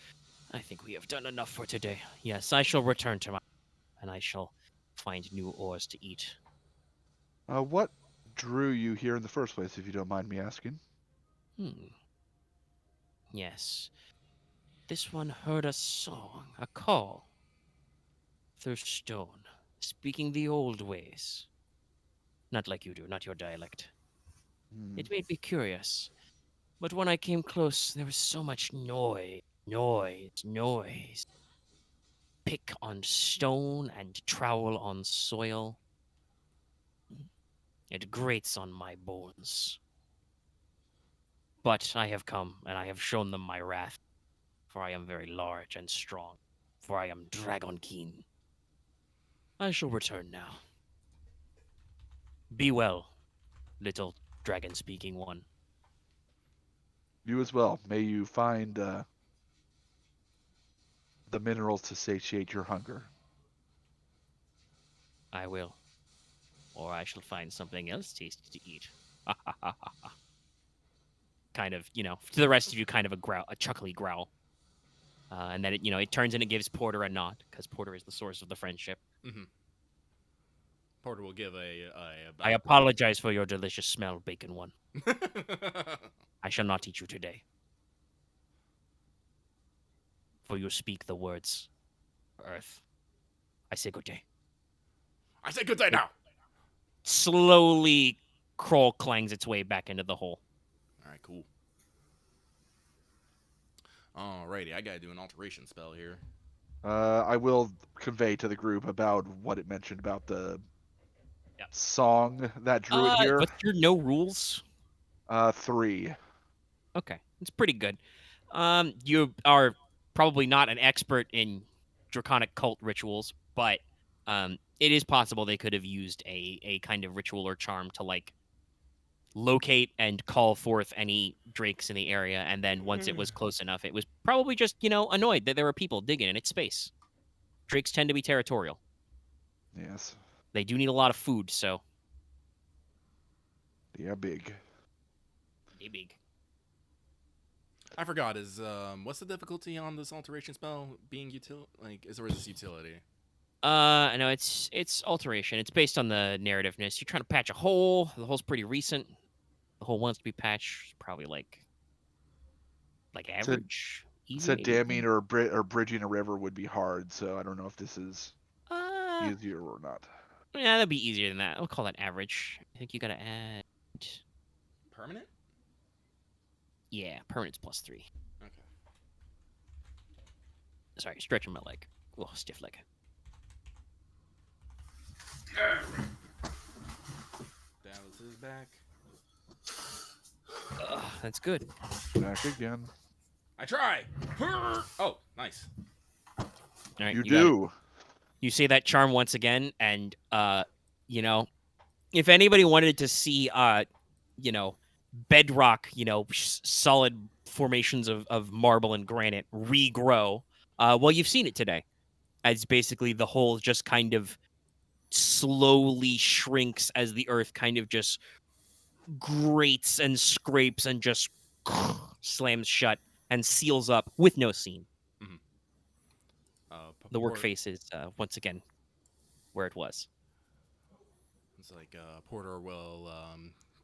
I think we have done enough for today. Yes, I shall return to my... and I shall find new ores to eat. What drew you here in the first place, if you don't mind me asking? Yes. This one heard a song, a call. Through stone, speaking the old ways. Not like you do, not your dialect. It made me curious. But when I came close, there was so much noise. Pick on stone and trowel on soil. It grates on my bones. But I have come, and I have shown them my wrath. For I am very large and strong. For I am dragon keen. I shall return now. Be well, little dragon-speaking one. You as well. May you find the minerals to satiate your hunger. I will. Or I shall find something else tasty to eat. Kind of, to the rest of you, kind of a chuckly growl. And then it turns and it gives Porter a nod, because Porter is the source of the friendship. Mm-hmm. Porter will give I apologize for your delicious smell, bacon one. I shall not eat you today. For you speak the words, Earth. I say good day. I say good day now. Slowly, Kroll clangs its way back into the hole. All right, cool. Alrighty, I gotta do an alteration spell here. I will convey to the group about what it mentioned about the song that drew it here. What's your no rules? 3. Okay, it's pretty good. You are probably not an expert in draconic cult rituals, but it is possible they could have used a kind of ritual or charm to locate and call forth any drakes in the area, and then once it was close enough, it was probably just annoyed that there were people digging in its space. Drakes tend to be territorial. Yes. They do need a lot of food, so They are big. they big. I forgot. Is what's the difficulty on this alteration spell being is this utility? No, it's alteration. It's based on the narrativeness. You're trying to patch a hole. The hole's pretty recent. The hole wants to be patched. Probably like average. Said damming or bridging a river would be hard, so I don't know if this is easier or not. Yeah, that'd be easier than that. I'll call that average. I think you gotta add Permanent? Yeah, permanent's +3. Okay. Sorry, stretching my leg. Oh, stiff leg. Dallas is back. That's good. Back again. I try. Oh, nice. All right, You do. You say that charm once again, and if anybody wanted to see bedrock, solid formations of marble and granite regrow, well, you've seen it today. As basically the hole just kind of slowly shrinks as the earth kind of just grates and scrapes and just slams shut and seals up with no seam. The work face is once again where it was. It's like Porter will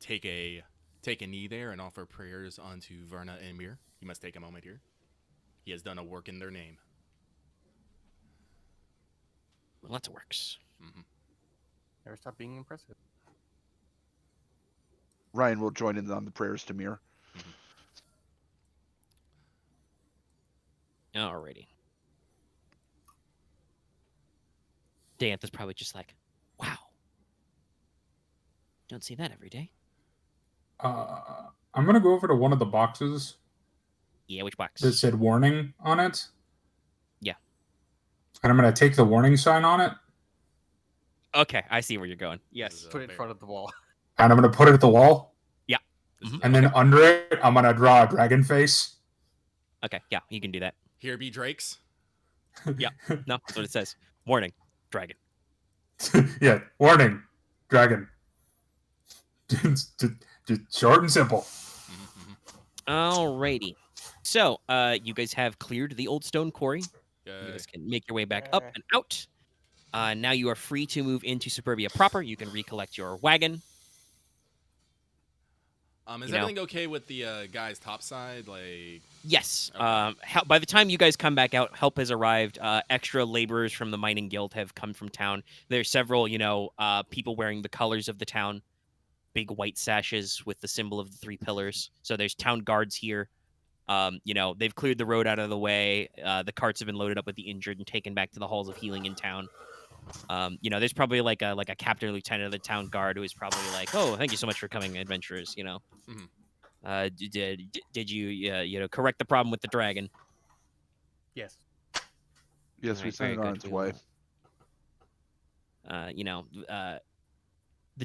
take a knee there and offer prayers unto Verna and Mir. You must take a moment here. He has done a work in their name. Lots of works. Never stop being impressive. Ryahn will join in on the prayers to Mir. Alrighty. Danth is probably just like, wow. Don't see that every day. I'm going to go over to one of the boxes. Yeah, which box? That said warning on it. Yeah. And I'm going to take the warning sign on it. Okay, I see where you're going. Yes. Put it in front of the wall. And I'm going to put it at the wall. Yeah. And then under it, I'm going to draw a dragon face. Okay, yeah, you can do that. Here be drakes. Yeah, no, that's what it says. Warning, dragon. Yeah, warning, dragon. Just short and simple. Alrighty. So, you guys have cleared the Oldstone Quarry. You guys can make your way back up and out. Now you are free to move into Superbia proper. You can recollect your wagon. Is everything okay with the guy's topside? Yes. Okay. By the time you guys come back out, help has arrived. Extra laborers from the mining guild have come from town. There's several, people wearing the colors of the town, big white sashes with the symbol of the 3 pillars. So there's town guards here. They've cleared the road out of the way. The carts have been loaded up with the injured and taken back to the halls of healing in town. There's probably like a captain or lieutenant of the town guard who is probably like, "Oh, thank you so much for coming, adventurers." Did you correct the problem with the dragon? Yes. Yes, we sent it on its way. The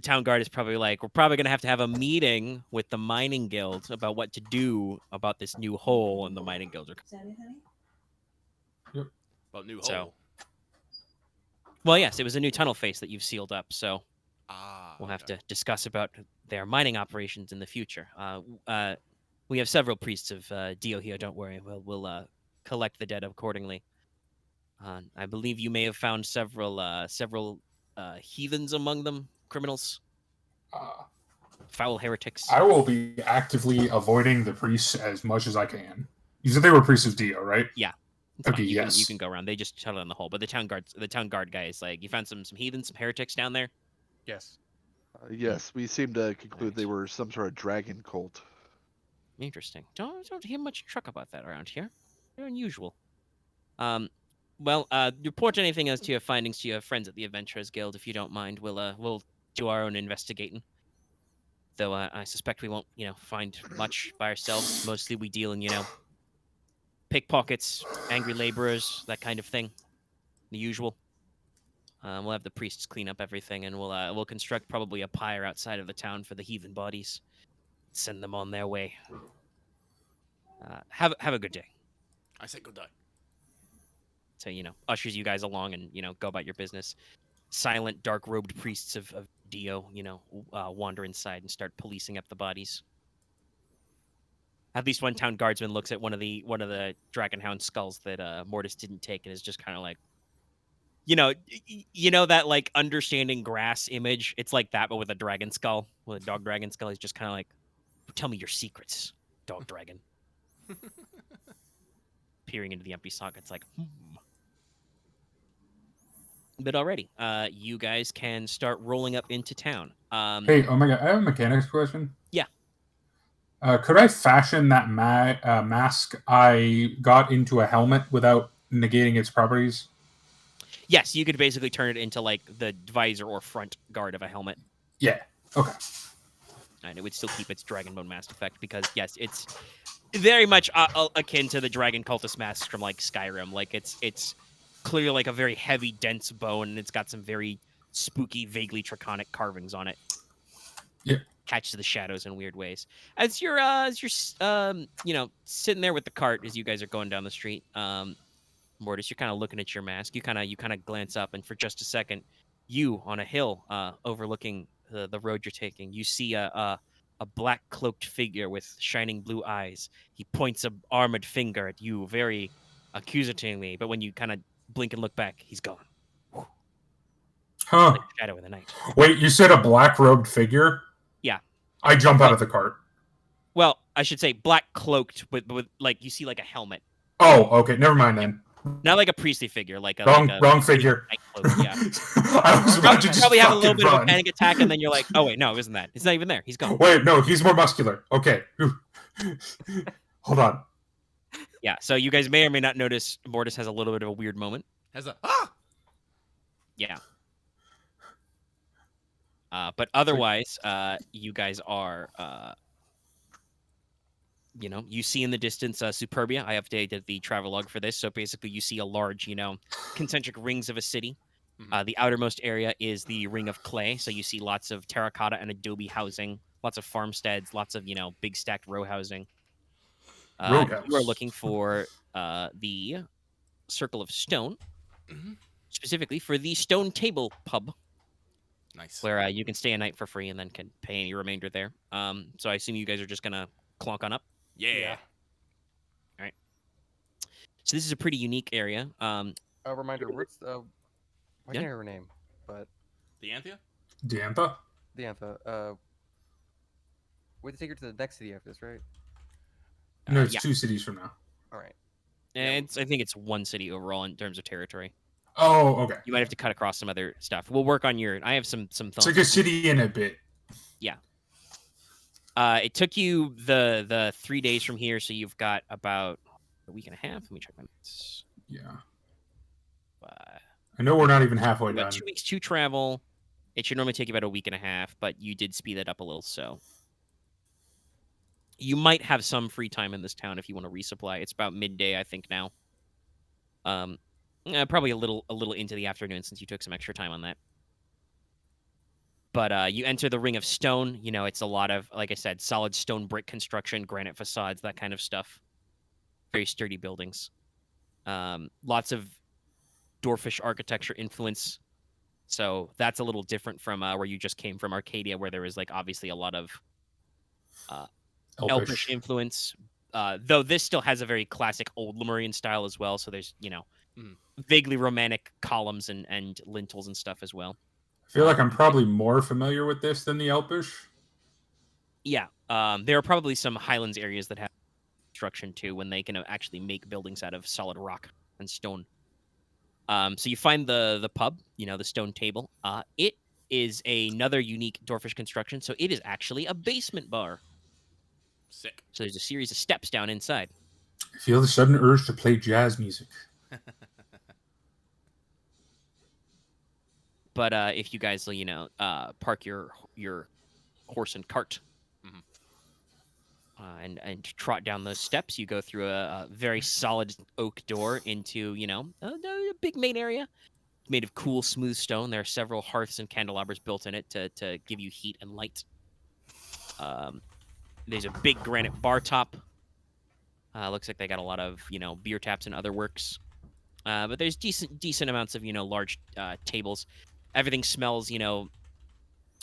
town guard is probably like, we're probably gonna have to have a meeting with the mining guild about what to do about this new hole in the mining guild. About new So- hole. Well, yes, it was a new tunnel face that you've sealed up, so we'll have okay. to discuss about their mining operations in the future. We have several priests of Dio here. Don't worry. We'll collect the dead accordingly. I believe you may have found several heathens among them, criminals, Uh, foul heretics. I will be actively avoiding the priests as much as I can. You said they were priests of Dio, right? It's Okay, fine. You yes. can go around. They just shut it on the hole. But the town guard guy is like, you found some heathens, some heretics down there. Yes. Yes, we seem to conclude they Right. were some sort of dragon cult. Interesting. Don't hear much truck about that around here. They're unusual. Report anything as to your findings to your friends at the Adventurers Guild if you don't mind. We'll do our own investigating. Though I suspect we won't, find much by ourselves. Mostly we deal in, pickpockets, angry laborers, that kind of thing. The usual. We'll have the priests clean up everything, and we'll construct probably a pyre outside of the town for the heathen bodies. Send them on their way. Have a good day. I say good day. So, ushers you guys along and, go about your business. Silent, dark-robed priests of Dio, wander inside and start policing up the bodies. At least one town guardsman looks at one of the Dragonhound skulls that Mortis didn't take and is just kind of like, that like understanding grass image. It's like that, but with a dragon skull, with a dog dragon skull. He's just kind of like, tell me your secrets, dog dragon. Peering into the empty sockets, like, But already, you guys can start rolling up into town. Hey, Omega, I have a mechanics question. Yeah. Could I fashion that mask I got into a helmet without negating its properties? Yes, you could basically turn it into like the visor or front guard of a helmet. Yeah. Okay. And it would still keep its dragon bone mask effect because, yes, it's very much akin to the dragon cultist masks from like Skyrim. Like it's clearly like a very heavy, dense bone, and it's got some very spooky, vaguely draconic carvings on it. Yeah. Catches the shadows in weird ways. As you're sitting there with the cart as you guys are going down the street, Mortis, you're kind of looking at your mask. You kind of glance up, and for just a second, you on a hill overlooking the road you're taking, you see a black cloaked figure with shining blue eyes. He points a armored finger at you, very accusingly. But when you kind of blink and look back, he's gone. Huh. Like a shadow in the night. Wait, you said a black-robed figure? Yeah. I jump out of the cart. Well, I should say black cloaked with like you see like a helmet. Oh, okay. Never mind then. Not like a priestly figure, like a Wrong figure. night cloak, yeah. I was about to You just probably have a little fucking bit of a run. panic attack, and then you're like, oh wait, no, it wasn't that. It's not even there. He's gone. Wait, no, he's more muscular. Okay. Hold on. Yeah, so you guys may or may not notice Mortis has a little bit of a weird moment. Has a Yeah. But otherwise, you guys are, you see in the distance Superbia. I updated the travelogue for this. So basically you see a large, concentric rings of a city. The outermost area is the Ring of Clay. So you see lots of terracotta and adobe housing, lots of farmsteads, lots of, big stacked row housing. You are looking for the Circle of Stone, specifically for the Stone Table Pub. Nice. Where you can stay a night for free and then can pay any remainder there. So I assume you guys are just gonna clonk on up. Yeah. All right. So this is a pretty unique area. A reminder, what's I Yeah. can't remember her name, but The Anthea? Diantha? the Antha. We have to take her to the next city after this, right? No, it's Yeah. 2 cities from now. All right. And I think it's one city overall in terms of territory. Oh, okay. You might have to cut across some other stuff. We'll work on your. I have some It's thoughts. like a city in a bit. It took you the 3 days from here, so you've got about a week and a half. Let me check my notes. Yeah. Uh, I know we're not even halfway about done. 2 weeks to travel. It should normally take you about a week and a half, but you did speed that up a little, so you might have some free time in this town if you want to resupply. It's about midday, I think now. Probably a little into the afternoon since you took some extra time on that. But you enter the Ring of Stone. You know, it's a lot of, like I said, solid stone brick construction, granite facades, that kind of stuff. Very sturdy buildings. Lots of dwarfish architecture influence. So that's a little different from where you just came from, Arcadia, where there was like obviously a lot of elfish influence. Though this still has a very classic old Lemurian style as well. So there's, vaguely romantic columns and lintels and stuff as well. I feel like I'm probably more familiar with this than the Elfish. Yeah. There are probably some Highlands areas that have construction too, when they can actually make buildings out of solid rock and stone. So you find the pub, the stone table. It is another unique dwarfish construction. So it is actually a basement bar. Sick. So there's a series of steps down inside. I feel the sudden urge to play jazz music. But if you guys, park your horse and cart, and trot down those steps, you go through a very solid oak door into, a big main area made of cool, smooth stone. There are several hearths and candelabras built in it to give you heat and light. There's a big granite bar top. Looks like they got a lot of, beer taps and other works. But there's decent amounts of, large tables. Everything smells,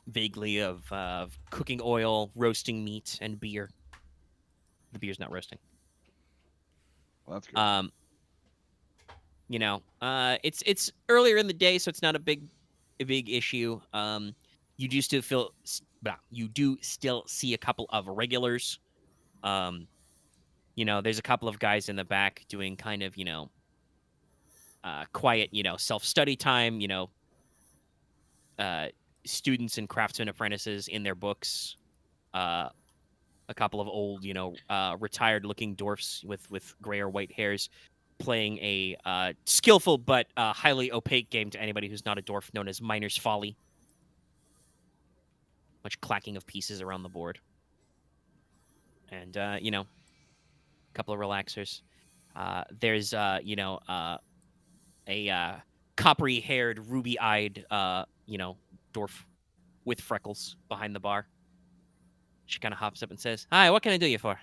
vaguely of cooking oil, roasting meat, and beer. The beer's not roasting. Well, that's good. It's earlier in the day, so it's not a big issue. You do still see a couple of regulars. There's a couple of guys in the back doing kind of, quiet, self-study time, students and craftsmen apprentices in their books. A couple of old, retired-looking dwarfs with gray or white hairs playing a skillful but highly opaque game to anybody who's not a dwarf, known as Miner's Folly. Much clacking of pieces around the board. And, a couple of relaxers. There's, a coppery-haired, ruby-eyed, dwarf with freckles behind the bar. She kind of hops up and says, "Hi, what can I do you for?"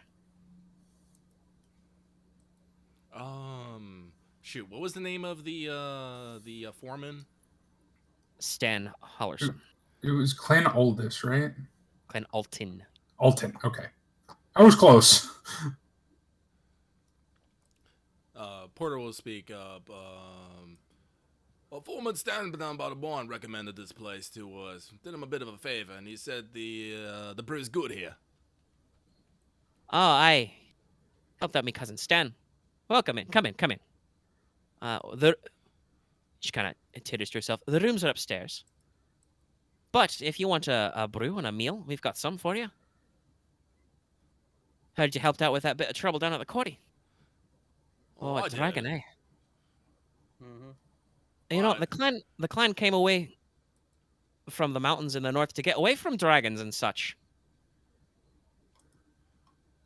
Shoot, what was the name of the foreman? Stan Hollerson. It was Clan Aldis, right? Clan Alton. Alton, okay. I was close. Porter will speak up. Well, foreman standing down by the barn recommended this place to us. Did him a bit of a favor, and he said the brew's good here. Oh, I helped out me cousin Stan. Welcome in. Come in. She kind of titters to herself. The rooms are upstairs. But if you want a brew and a meal, we've got some for you. Heard you helped out with that bit of trouble down at the quarry. Oh, a dragon, eh? Mm-hmm. The clan came away from the mountains in the north to get away from dragons and such.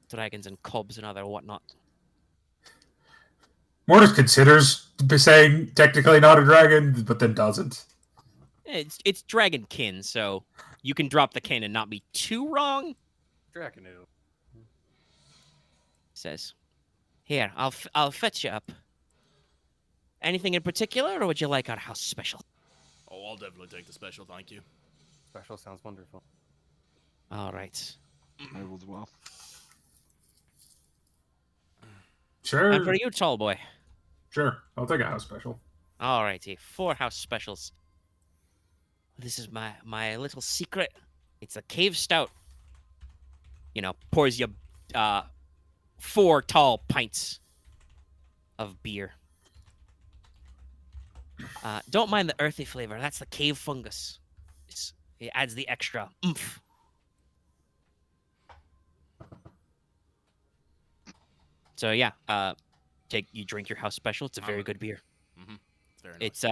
Dragons and cobs and other whatnot. Mortis considers saying technically not a dragon, but then doesn't. It's dragonkin, so you can drop the kin and not be too wrong. Draconu. Says, "Here, I'll fetch you up. Anything in particular, or would you like our house special?" Oh, I'll definitely take the special, thank you. Special sounds wonderful. All right. I will as well. Sure. And for you, tall boy. Sure. I'll take a house special. All righty. 4 house specials. This is my little secret. It's a cave stout. Pours you 4 tall pints of beer. Don't mind the earthy flavor. That's the cave fungus. It adds the extra oomph. So yeah, you drink your house special. It's a very good beer. Mm-hmm. Very nice. It's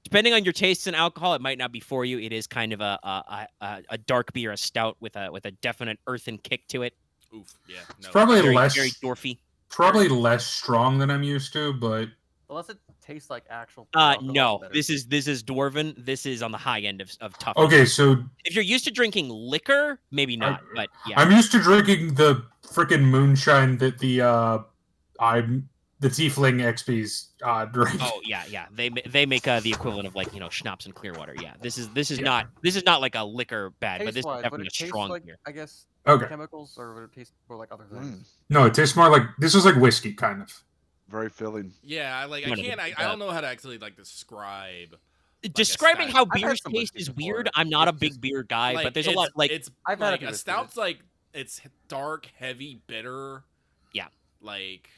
depending on your tastes in alcohol, it might not be for you. It is kind of a dark beer, a stout with a definite earthen kick to it. Oof, yeah. No. It's probably very, less very dwarfy. Probably less strong than I'm used to, but Unless it taste like actual? alcohol No. better? This is dwarven. This is on the high end of tough. Okay, so if you're used to drinking liquor, maybe not. But yeah, I'm used to drinking the freaking moonshine that the Tiefling XPs drink. Oh yeah. They make the equivalent of like schnapps and Clearwater. Yeah, this is not like a liquor bad, but this is Taste-wise, would definitely it a taste strong like beer. I guess Okay. chemicals, or would it taste more like other things? No, it tastes more like this is like whiskey, kind of. Very filling. Yeah, I don't know how to actually like describe. Describing stout. how I've had beers some taste whiskey is before. weird. I'm not a It's big just- beer guy, but there's a lot like it's I've had like a a few stout's like it's dark, heavy, bitter. Yeah. Like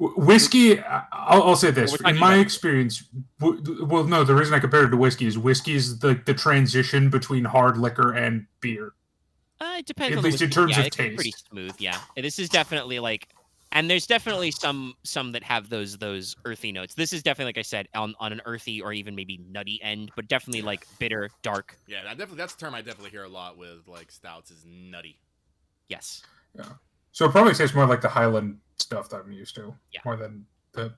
Whiskey, I'll say this. We're talking In my about- experience, well, no, the reason I compared it to whiskey is the transition between hard liquor and beer. It depends At on least the in whiskey. terms Yeah, of it's pretty taste. smooth. Yeah, and this is definitely like, and there's definitely some that have those earthy notes. This is definitely, like I said, on an earthy or even maybe nutty end, but definitely like bitter, dark. yeah, that's a term I definitely hear a lot with like stouts is nutty. Yes. Yeah. So it probably tastes more like the Highland stuff that I'm used to. Yeah. More than the.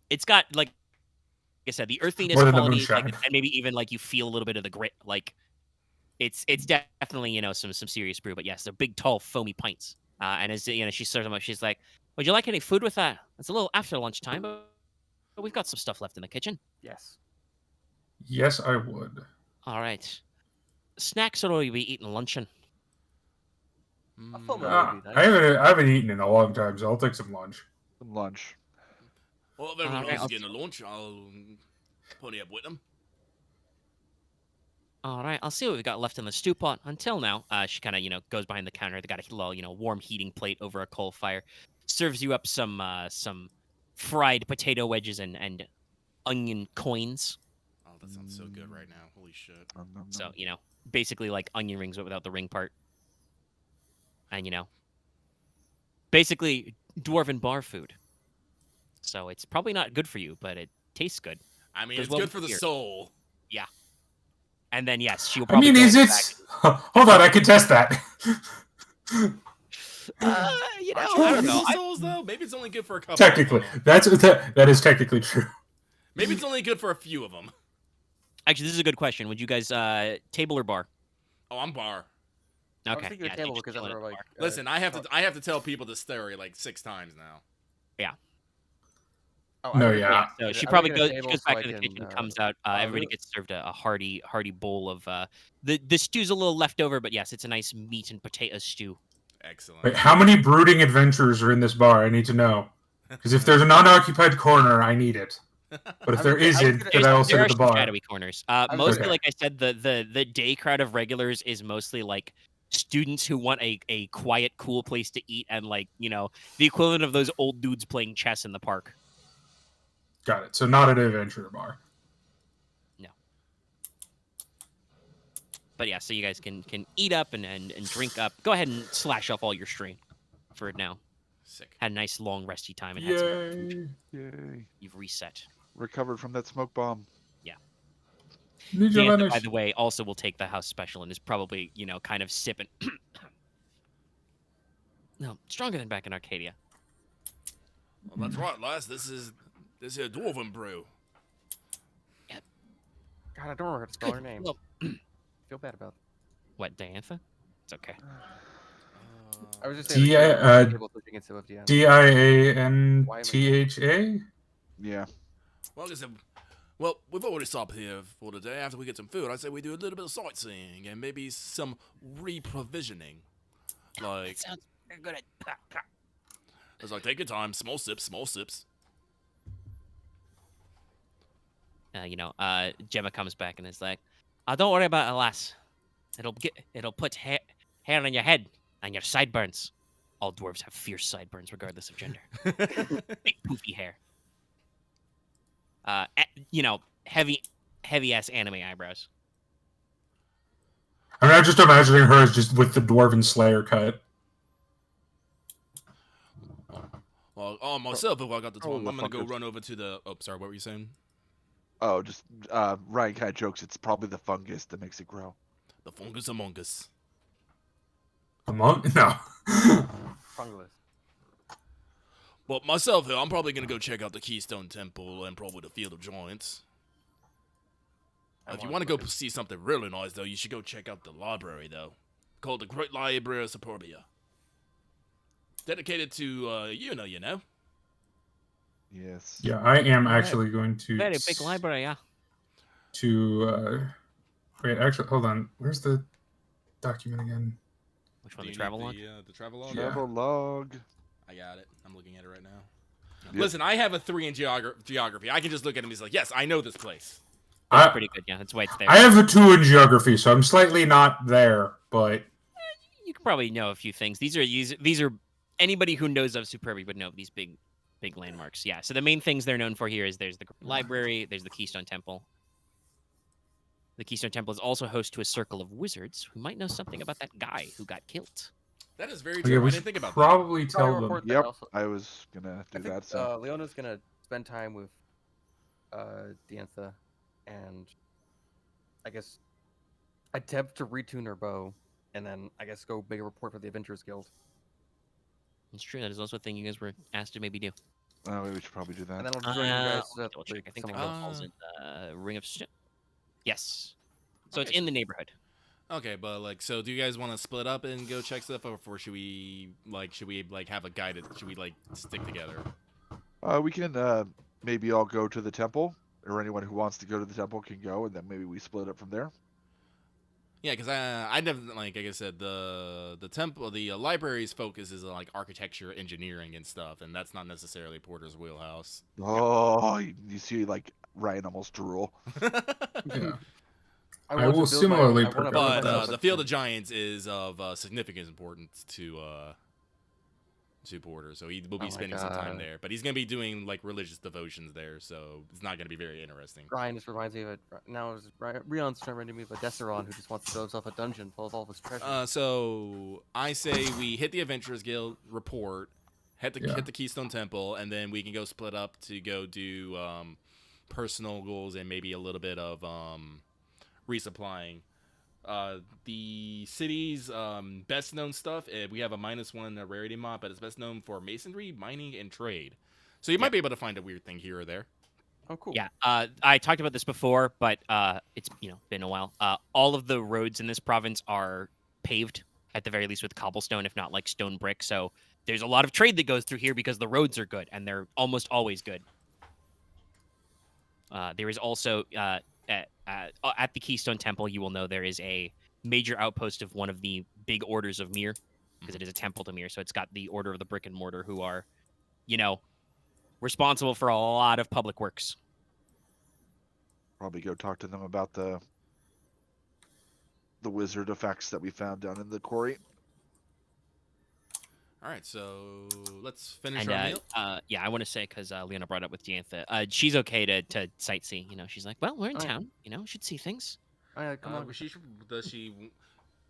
It's got like I said, the earthiness More than the quality, like, moonshine. and maybe even like you feel a little bit of the grit. Like it's definitely some serious brew. But yes, they're big, tall, foamy pints. And as she serves them up, she's like, "Would you like any food with that? It's a little after lunchtime, but we've got some stuff left in the kitchen." Yes. Yes, I would. All right. Snacks, or will you be eating luncheon? A full Mm. meal would be nice. I haven't eaten in a long time, so I'll take some lunch. Some lunch. Well, if everyone Alright, else I'll- is getting a lunch, I'll pony up with them. All right, I'll see what we got left in the stew pot. Until now, she kind of goes behind the counter. They got a little warm heating plate over a coal fire. Serves you up some fried potato wedges and onion coins. Oh, that sounds so good right now. Holy shit. Nom, nom, nom. So basically like onion rings but without the ring part. And basically dwarven bar food. So it's probably not good for you, but it tastes good. I mean, Does it's well good with for the beer. soul. And then yes, she'll I probably. mean, go is it? back- Hold on, I can test that. I Aren't you don't good know. for the souls though? Maybe it's only good for a couple. Technically, Of them. that is technically true. Maybe it's only good for a few of them. Actually, this is a good question. Would you guys table or bar? Oh, I'm bar. I was Okay. thinking Yeah, of table just because chilling they're at the like. bar. Listen, I have to tell people this story like 6 times now. No, yeah. So she I'm probably thinking of goes, table goes so back I to the can, kitchen, comes out. Everybody do it. gets served a hearty bowl of the stew's a little left over, but yes, it's a nice meat and potato stew. Excellent. Wait, how many brooding adventurers are in this bar? I need to know. Because if there's an unoccupied corner, I need it. But if I there was gonna- isn't, then I will sit There at are the some bar. shadowy corners. was Mostly, okay. like I said, the day crowd of regulars is mostly like students who want a quiet, cool place to eat, and like the equivalent of those old dudes playing chess in the park. Got it. So not an adventurer bar. But yeah, so you guys can eat up and drink up. Go ahead and slash off all your strain for it now. Sick. Had a nice long resty time and had some food. Yay. Yay. You've reset. Recovered from that smoke bomb. Ninja Xantha, by vanish. the way, also will take the house special and is probably, kind of sipping. No, stronger than back in Arcadia. Well, that's right, lass. This is a dwarven brew. God, I don't remember how to spell her name. Well, Feel bad about. what, Diantha? It's okay. I was just saying. Diantha. Yeah. Well, like I said, well, we've already stopped here for today. After we get some food, I say we do a little bit of sightseeing and maybe some reprovisioning. Like, Sounds good. it's like take your time, small sips, small sips. Gemma comes back and is like, don't worry about it, lass. It'll put hair on your head and your sideburns. All dwarves have fierce sideburns, regardless of gender. Big poofy hair. Heavy ass anime eyebrows. I mean, I'm just imagining her as just with the dwarven slayer cut. Well, myself, if I got the time, Oh, I'm gonna go fuckers. run over to the. Oh, sorry, what were you saying? Oh, just Ryahn kind of jokes. It's probably the fungus that makes it grow. The fungus among us. No. Fungus. But myself, I'm probably gonna go check out the Keystone Temple and probably the Field of Giants. If you want to go see something really nice, though, you should go check out the library, though, called the Great Library of Superbia. Dedicated to you know. Yes. Yeah, I am actually going to Very big library, yeah. Wait, actually, hold on. Where's the document again? Which one? The travel log? The travel log? Yeah. Travel log. I got it. I'm looking at it right now. Yep. Listen, I have a 3 in geography. I can just look at him. He's like, yes, I know this place. That's pretty good, yeah. That's why it's there. I have a 2 in geography, so I'm slightly not there, but You can probably know a few things. These are anybody who knows of Superbia would know of these big landmarks. Yeah. So the main things they're known for here is there's the library, there's the Keystone Temple. The Keystone Temple is also host to a circle of wizards who might know something about that guy who got killed. That is very yeah, true. I we didn't should think about probably Probably tell them. report that Yep, also. I was gonna do I think, that. So Leona's gonna spend time with Diantha, and I guess attempt to retune her bow, and then I guess go make a report for the Adventurers Guild. It's true. That is also a thing you guys were asked to maybe do. we should probably do And that. then I'll join you guys. Let me double check. I think the someone girl else. falls in the Ring of Stone. Yes. So it's Okay, in the neighborhood. Okay, but like, so do you guys want to split up and go check stuff, or should we have a guided? Should we like stick together? We can maybe all go to the temple, or anyone who wants to go to the temple can go, and then maybe we split up from there. Yeah, because I never, like I said, the temple, the library's focus is on like architecture, engineering, and stuff, and that's not necessarily Porter's wheelhouse. Oh, you see, like Ryahn almost drool. Yeah. I I want will to build similarly I wanna prepare build But myself the a Field of temple. Giants is of significant importance to Porter, so he will be Oh my spending some time God. there. But he's gonna be doing like religious devotions there, so it's not gonna be very interesting. Ryan just reminds me of it. Now Ryon's reminding me of a Desseron who just wants to build himself a dungeon full of all of his treasure. So I say we hit the Adventurers Guild, report, hit Yeah. the Keystone Temple, and then we can go split up to go do personal goals and maybe a little bit of resupplying. The city's best known stuff, we have a -1 rarity mod, but it's best known for masonry, mining, and trade. So you might be able to find a weird thing here or there. Oh, cool. Yeah. I talked about this before, but it's been a while. All of the roads in this province are paved at the very least with cobblestone, if not like stone brick. So there's a lot of trade that goes through here because the roads are good, and they're almost always good. There is also at the Keystone Temple, you will know there is a major outpost of one of the big orders of Mir, because it is a temple to Mir. So it's got the Order of the Brick and Mortar, who are, responsible for a lot of public works. Probably go talk to them about the wizard effects that we found down in the quarry. All right, so let's finish And our meal. I want to say, because Leona brought up with Diantha, she's okay to sightsee. She's like, well, we're in Oh, yeah. town. Should see things. Oh, yeah, come on. Does she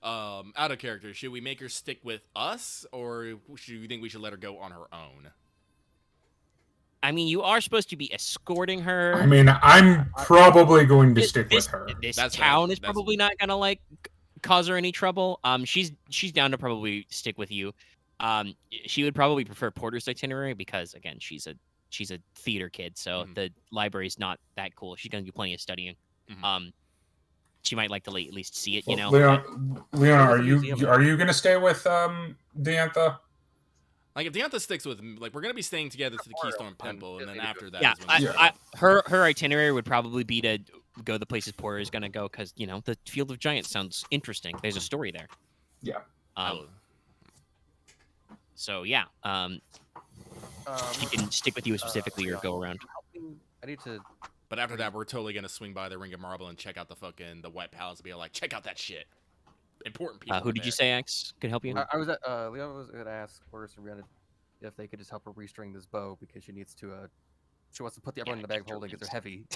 out of character? Should we make her stick with us, or should you think we should let her go on her own? I mean, you are supposed to be escorting her. I mean, I'm probably going to stick this, with her. This That's town fair. is That's- probably not gonna cause her any trouble. She's down to probably stick with you. She would probably prefer Porter's itinerary because again, she's a theater kid, so Mhm. the library's not that cool. She's gonna do plenty of studying. Mhm. She might like to at least see it, Leon, There's are a you museum. going to stay with Diantha? Like if Diantha sticks with, like we're gonna be staying together to the Keystone Temple, and then after that, Yeah, is when Yeah. her itinerary would probably be to go the places Porter is gonna go because the Field of Giants sounds interesting. There's a story there. Yeah. So yeah, she can stick with you specifically or go around. I need to. But after that, we're totally gonna swing by the Ring of Marble and check out the White Palace and be like, check out that shit. Important people. Who are did you there. say X could help you? I was at. Leona was gonna ask Portis and Rihanna if they could just help her restring this bow because she needs to. She wants to put the everyone in the bag of holding because they're heavy.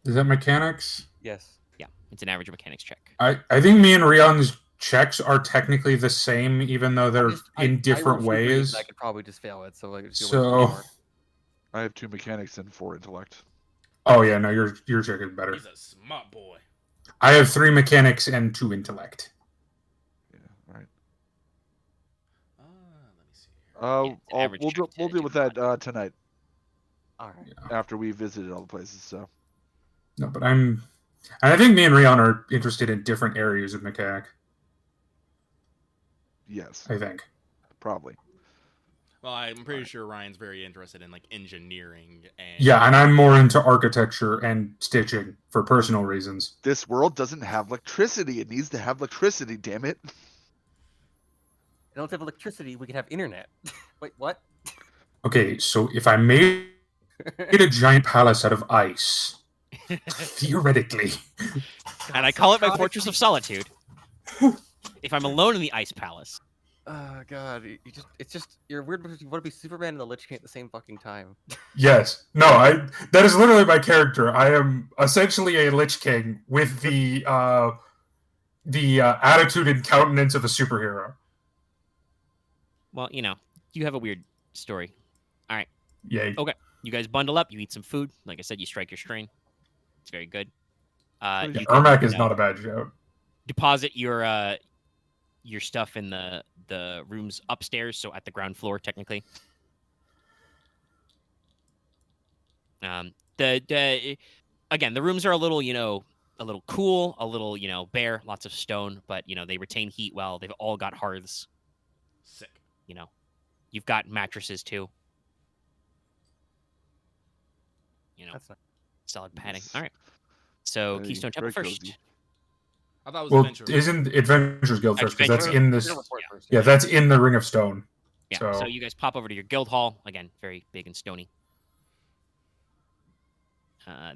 Is that mechanics? Yes. Yeah, it's an average mechanics check. I think me and Ryah's checks are technically the same, even though they're in different ways. I could probably just fail it. So like. So- I have 2 mechanics and 4 intellect. Oh yeah, no, your check is better. He's a smart boy. I have 3 mechanics and 2 intellect. Yeah, right. Let me see. We'll deal with that tonight All right. after we visited all the places. So No, but I think me and Ryahn are interested in different areas of mechanic. yes, I think. probably. Well, I'm pretty sure Ryan's very interested in like engineering and Yeah, and I'm more into architecture and stitching for personal reasons. This world doesn't have electricity. It needs to have electricity. Damn it! I don't have electricity. We could have internet. Wait, what? Okay, so if I made a giant palace out of ice, theoretically, And I call it my Fortress of Solitude. If I'm alone in the Ice Palace. Oh god, it's just you're weird because you want to be Superman and the Lich King at the same fucking time. yes. No, that is literally my character. I am essentially a Lich King with the attitude and countenance of a superhero. Well, you have a weird story. All right. Yay. Okay. You guys bundle up. You eat some food. Like I said, you strike your strain. It's very good. You can, Ermac is not a bad shout. Deposit your stuff in the rooms upstairs, so at the ground floor, technically. Again, the rooms are a little, a little cool, a little, bare, lots of stone, but they retain heat well. They've all got hearths. sick. You've got mattresses too. That's not... solid padding. All right. So Hey, Keystone Temple very first. cozy. I thought it was Well, Adventure. isn't Adventurers Guild first? Because that's Adventure- in this. You're gonna report first, Yeah, that's in the Ring of Stone. Yeah. So- So you guys pop over to your guild hall. Again, very big and stony.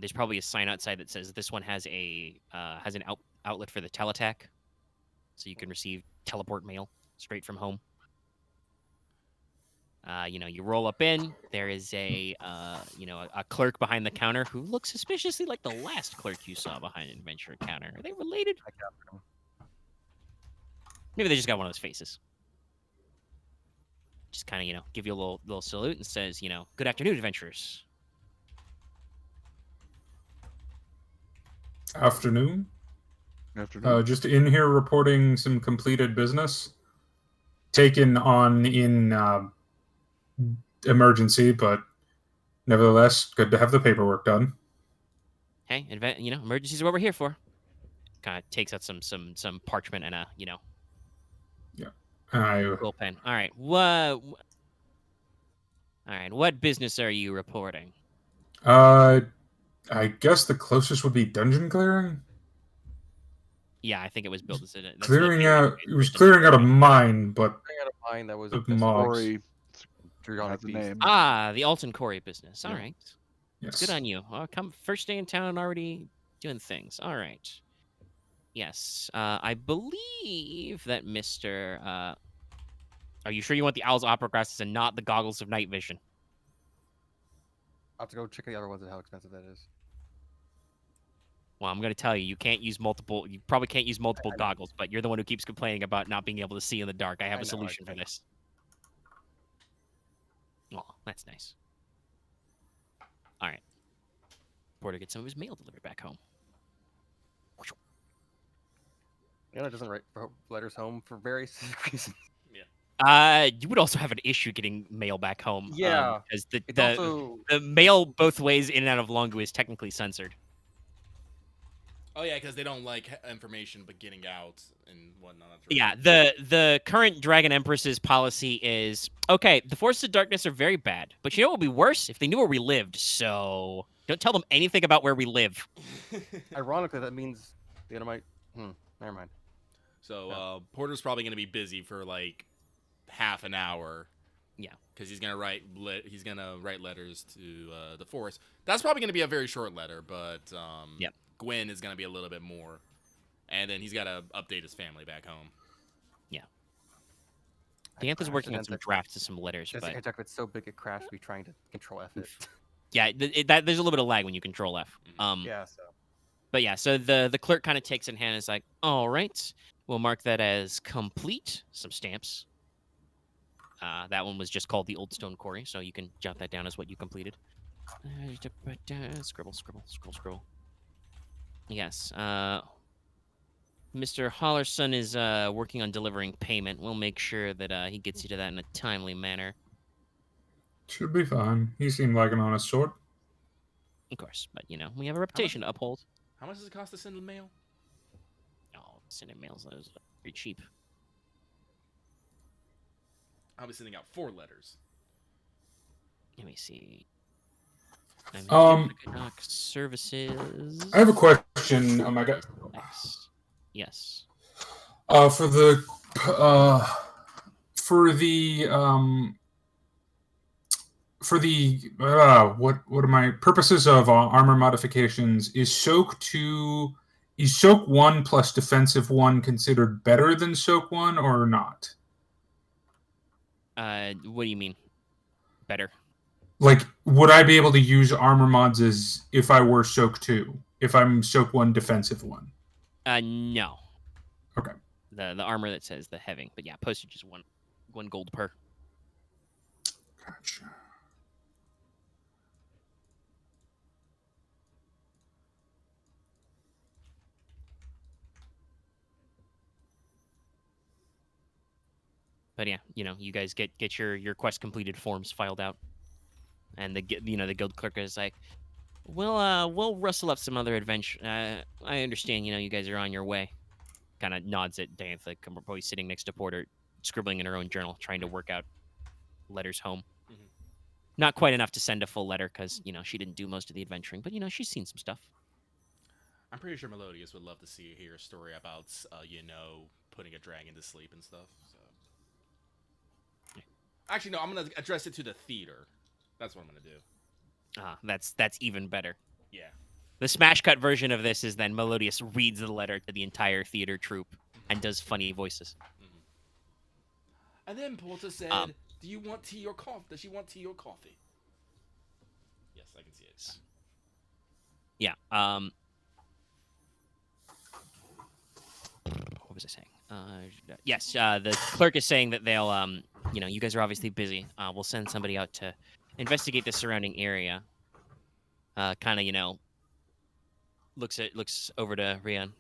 There's probably a sign outside that says this one has an outlet for the telettack, so you can receive teleport mail straight from home. You roll up in. There is a clerk behind the counter who looks suspiciously like the last clerk you saw behind an adventure counter. Are they related? I captured him. Maybe they just got one of those faces. Just kind of, give you a little salute and says, good afternoon, adventurers. Afternoon. Afternoon. Just in here reporting some completed business. Taken on in emergency, but nevertheless, good to have the paperwork done. Hey, emergencies are what we're here for. Kind of takes out some parchment and a, quill pen. All right, what business are you reporting? I guess the closest would be dungeon clearing. Yeah, I think it was built as a Clearing out. It was clearing out a mine, but I got a mine that was the a mobs. Quarry Dragonic has a beast. name. the Oldstone Quarry business. All Yeah. right, Yes. good on you. Come first day in town, already doing things. All right. Yes, I believe that Mr. Are you sure you want the Owl's Opera Glasses and not the Goggles of Night Vision? I'll have to go check the other ones and how expensive that is. Well, I'm going to tell you, you probably can't use multiple goggles, but you're the one who keeps complaining about not being able to see in the dark. I have a solution for this. Oh, that's nice. All right. Porter gets some of his mail delivered back home. Leona doesn't write letters home for various reasons. You would also have an issue getting mail back home. Yeah. Because It's also... the mail both ways in and out of Longu is technically censored. Oh yeah, because they don't like information but getting out and whatnot. Yeah, the current Dragon Empress's policy is, okay, the forces of darkness are very bad, but you know what would be worse? If they knew where we lived, so don't tell them anything about where we live. Ironically, that means Leona might... never mind. So Porter's probably going to be busy for like half an hour. Yeah, because he's gonna write letters to the force. That's probably gonna be a very short letter, but Yep. Gwen is gonna be a little bit more, and then he's got to update his family back home. Yeah, Diantha's working on some drafts of some letters, but It's so big it crashed me trying to control F it. yeah, there's a little bit of lag when you control F. Yeah, so. But yeah, so the clerk kind of takes it in hand and is like, all right, we'll mark that as complete. Some stamps. That one was just called the Oldstone Quarry, so you can jot that down as what you completed. Scribble. Yes. Mr. Hollerson is working on delivering payment. We'll make sure that he gets you to that in a timely manner. Should be fine. He seemed like an honest sort. Of course, but we have a reputation to uphold. How much does it cost to send the mail? Oh, sending mails is pretty cheap. I'll be sending out 4 letters. Let me see. Services. I have a question. Oh my god. Yes. For the what are my purposes of armor modifications? Is soak 1 plus defensive 1 considered better than soak 1 or not? What do you mean? Better? Like, would I be able to use armor mods as if I were soak 2? If I'm soak 1 defensive 1? No. Okay. The armor that says the having, but yeah, postage is one gold per. Gotcha. But yeah, you guys get your quest completed forms filed out, and the guild clerk is like, we'll rustle up some other adventure. I understand, you guys are on your way. Kind of nods at Diantha, probably sitting next to Porter, scribbling in her own journal, trying to work out letters home. Mm-hmm. Not quite enough to send a full letter because she didn't do most of the adventuring, but she's seen some stuff. I'm pretty sure Melodious would love to hear a story about putting a dragon to sleep and stuff. So. Actually, no, I'm gonna address it to the theater. That's what I'm gonna do. That's even better. Yeah. The smash cut version of this is then Melodious reads the letter to the entire theater troupe and does funny voices. Mm-hmm. And then Porter said, "Do you want tea or coffee? Does she want tea or coffee?" Yes, I can see it. Yeah. What was I saying? Yes. The clerk is saying that they'll you guys are obviously busy. We'll send somebody out to investigate the surrounding area. Kind of, looks over to Ryahn.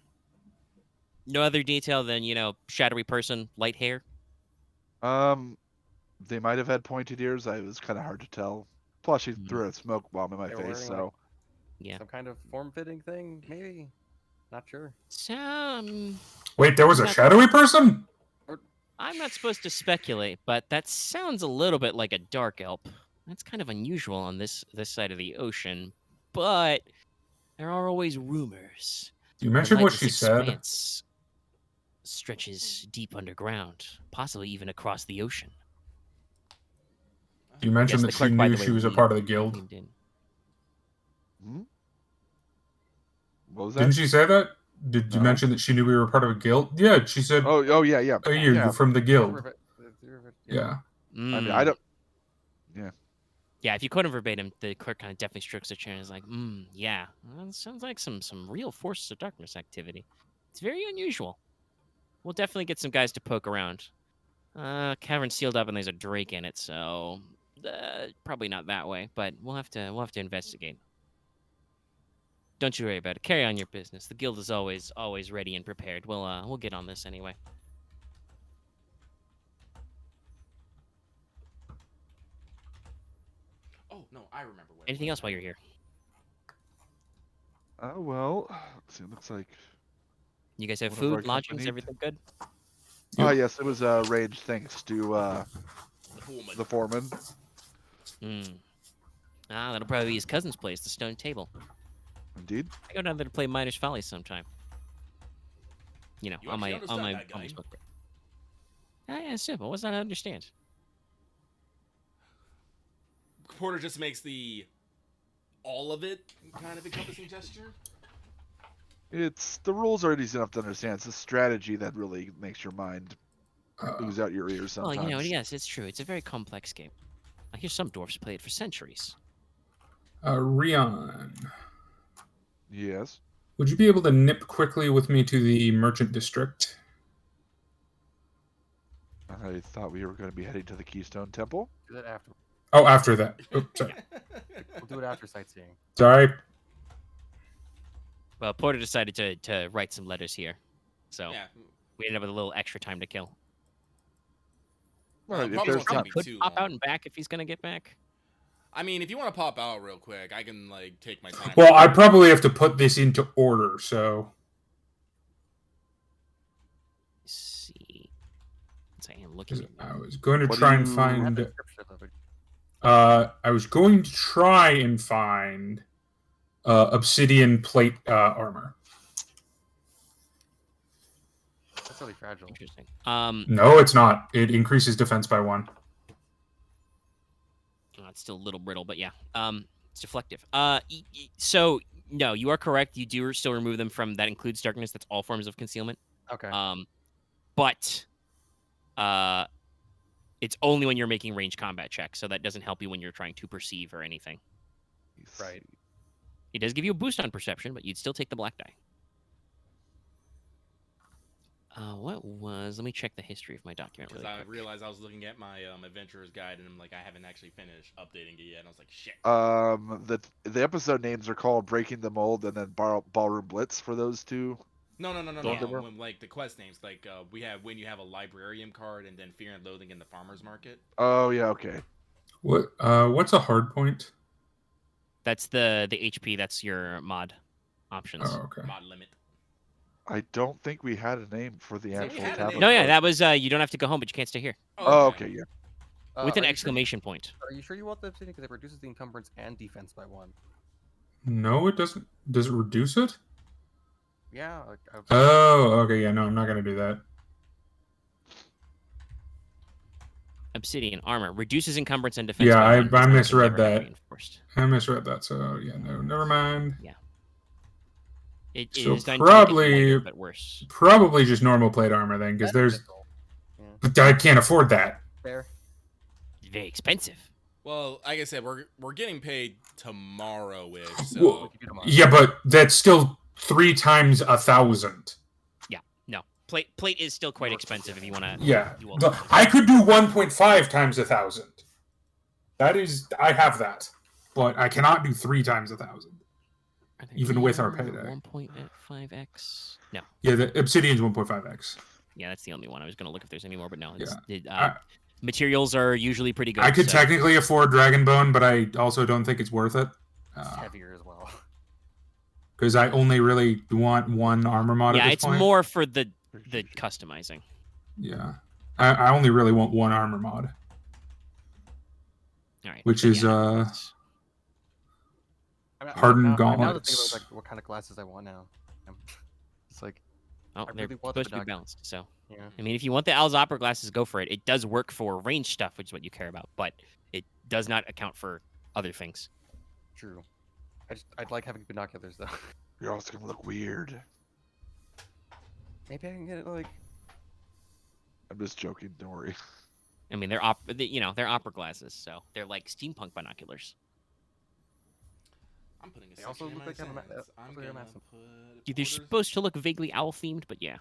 No other detail than, shadowy person, light hair. They might have had pointed ears. It was kind of hard to tell. Plus, she threw a smoke bomb in my face, so yeah, some kind of form-fitting thing, maybe. Not sure. Wait, there was a shadowy person? I'm not supposed to speculate, but that sounds a little bit like a dark elf. That's kind of unusual on this side of the ocean, but there are always rumors. You mentioned what she said. Stretches deep underground, possibly even across the ocean. You mentioned that she knew she was a part of the guild. What was that? Didn't she say that? Did you mention that she knew we were part of a guild? Yeah, she said. Oh yeah. Oh, you're from the guild. Yeah. I mean, I don't. Yeah. Yeah, if you quote him verbatim, the clerk kind of definitely strokes her chair and is like, yeah. Well, it sounds like some real forces of darkness activity. It's very unusual. We'll definitely get some guys to poke around. Cavern's sealed up and there's a drake in it, so probably not that way, but we'll have to investigate. Don't you worry about it. Carry on your business. The guild is always ready and prepared. We'll get on this anyway. Oh no, I remember. Anything else while you're here? Well, let's see. It looks like you guys have food, lodgings, everything good? Oh yes, it was arranged thanks to the foreman. That'll probably be his cousin's place, the Stone Table. Indeed. I go down there to play Miner's Folly sometime. On my book. Yeah, simple. What's not to understand? Porter just makes the all of it kind of encompassing gesture. It's the rules are easy enough to understand. It's the strategy that really makes your mind ooze out your ears sometimes. Well, yes, it's true. It's a very complex game. I hear some dwarves play it for centuries. Ryahn. Yes. Would you be able to nip quickly with me to the merchant district? I thought we were going to be heading to the Keystone Temple. Do that after. Oh, after that. Oops, sorry. We'll do it after sightseeing. Sorry. Well, Porter decided to write some letters here. So Yeah. we ended up with a little extra time to kill. All right, if Probably there's won't take time. me Could too pop long. out and back if he's gonna get back. I mean, if you want to pop out real quick, I can like take my time. Well, I probably have to put this into order, so Let's see. I am looking. I was going to What try do and you- I have find. the description of it. I was going to try and find obsidian plate armor. That's really fragile. Interesting. No, it's not. It increases defense by 1. It's still a little brittle, but yeah. It's deflective. So no, you are correct. You do still remove them from that includes darkness. That's all forms of concealment. Okay. But it's only when you're making range combat checks, so that doesn't help you when you're trying to perceive or anything. Right. It does give you a boost on perception, but you'd still take the black die. What was? Let me check the history of my document. Because Really I quick. realized I was looking at my adventurer's guide, and I'm like, I haven't actually finished updating it yet. And I was like, shit. The episode names are called Breaking the Mold and then Ballroom Blitz for those two. No. Yeah. When, like the quest names, like we have when you have a librarian card, and then Fear and Loathing in the farmer's market. Oh yeah, okay. What's a hard point? That's the HP. That's your mod options. Oh, okay. Mod limit. I don't think we had a name for the So we actual had a tablet. name. No, yeah, card. that was. You don't have to go home, but you can't stay here Oh, okay, yeah. with an Are you exclamation point. Sure, are you sure you want the obsidian? Because it reduces the encumbrance and defense by 1. No, it doesn't. Does it reduce it? Yeah. Oh, okay. Yeah, no, I'm not gonna do that. Obsidian armor reduces encumbrance and defense. Yeah, by I 1. Does not misread deliver that. reinforced. I misread that. So yeah, no, never mind. It So is designed to make it probably- lighter, but worse. Probably just normal plate armor then, because there's. But I can't afford that. Fair. Very expensive. Well, like I said, we're getting paid tomorrow-ish. So Well, We can do tomorrow. yeah, but that's still 3 times 1,000. No, plate is still quite expensive if you want to. Yeah, do all that. I could do 1.5 times 1,000. That is, I have that, but I cannot do 3 times 1,000. Are there even any with our other payday. 1.5x? No. Yeah, the Obsidian's 1.5x. Yeah, that's the only one. I was gonna look if there's any more, but no. Yeah. Materials are usually pretty good. I could so- technically afford Dragonbone, but I also don't think it's worth it. It's heavier as well. Because I only really want 1 armor mod Yeah, at this it's point. more for the customizing. Yeah. I only really want 1 armor mod. All right. Which so is, yeah, Hardened now to think gauntlets. about like what kind of glasses I want now. It's like Oh, I they're really want the supposed to be binoculars. balanced. So, yeah. I mean, if you want the Owl's Opera glasses, go for it. It does work for range stuff, which is what you care about, but it does not account for other things. True. I'd like having binoculars though. You're also gonna look weird. Maybe I can get it like. I'm just joking. Don't worry. I mean, they're they're opera glasses, so they're like steampunk binoculars. I'm putting a They also second in look my like they have a ma- sentence. I'm also they have a gonna massive- put They're Porter's, supposed to look vaguely owl themed, but yeah.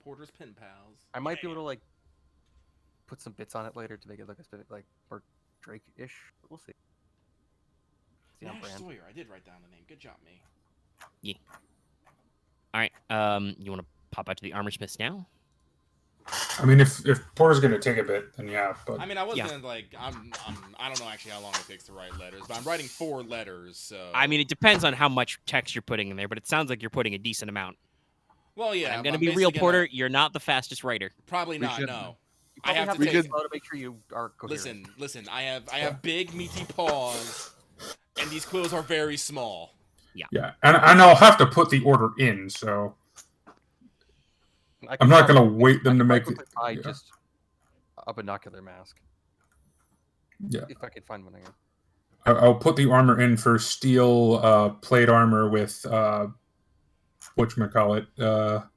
Porter's pen pals. I might be able to Bam. like put some bits on it later to make it look a bit like more Drake-ish. We'll see. See on Nash brand. Sawyer. I did write down the name. Good job, me. All right. You want to pop out to the armor smiths now? I mean, if Porter's going to take a bit, then yeah. But I mean, I was Yeah. gonna like, I don't know actually how long it takes to write letters, but I'm writing 4 letters, so. I mean, it depends on how much text you're putting in there, but it sounds like you're putting a decent amount. well, yeah. I'm but gonna be real, basically Porter. You're not the fastest writer. Probably We not. should- No. You I probably have have to to take- take slow to make sure you are coherent. Listen. I have big meaty paws, and these quills are very small. yeah, and I'll have to put the order in, so I I'm could not going to probably- wait them I to could make probably it. buy Yeah. just a binocular mask Yeah. if I could find one again. I'll put the armor in for steel plate armor with whatchamacallit, not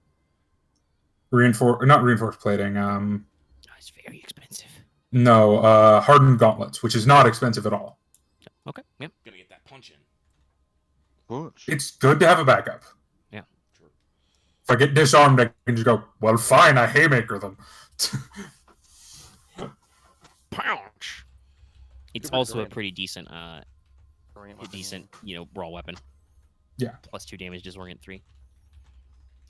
reinforced plating. Oh, it's very expensive. No, hardened gauntlets, which is not expensive at all. Okay. Yeah. Gonna get that punch in. Punch. It's good to have a backup. True. If I get disarmed, I can just go, well, fine, I haymaker them. Pouch. It's Super also a brilliant. pretty decent, Orient weapon, yeah. raw weapon. Yeah. +2 damage, disorient 3.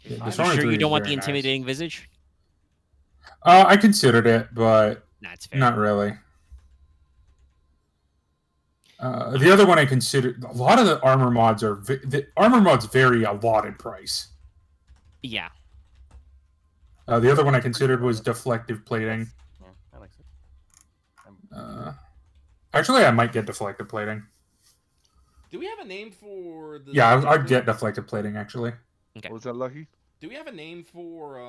Yeah, I'm Dishonored Sure 3 you don't is want the very nice. intimidating visage? I considered it, but That's fair. not really. The other one I considered, a lot of the armor mods are the armor mods vary a lot in price. Yeah. The other one I considered was deflective plating. Yeah, I like it. Actually, I might get deflective plating. Do we have a name for the? Yeah, I'd get deflective plating actually. Okay. What was that, Lucky? Do we have a name for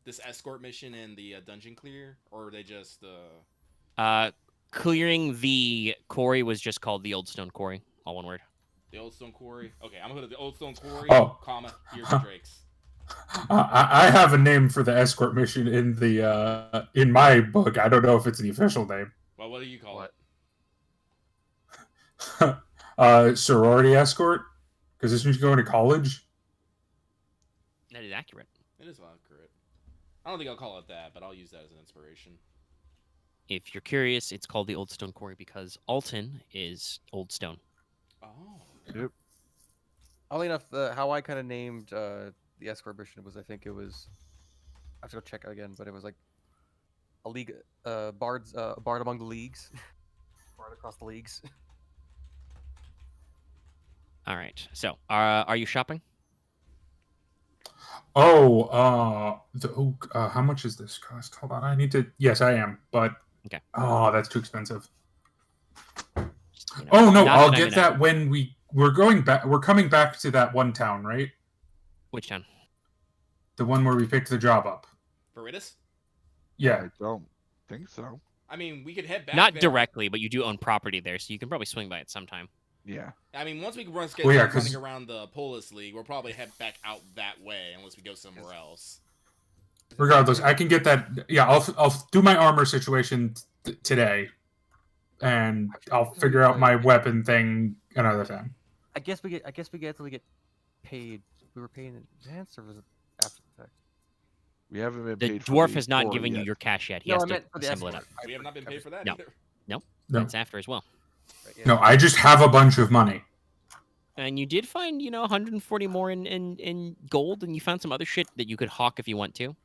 this escort mission and the dungeon clear, or are they just Clearing the quarry was just called the Oldstone Quarry, all one word. the Oldstone Quarry? Okay, I'm gonna go to the Oldstone Quarry, comma, here's the drakes. I have a name for the escort mission in the in my book. I don't know if it's the official name. Well, what do you call What? Sorority escort, because this means you're going to college. That is accurate. it? It is accurate. I don't think I'll call it that, but I'll use that as an inspiration. If you're curious, it's called the Oldstone Quarry because Alton is old stone. Oh. Yep. Oddly enough, how I kind of named the escort mission was, I think it was, I have to go check it again, but it was like a league, bard among the leagues, bard across the leagues. All right. So, are you shopping? How much is this cost? Hold on, I need to. Yes, I am, but Okay. Oh, that's too expensive. You know, Oh no, not I'll that I'm get that when we're going back. We're coming back to that one town, right? Which town? The one where we picked the job up. Veritas? Yeah. I don't think so. I mean, we could head back Not there. directly, but you do own property there, so you can probably swing by it sometime. Yeah. I mean, once we get Well, yeah, running around the Polis League, we'll probably head back out that way unless we go somewhere else. Regardless, I can get that. Yeah, I'll do my armor situation today, and I'll figure out my weapon thing another time. I guess we get till we get paid. We were paid in advance, or was it after the fact? We haven't been The paid for dwarf the has not quarry given you yet. your cash yet. He No, has I to meant for the assemble it up. escort. We have not been paid for that No. either. No. That's after as well. Right, yeah. No, I just have a bunch of money. And you did find, 140 more in gold, and you found some other shit that you could hawk if you want to.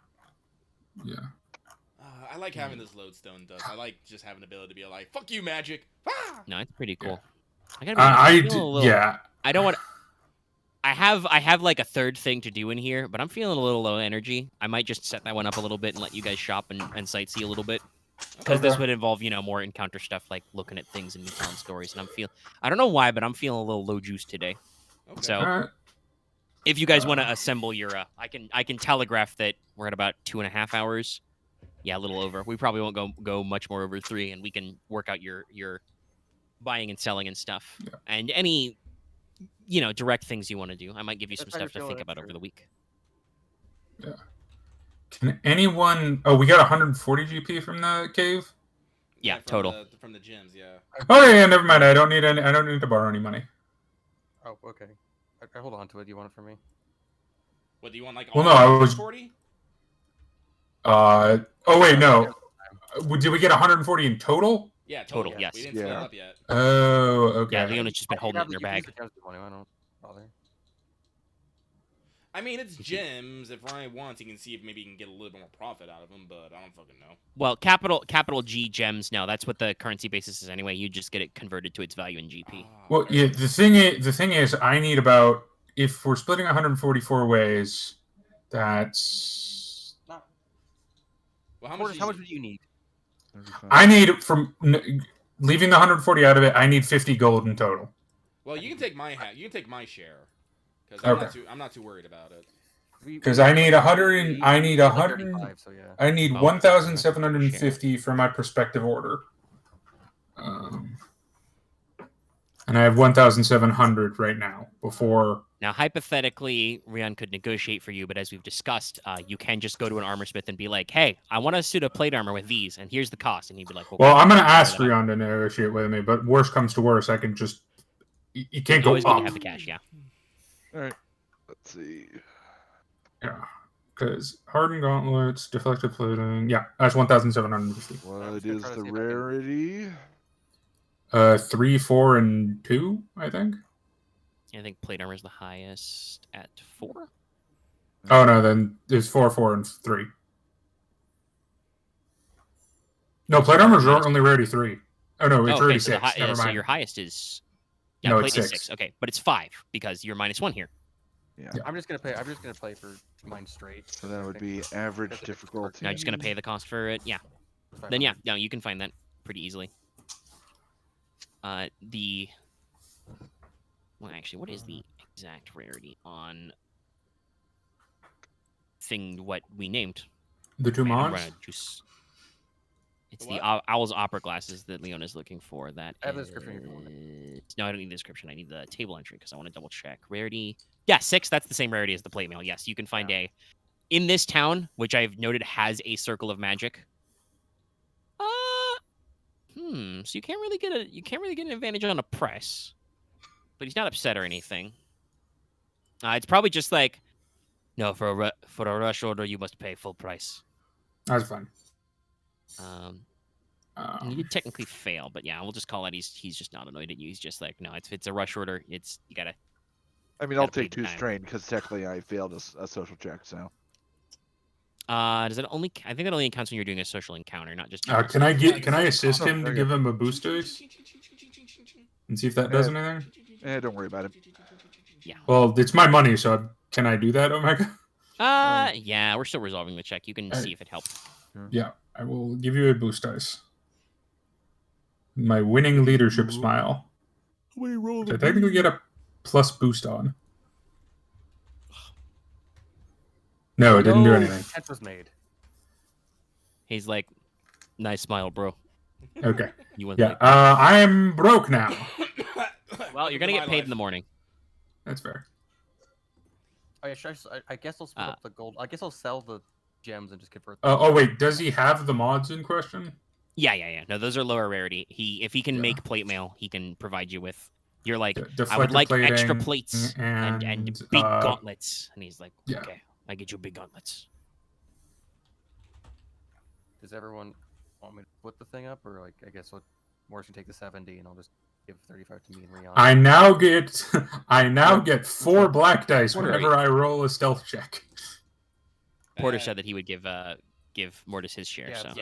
Yeah. I like having this lodestone dust. I like just having the ability to be like, "Fuck you, magic!" Ah! No, it's pretty cool. I gotta be honest, I'm feeling a little- yeah. I don't want. I have like a third thing to do in here, but I'm feeling a little low energy. I might just set that one up a little bit and let you guys shop and sightsee a little bit, because this Okay. would involve more encounter stuff like looking at things and me telling stories. And I don't know why, but I'm feeling a little low juice today. Okay. So if you guys want to assemble your, I can telegraph that we're at about 2.5 hours. Yeah, a little over. We probably won't go much more over 3, and we can work out your buying and selling and stuff. Yeah. And any direct things you want to do. I might give you some That's how stuff to you're think feeling, about that's over true. the week. Can anyone? Oh, we got 140 GP from the cave. Yeah, from total. from the gyms, yeah. Oh yeah, never mind. I don't need to borrow any money. Oh, okay. I hold on to it. Do you want it from me? What do you want? Like, Well, all no, I was- 40? Oh wait, no. Did we get 140 in total? Yeah, Total, total. yes. We didn't split it Yeah. up yet. Oh, okay. Yeah, Leona's just been holding it in the her bag. money. I don't bother. I mean, it's gyms. If Ryan wants, he can see if maybe he can get a little bit more profit out of them, but I don't fucking know. Well, capital G gems. No, that's what the currency basis is anyway. You just get it converted to its value in GP. Well, okay. yeah. The thing is, I need about, if we're splitting 144 ways, that's Well, how Mortis, much? how much would you need? 35. I need leaving the 140 out of it. I need 50 gold in total. Well, you can take my hat. You can take my share, because Okay. I'm not too worried about it. Because I need 100. I need 100. 35, so yeah. I need Oh, 1,750 for my perspective order. And I have 1,700 right now before. Now, hypothetically, Ryahn could negotiate for you, but as we've discussed, you can just go to an armor smith and be like, "Hey, I want a suit of plate armor with these, and here's the cost." And he'd be like, Well, I'm going to figure ask that out. Ryahn to negotiate with me, but worst comes to worst, I can just. You can't You go always need to up. have the cash, yeah. All right. Let's see. Yeah. Because hardened gauntlets, deflective plating. Yeah, that's 1,750. What just is gonna try to the see if I can- rarity? 3, 4, and 2, I think. I think plate armor is the highest at 4. Oh no, then it's 4, 4, and 3. No, plate armor is only rarity 3. Oh no, it's rarity 6. Never mind. So your highest is no, plate it's is 6. Okay, but it's 5 because you're -1 here. Yeah. Yeah. I'm just gonna play for mine straight. So that would be average difficulty. Now just gonna pay the cost for it. Yeah. Then yeah, no, you can find that pretty easily. Well, actually, what is the exact rarity on what we named? The 2 Man, I'm mods? running juice. It's The the what? Owl's Opera glasses that Leona's looking for. That I have the description if you want No, I don't need the description. I need the table entry because I want to double check. Rarity. Yeah, 6. That's the same rarity as the plate mail. Yes, you can find in this town, which I've noted has a circle of magic. So you can't really get an advantage on a price. But he's not upset or anything. It's probably just like, no, for a rush order, you must pay full price. That's fine. He did technically fail, but yeah, we'll just call it he's just not annoyed at you. He's just like, no, it's a rush order. You gotta. I mean, I'll pay take the 2 time. strain because technically I failed a social check. So Does it only? I think that only counts when you're doing a social encounter, not just. Can I assist Oh, him to there you give him a boost dice and see if that does anything? don't worry about it. Yeah. Well, it's my money, so can I do that, Omega? Yeah, we're still resolving the check. You can see if it helped. Yeah, I will give you a boost dice. My winning leadership smile. Which I technically get a plus boost on. No, it didn't do anything. Tent was made. He's like, nice smile, bro. Okay. You went. Yeah. I am broke now. Well, you're gonna get paid in the morning. That's fair. Oh yeah, I guess I'll split up the gold. I guess I'll sell the gems and just convert. Oh wait, does he have the mods in question? Yeah. No, those are lower rarity. If he can make plate mail, he can provide you with. You're like, I would Deflector like plating extra plates and big gauntlets, and he's like, yeah. okay, I get you big gauntlets. Does everyone want me to split the thing up, or like I guess Mortis can take the 70 and I'll just give 35 to me and Ryahn. I now get 4 black dice whenever I roll a stealth check. Porter said that he would give Mortis his share. Yeah, So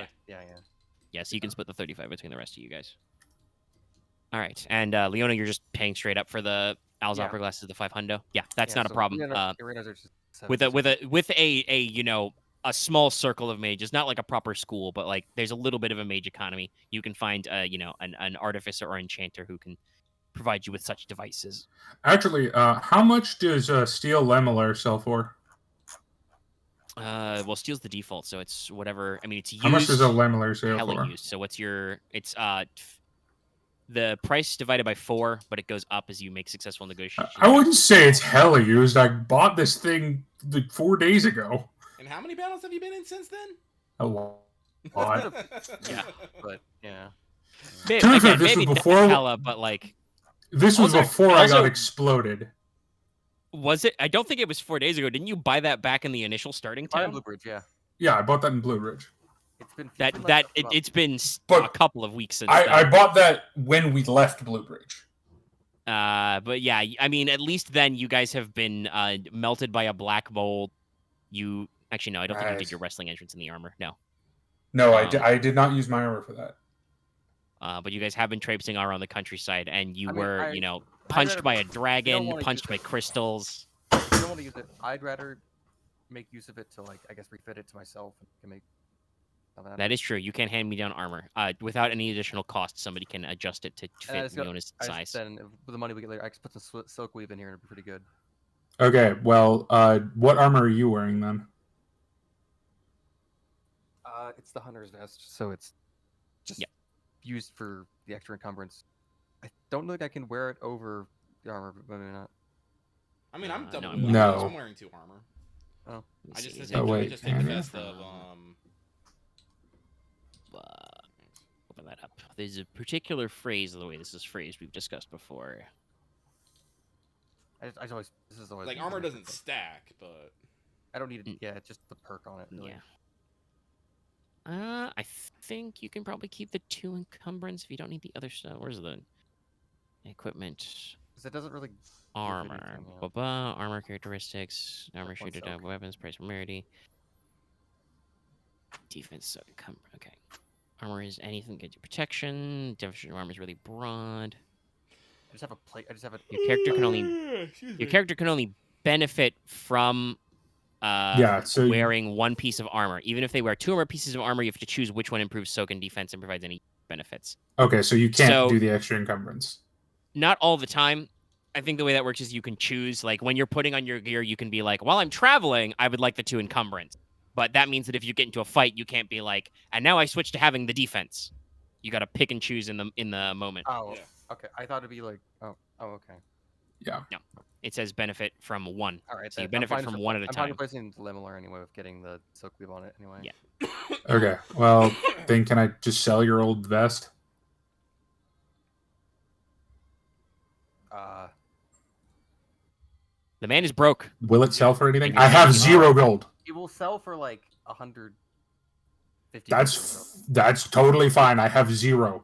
yeah. So you can split the 35 between the rest of you guys. All right, and Leona, you're just paying straight up for the Owl's Opera glasses, the 500. Yeah, that's not a problem. With a small circle of mages, not like a proper school, but like there's a little bit of a mage economy. You can find an artificer or enchanter who can provide you with such devices. Actually, how much does steel lamellar sell for? Well, steel's the default, so it's whatever. I mean, it's used. How much does a lamellar sell hella for? used. So what's your? It's the price divided by 4, but it goes up as you make successful negotiations. I wouldn't say it's hella used. I bought this thing like 4 days ago. And how many battles have you been in since then? A lot. Yeah, but yeah. Maybe, Again, this was before hella, but like this was before I got exploded. Was it? I don't think it was 4 days ago. Didn't you buy that back in the initial starting Buy in town? Blue Bridge, yeah. Yeah, I bought that in Blue Ridge. It's been a couple of weeks since. I bought that when we left Blue Bridge. But yeah, I mean, at least then you guys have been melted by a black mold. You actually no, I don't think you did your wrestling entrance in the armor. No, I did not use my armor for that. But you guys have been traipsing around the countryside, and punched by a dragon, punched by crystals. I don't want to use it. I'd rather make use of it to refit it to myself and make. That is true. You can hand me down armor. Without any additional cost, somebody can adjust it to fit Leona's size. Then with the money we get later, I can put some silk weave in here and it'd be pretty good. Okay, well, what armor are you wearing then? It's the hunter's vest, so it's just used for the extra encumbrance. I don't think I can wear it over the armor, but maybe not. I mean, I'm double. No. I'm wearing 2 armor. Oh, I just take wait, the vest of Open that up. There's a particular phrase of the way this is phrased we've discussed before. This is always like armor doesn't stack, but I don't need it. Yeah, it's just the perk on it. Really. Yeah. I think you can probably keep the 2 encumbrance if you don't need the other stuff. Where's the equipment? Because it doesn't really. Armor. anything, yeah. Ba-ba, armor characteristics. Armor One shooter soak. weapons. Price for rarity. Defense. So okay. Armor is anything gives you protection. Definition of armor is really broad. I just have a plate. I just have a. Your character can only benefit from so wearing one piece of armor. Even if they wear 2 or more pieces of armor, you have to choose which one improves soak and defense and provides any benefits. Okay, so you can't So- do the extra encumbrance. Not all the time. I think the way that works is you can choose, like, when you're putting on your gear, you can be like, while I'm traveling, I would like the 2 encumbrance. But that means that if you get into a fight, you can't be like, and now I switch to having the defense. You got to pick and choose in the moment. Oh, Yeah. okay. I thought it'd be like. Oh, okay. Yeah. It says benefit from 1. All right. So you then. I'm benefit fine from to- one at a I'm time. probably placing the Limilar anyway with getting the silk weave on it anyway. Yeah. Okay. Well, then can I just sell your old vest? The man is broke. Will it sell for anything? Maybe I have maybe 0 gold. It will sell for like 150. That's totally fine. I have 0.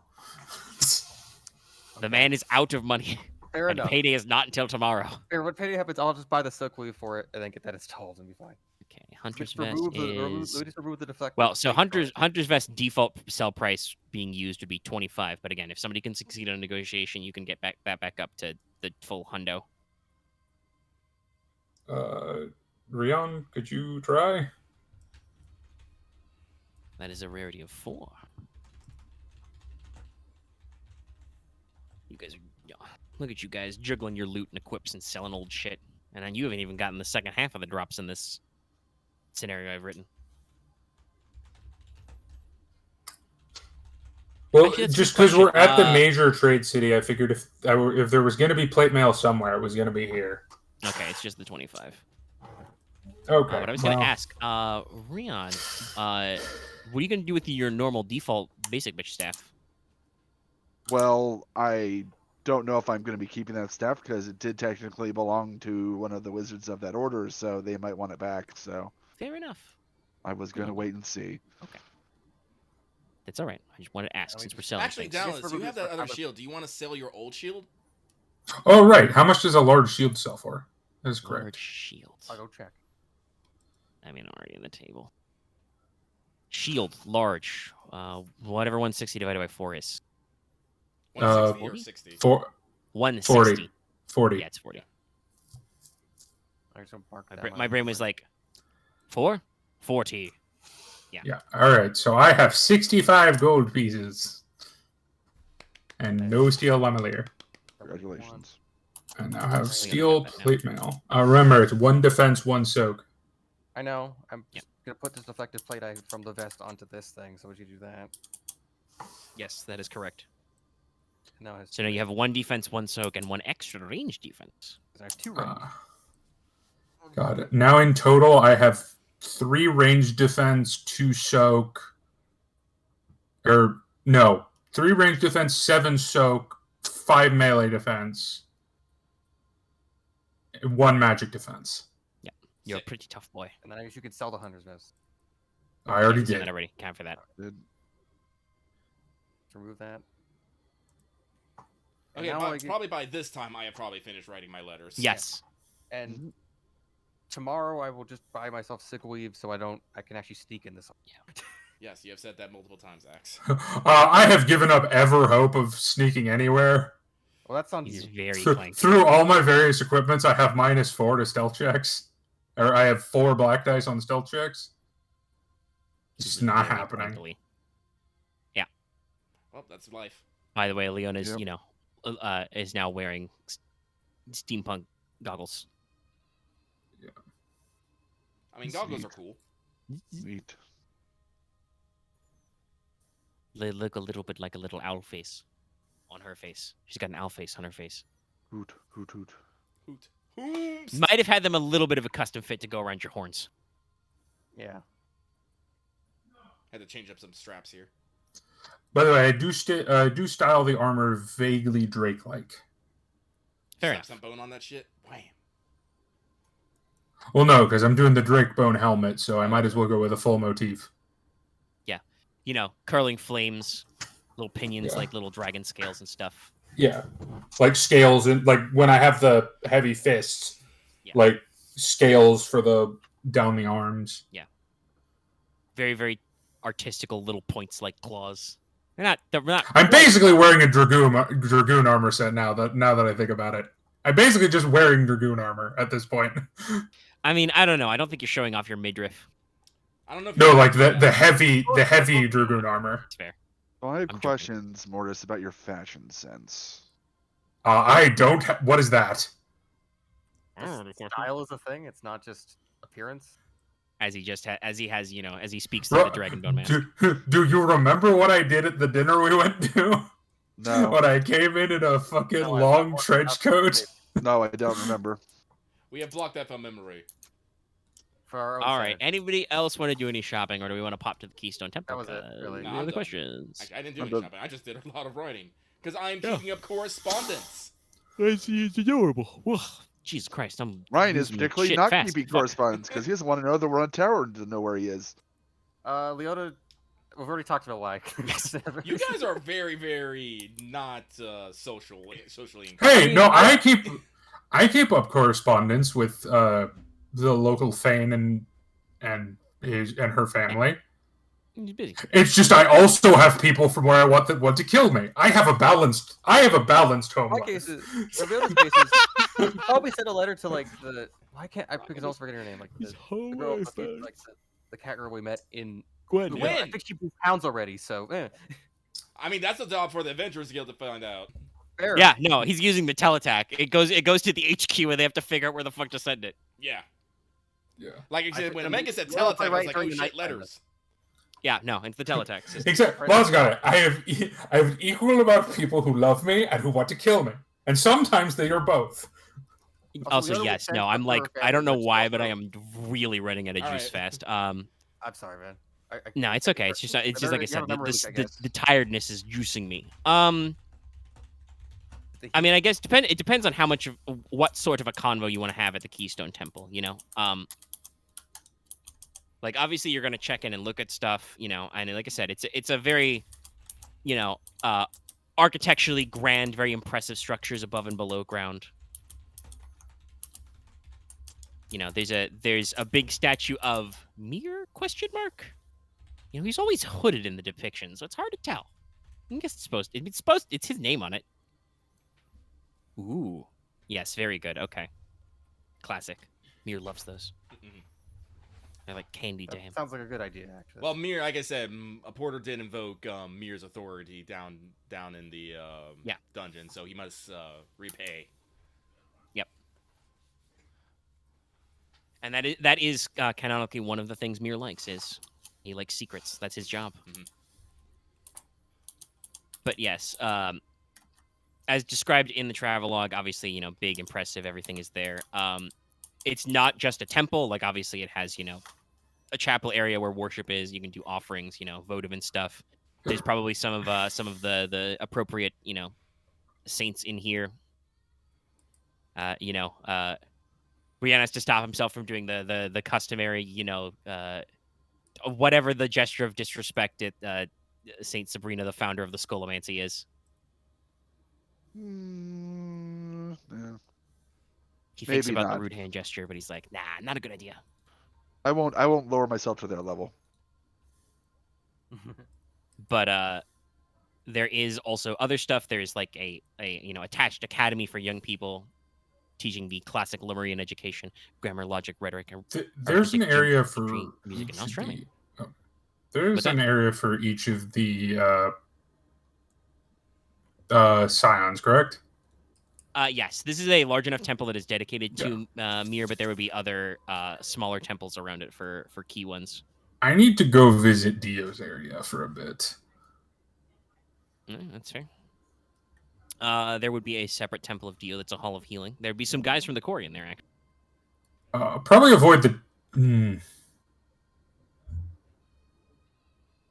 The man is out of money. Fair And enough. payday is not until tomorrow. Fair. What payday happens? I'll just buy the silk weave for it and then get that installed and be fine. Okay, Hunter's Just Vest remove is... the remove the deflector. Well, so Hunter's Vest default sell price being used would be 25. But again, if somebody can succeed on a negotiation, you can get that back up to the full hundo. Ryahn, could you try? That is a rarity of 4. You guys are... Look at you guys juggling your loot and equips and selling old shit. And then you haven't even gotten the second half of the drops in this scenario I've written. Well, Actually, that's a just good because we're question. at the major trade city, I figured if there was going to be plate mail somewhere, it was going to be here. Okay, it's just the 25. Okay. But I was going to well, ask, Ryahn, what are you going to do with your normal default basic bitch staff? Well, I don't know if I'm going to be keeping that staff because it did technically belong to one of the wizards of that order, so they might want it back. So Fair enough. I was going to wait and see. That's all right. I just wanted to ask I mean, since we're selling Actually, things. Dallas, Yes, you have that I'm other a- shield. Do you want to sell your old shield? Oh, right. How much does a large shield sell for? That's Large correct. shield. I'll go check. I mean, already on the table. Shield, large. Whatever 160 divided by 4 is. 160 or 40? 60? 160. 40. Yeah, it's 40. I just don't mark My, that bra- much my brain was for it. like, 4? 40. Yeah. All right. So I have 65 gold pieces. And no steel lamelier. Congratulations. I now have Right. steel That now. plate mail. Remember, it's 1 defense, 1 soak. I know. I'm Yep. gonna put this deflective plate from the vest onto this thing, so would you do that? Yes, that is correct. No, it's So now you have 1 defense, 1 soak, and 1 extra range defense. I have 2 range. Got it. Now in total, I have 3 range defense, 2 soak. Or, no. 3 range defense, 7 soak, 5 melee defense, 1 magic defense. You're a Sick. pretty tough boy. And then I guess you could sell the hunter's vest. I already I've seen did. that already. Count for that. Did Let's remove that. And Okay, now I get- probably by this time I have probably finished writing my letters. Yes. And tomorrow I will just buy myself sickle weave so I can actually sneak in this. Yes, you have said that multiple times, Axe. I have given up ever hope of sneaking anywhere. Well, that's on He's you. very Through, clanky. through all my various equipments, I have -4 to stealth checks. Or I have 4 black dice on stealth checks. It's He's just not very happening. clunkily. Well, that's life. By the way, Leona's, Yep. is now wearing steampunk goggles. I mean, goggles Sweet. are cool. neat. They look a little bit like a little owl face on her face. She's got an owl face on her face. Hoot, hoot, hoot. Hoot. Hooms! Might have had them a little bit of a custom fit to go around your horns. Yeah. Had to change up some straps here. By the way, I do style the armor vaguely Drake-like. Fair Slap enough. some bone on that shit. Wham. Well, no, because I'm doing the Drake bone helmet, so I might as well go with a full motif. Curling flames, little pinions Yeah. like little dragon scales and stuff. Yeah, like scales and like when I have the heavy fists, Yeah. like scales for the down the arms. Very, very artistical little points like claws. They're not I'm quite basically claws. wearing a dragoon armor set now that I think about it. I'm basically just wearing dragoon armor at this point. I mean, I don't know. I don't think you're showing off your midriff. I don't know if No, you're like allowed to do that. the heavy dragoon armor. It's fair. So I have joking. questions, Mortis, about your fashion sense. I don't. What is that? Style is a thing. It's not just appearance. As he has, as he speaks through the Dragonbone mask. Do you remember what I did at the dinner we went to? No, When I came in a fucking No, I'm long not- trench I'm not- coat. no, I don't remember. We have blocked that from memory. For our own All right. sanity. Anybody else want to do any shopping, or do we want to pop to the Keystone Temple? That was it, really. Any Nah, I'm other done. questions? I didn't do I'm any done. shopping. I just did a lot of writing because I'm Yeah. keeping up correspondence. It's adorable. Jesus Christ, I'm Ryahn is losing my particularly shit not fast. keeping Fuck. correspondence because he doesn't want to know that we're on tower and to know where he is. Leona, we've already talked about why. You guys are very, very not socially inclined. Hey, no, I keep up correspondence with the local Thane and her family. He's busy. It's just I also have people from where I want to kill me. I have a balanced home My life. case is, for Leona's case is, you probably sent a letter to like the. Why can't I? Because I was forgetting her name. Like the girl, like the cat girl we met in. Gwen. I Gwen. think she moved pounds already. So. I mean, that's a job for the Adventurers Guild to find out. Fair. Yeah, no, he's using the teletack. It goes to the HQ where they have to figure out where the fuck to send it. Yeah. Yeah. Like I said, when think Omega said you wanna play teletype, I was right like, during oh the shit, night time, letters. Yeah, no, it's the teletext system. Except, Lon's got it. I have an equal amount of people who love me and who want to kill me, and sometimes they are both. Also, Leona yes, was no, sent I'm for like, her I don't know family, but why, she but I also- am really running out of All juice right. fast. I'm sorry, man. No, it's okay. It's just like I You said, have a memory leak, I guess. the tiredness is juicing me. I mean, I guess it depends on how much of what sort of a convo you want to have at the Keystone Temple, you know. Like obviously you're gonna check in and look at stuff, you know, and like I said, it's a very, you know, architecturally grand, very impressive structures above and below ground. You know, there's a big statue of Mir ? You know, he's always hooded in the depiction, so it's hard to tell. I guess it's his name on it. Ooh. Yes, very good. Okay. Classic. Mir loves those. Mhm. They're like candy to him. Sounds like a good idea, actually. Well, Mir, like I said, a porter did invoke Mir's authority down in the Yeah. dungeon, so he must repay. And that is canonically one of the things Mir likes is he likes secrets. That's his job. Mhm. But yes, as described in the travelogue, obviously, you know, big, impressive, everything is there. It's not just a temple. Like, obviously, it has, you know, a chapel area where worship is. You can do offerings, you know, votive and stuff. There's probably some of the appropriate, you know, saints in here. You know, Ryahn has to stop himself from doing the customary, you know, whatever the gesture of disrespect that Saint Sabrina, the founder of the Scolomancy, is. Yeah. He thinks Maybe about not. the rude hand gesture, but he's like, nah, not a good idea. I won't lower myself to their level. But there is also other stuff. There's like a you know, attached academy for young people, teaching the classic Lemurian education, grammar, logic, rhetoric, and There's an artistic area geometry, for music, each and of astronomy. there's What's an that? area for each of the scions, correct? Yes, this is a large enough temple that is dedicated to Mir, but there would be other smaller temples around it for key ones. I need to go visit Dio's area for a bit. That's fair. There would be a separate temple of Dio that's a hall of healing. There'd be some guys from the quarry in there, actually. Probably avoid the.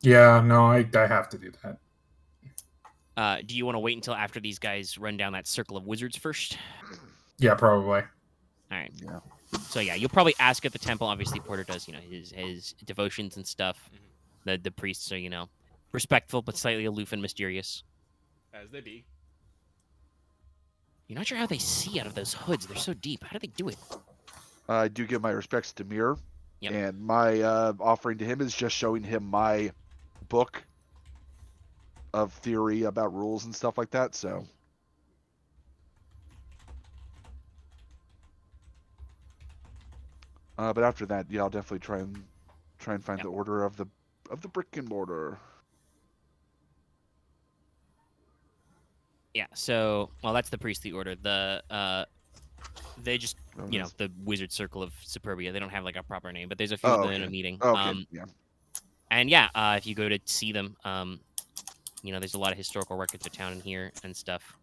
Yeah, no, I have to do that. Do you want to wait until after these guys run down that circle of wizards first? Yeah, probably. All right. Yeah. So yeah, you'll probably ask at the temple. Obviously, Porter does, you know, his devotions and stuff. The priests are, you know, respectful but slightly aloof and mysterious. As they be. You're not sure how they see out of those hoods. They're so deep. How do they do it? I do give my respects to Mir, Yep. and my offering to him is just showing him my book of theory about rules and stuff like that. So, but after that, yeah, I'll definitely try and find Yep. the order of the brick and mortar. Yeah. So, well, that's the priestly order. They just, Oh, you know, yes. the wizard circle of Superbia. They don't have like a proper name, but there's a few Oh, of them in a okay. meeting. Okay, yeah. And yeah, if you go to see them, you know, there's a lot of historical records of town in here and stuff.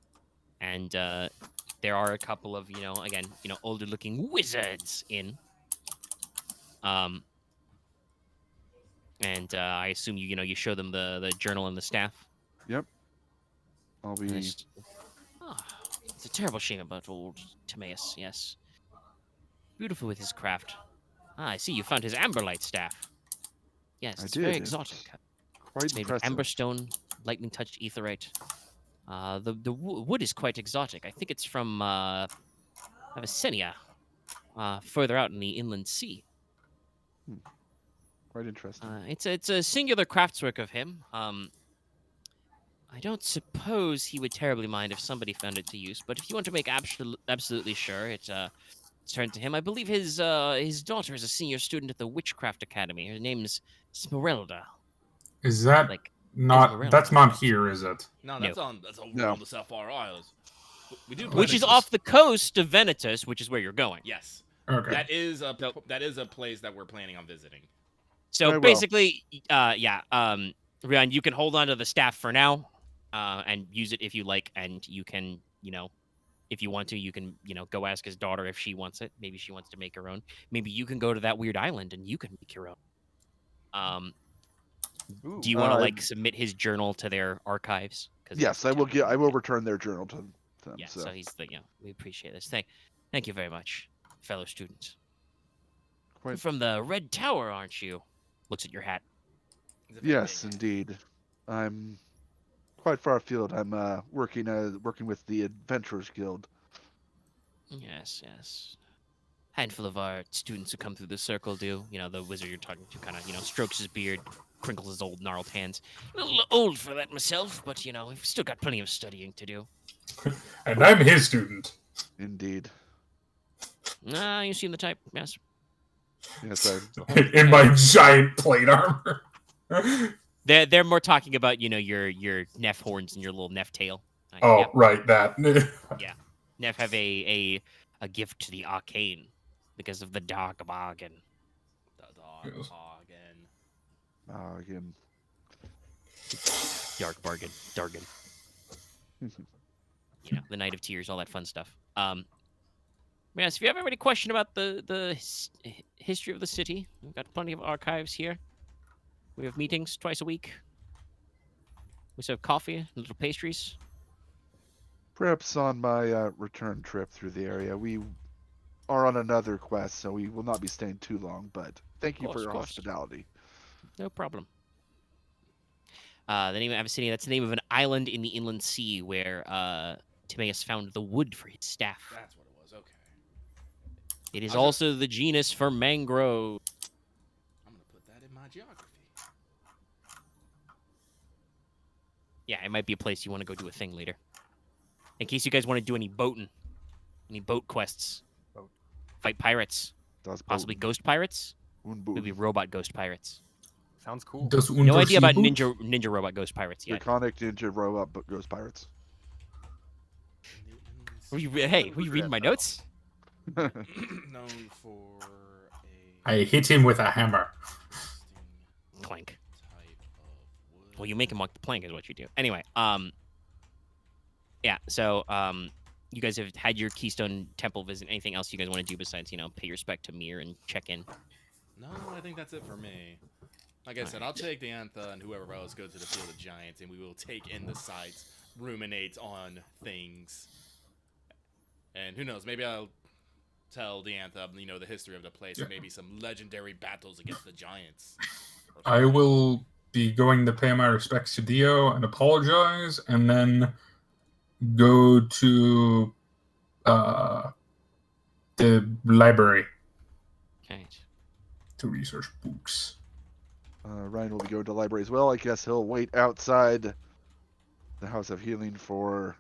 And there are a couple of, you know, again, you know, older looking wizards in. And I assume you know, you show them the journal and the staff. Yep. I'll And be. it's a terrible shame about old Timaeus, yes. Beautiful with his craft. I see you found his amberlight staff. Yes, I it's very did. exotic. Quite Made with impressive. amberstone, lightning touched etherite. The wood is quite exotic. I think it's from Abyssinia, further out in the inland sea. Quite interesting. It's a singular craftswork of him. I don't suppose he would terribly mind if somebody found it to use, but if you want to make absolutely sure, it's turned to him. I believe his daughter is a senior student at the Witchcraft Academy. Her name's Smeralda. Is that Like, not? Esmeralda. That's not here, is it? No, No. that's over No. on the Sapphire Isles. We do. Which plan is to- off the coast of Venetus, which is where you're going. Yes, Okay. that is a place that we're planning on visiting. So Very well. basically, Ryahn, you can hold on to the staff for now, and use it if you like, and you can, you know, if you want to, you can, you know, go ask his daughter if she wants it. Maybe she wants to make her own. Maybe you can go to that weird island and you can make your own. Ooh. Do you want to like submit his journal to their archives? Yes, I will get. I will return their journal to them. Yeah, so. so he's the, you know, we appreciate this. Thank you very much, fellow students. You're Quite. from the Red Tower, aren't you? Looks at your hat. He's a very Yes, big- indeed. I'm quite far afield. I'm working with the Adventurers Guild. Yes. Handful of our students who come through the circle do. You know, the wizard you're talking to kind of, you know, strokes his beard, crinkles his old gnarled hands. A little old for that myself, but, you know, we've still got plenty of studying to do. And I'm his student. Indeed. You seem the type, yes. Yes, I. In my giant plate armor. They're more talking about, you know, your Neff horns and your little Neff tail. Oh, Yeah, right, that. Neff have a gift to the arcane because of the dark bargain. The dog Yes. again. Again. Dark bargain. Dargan. You know, the Night of Tears, all that fun stuff. Yes, if you have any question about the history of the city, we've got plenty of archives here. We have meetings twice a week. We serve coffee and little pastries. Perhaps on my return trip through the area, we are on another quest, so we will not be staying too long. But thank you for your course. hospitality. No problem. The name of Abyssinia, that's the name of an island in the inland sea where Timaeus found the wood for his staff. That's what it was. Okay. It is I was also the genus for mangrove. I'm gonna put that in my geography. Yeah, it might be a place you want to go do a thing later. In case you guys want to do any boating, any boat quests. Boat. Fight pirates. Das Possibly Boden. ghost pirates. Unboden. Maybe robot ghost pirates. Sounds cool. Does No idea about Unterseeboot? ninja robot ghost pirates yet. Iconic ninja robot Ghost Pirates. Were you reading my notes? Known for a I hit him with a hammer. interesting Clank. type of wood. Well, you make him walk the plank is what you do. Anyway, yeah, so, you guys have had your Keystone Temple visit. Anything else you guys want to do besides, you know, pay respect to Mir and check in? No, I think that's it for me. Like I said, I'll take the Antha and whoever else go to the Field of Giants, and we will take in the sights, ruminate on things, and who knows? Maybe I'll tell the Antha, you know, the history of the place, and maybe some legendary battles against the Giants. or I something. will be going to pay my respects to Dio and apologize, and then go to the library Okay. to research books. Ryahn will be going to the library as well. I guess he'll wait outside the House of Healing for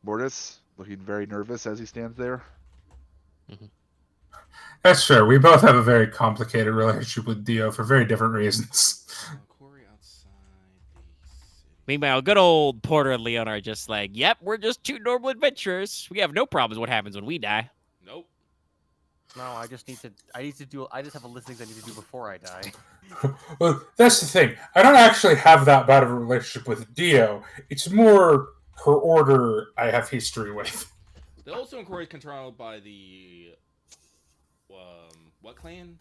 Mortis, looking very nervous as he stands there. That's fair. We both have a very complicated relationship with Dio for very different reasons. Quarry outside the city. Meanwhile, good old Porter and Leona are just like, yep, we're just two normal adventurers. We have no problems what happens when we die. Nope. No, I just have a list of things I need to do before I die. Well, that's the thing. I don't actually have that bad of a relationship with Dio. It's more her order I have history with. The Oldstone Quarry is controlled by the what clan?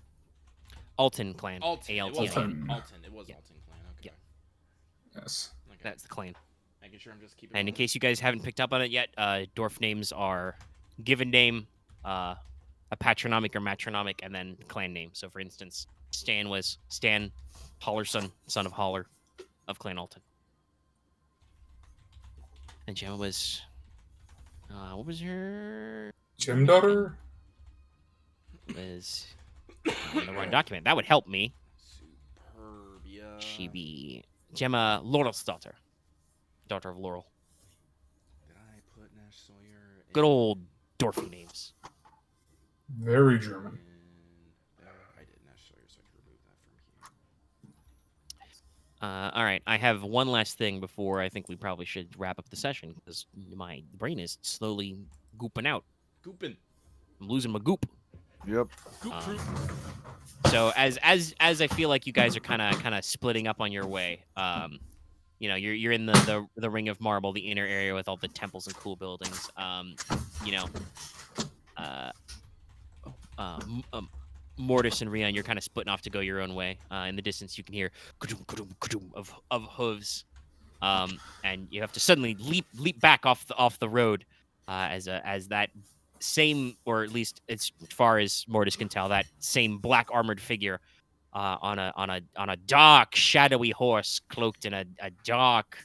Alton clan. Alton. It was Alton. Alton. It was Yeah. Alton clan. Okay. Yeah. Yes. Okay. That's the clan. Making sure I'm just keeping. And in case you guys haven't picked up on it yet, dwarf names are given name, a patronymic or matronymic, and then clan name. So, for instance, Stan was Stan Hollerson, son of Holler, of Clan Alton. And Gemma was, what was her? Gem daughter? Was in the wrong document. That would help me. Superbia. She be Gemma Laurel's daughter of Laurel. Did I put Nash Sawyer? Good old dwarfy names. Very German. I did Nash Sawyer, so I can remove that from here. All right, I have one last thing before I think we probably should wrap up the session because my brain is slowly gooping out. Goopin. I'm losing my goop. Yep. Goop troop. So as I feel like you guys are kind of splitting up on your way. You know, you're in the Ring of Marble, the inner area with all the temples and cool buildings. You know, Mortis and Ryahn, you're kind of splitting off to go your own way. In the distance, you can hear ka-doom, ka-doom, ka-doom of hooves, and you have to suddenly leap back off the road as that same, or at least as far as Mortis can tell, that same black armored figure on a dark shadowy horse cloaked in a dark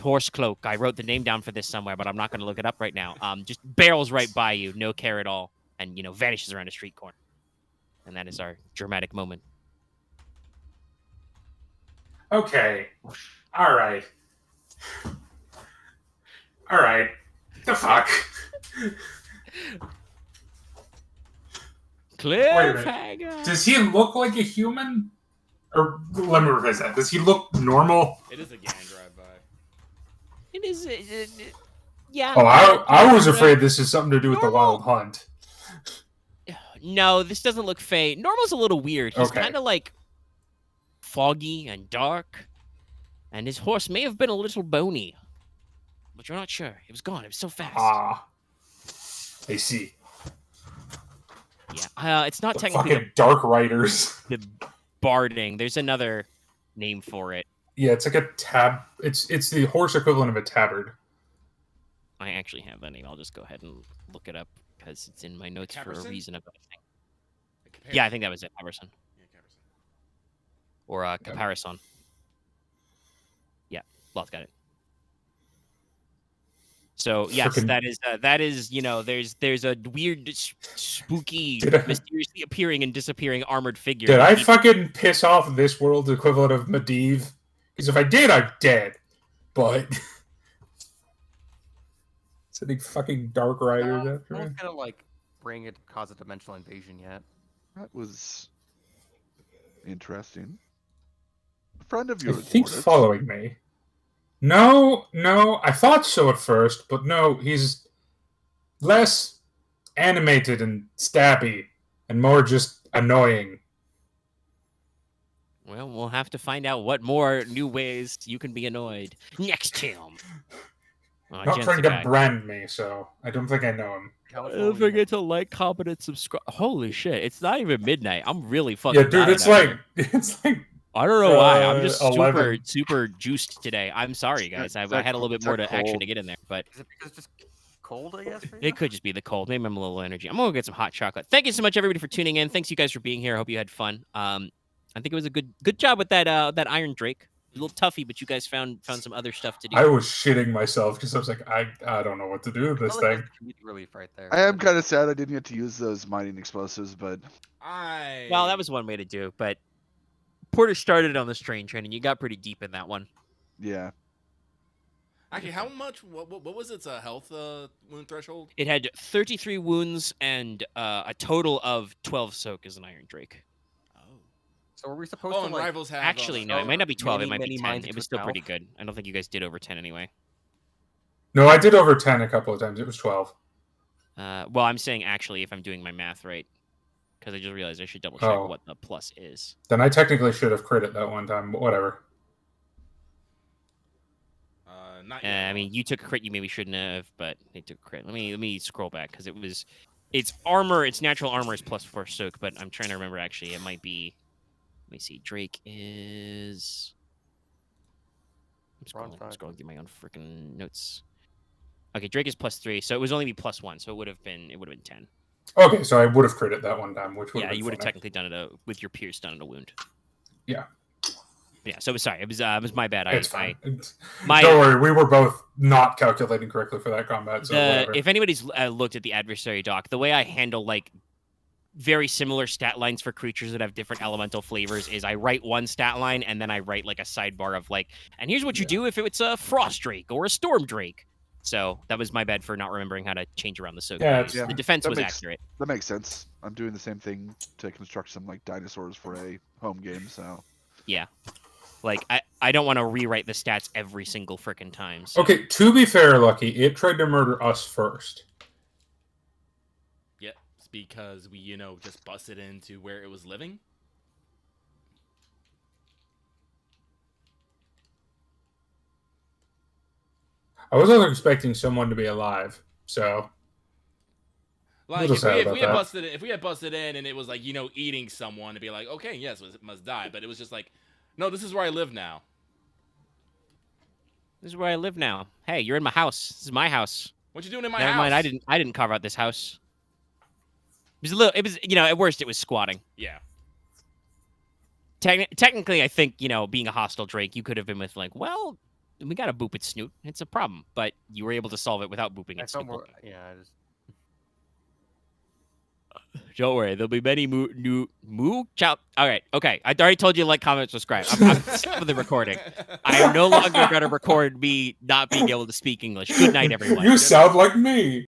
horse cloak. I wrote the name down for this somewhere, but I'm not going to look it up right now. Just barrels right by you, no care at all, and vanishes around a street corner. And that is our dramatic moment. Okay. All right. The fuck? Cliffhanger. Does he look like a human? Or let me rephrase that. Does he look normal? It is a gang drive-by. It is. Yeah. Oh, I was afraid this is something to do with the Wild Hunt. No, this doesn't look fake. Normal's a little weird. He's Okay. kind of like foggy and dark, and his horse may have been a little bony, but you're not sure. It was gone. It was so fast. Ah. I see. Yeah. It's not The technically fucking Dark Riders. the barding. There's another name for it. Yeah, it's like a tab. It's the horse equivalent of a tabard. I actually have that name. I'll just go ahead and look it up because it's in my notes for a Caparison? reason. I think. A Yeah, I think that was it. Caparison. Yeah, Caparison. Or Caparison. Yeah, Lots got it. So yes, Frickin- that is there's a weird, spooky, Did I- mysteriously appearing and disappearing armored figure. Did I He- fucking piss off this world's equivalent of Medivh? Because if I did, I'm dead. But sending fucking Dark Riders No after me. one's gonna like bring it to cause a dimensional invasion yet. That was interesting. A friend of I yours. think Mortis. following me. No, I thought so at first, but no, he's less animated and stabby and more just annoying. Well, we'll have to find out what more new ways you can be annoyed. Next him. Not trying to brand me, so I don't think I know him. How much Don't longer forget to like, comment, and subscribe. Holy shit! It's not even midnight. I'm really fucking. Yeah, dude, tired it's out like here. I don't know why. I'm just 11. super juiced today. I'm sorry, guys. I had a little bit more to action to get in there, but Is it because it's just cold, I guess? For you? it could just be the cold. Maybe I'm a little energy. I'm gonna go get some hot chocolate. Thank you so much, everybody, for tuning in. Thanks you guys for being here. I hope you had fun. I think it was a good job with that Irondrake. It little toughy, but you guys found some other stuff to do. I was shitting myself because I was like, I don't know what to do with this Felt like thing. that's comedic relief right there. I am kind of sad I didn't get to use those mining explosives, but Well, that was one way to do it, but Porter started on this train, and you got pretty deep in that one. yeah. Actually, how much? What was its health wound threshold? It had 33 wounds and a total of 12 soak as an Irondrake. Oh. So were we supposed Oh, to and like? rivals have. Actually, no, it might not be 12. many, it might many be mines 10. It into was its still pretty mouth? good. I don't think you guys did over 10 anyway. No, I did over 10 a couple of times. It was 12. Well, I'm saying actually, if I'm doing my math right, because I just realized I should double check Oh. what the plus is. Then I technically should have crit it that one time, but whatever. Not I yet. mean, you took a crit, you maybe shouldn't have, but they took a crit. Let me scroll back because its armor, its natural armor is +4 soak, but I'm trying to remember actually. It might be. Let me see. Drake is. I'm scrolling through my own freaking notes. Okay, Drake is +3, so it was only be +1, so it would have been 10. Okay, so I would have crit it that one time, which would have been You would have funny. technically done it with your pierce done in a wound. Yeah. Yeah, so sorry, it was my bad. It's fine. Don't My- worry, we were both not calculating correctly for that combat, so whatever. If anybody's looked at the adversary doc, the way I handle like very similar stat lines for creatures that have different elemental flavors is I write one stat line and then I write like a sidebar of like, and here's what you do if it's a frost drake or a storm drake. So that was my bad for not remembering how to change around the soak. Yeah, values. yeah, The defense that was makes- accurate. That makes sense. I'm doing the same thing to construct some like dinosaurs for a home game, so Yeah. Like I don't want to rewrite the stats every single frickin' time. So. Okay, to be fair, Lucky, it tried to murder us first. Yeah, it's because we, just busted into where it was living. I wasn't expecting someone to be alive, so Like Little if sad we, about if we had busted in and it was like eating someone, to be like, okay, yes, it must die. But it was just like, no, this is where I live now. This is where I live now. Hey, you're in my house. This is my house. What you doing in my Never house? mind, I didn't carve out this house. It was at worst it was squatting. Yeah. Technically, I think, being a hostile Drake, you could have been with like, well, we got to boop its snoot. It's a problem, but you were able to solve it without booping I its felt snoot. more. Yeah, I just. Don't worry, there'll be many moo chow. All right, okay. I already told you to like, comment, subscribe. I'm sick with the recording. I am no longer going to record me not being able to speak English. Good night, everyone. You sound like me.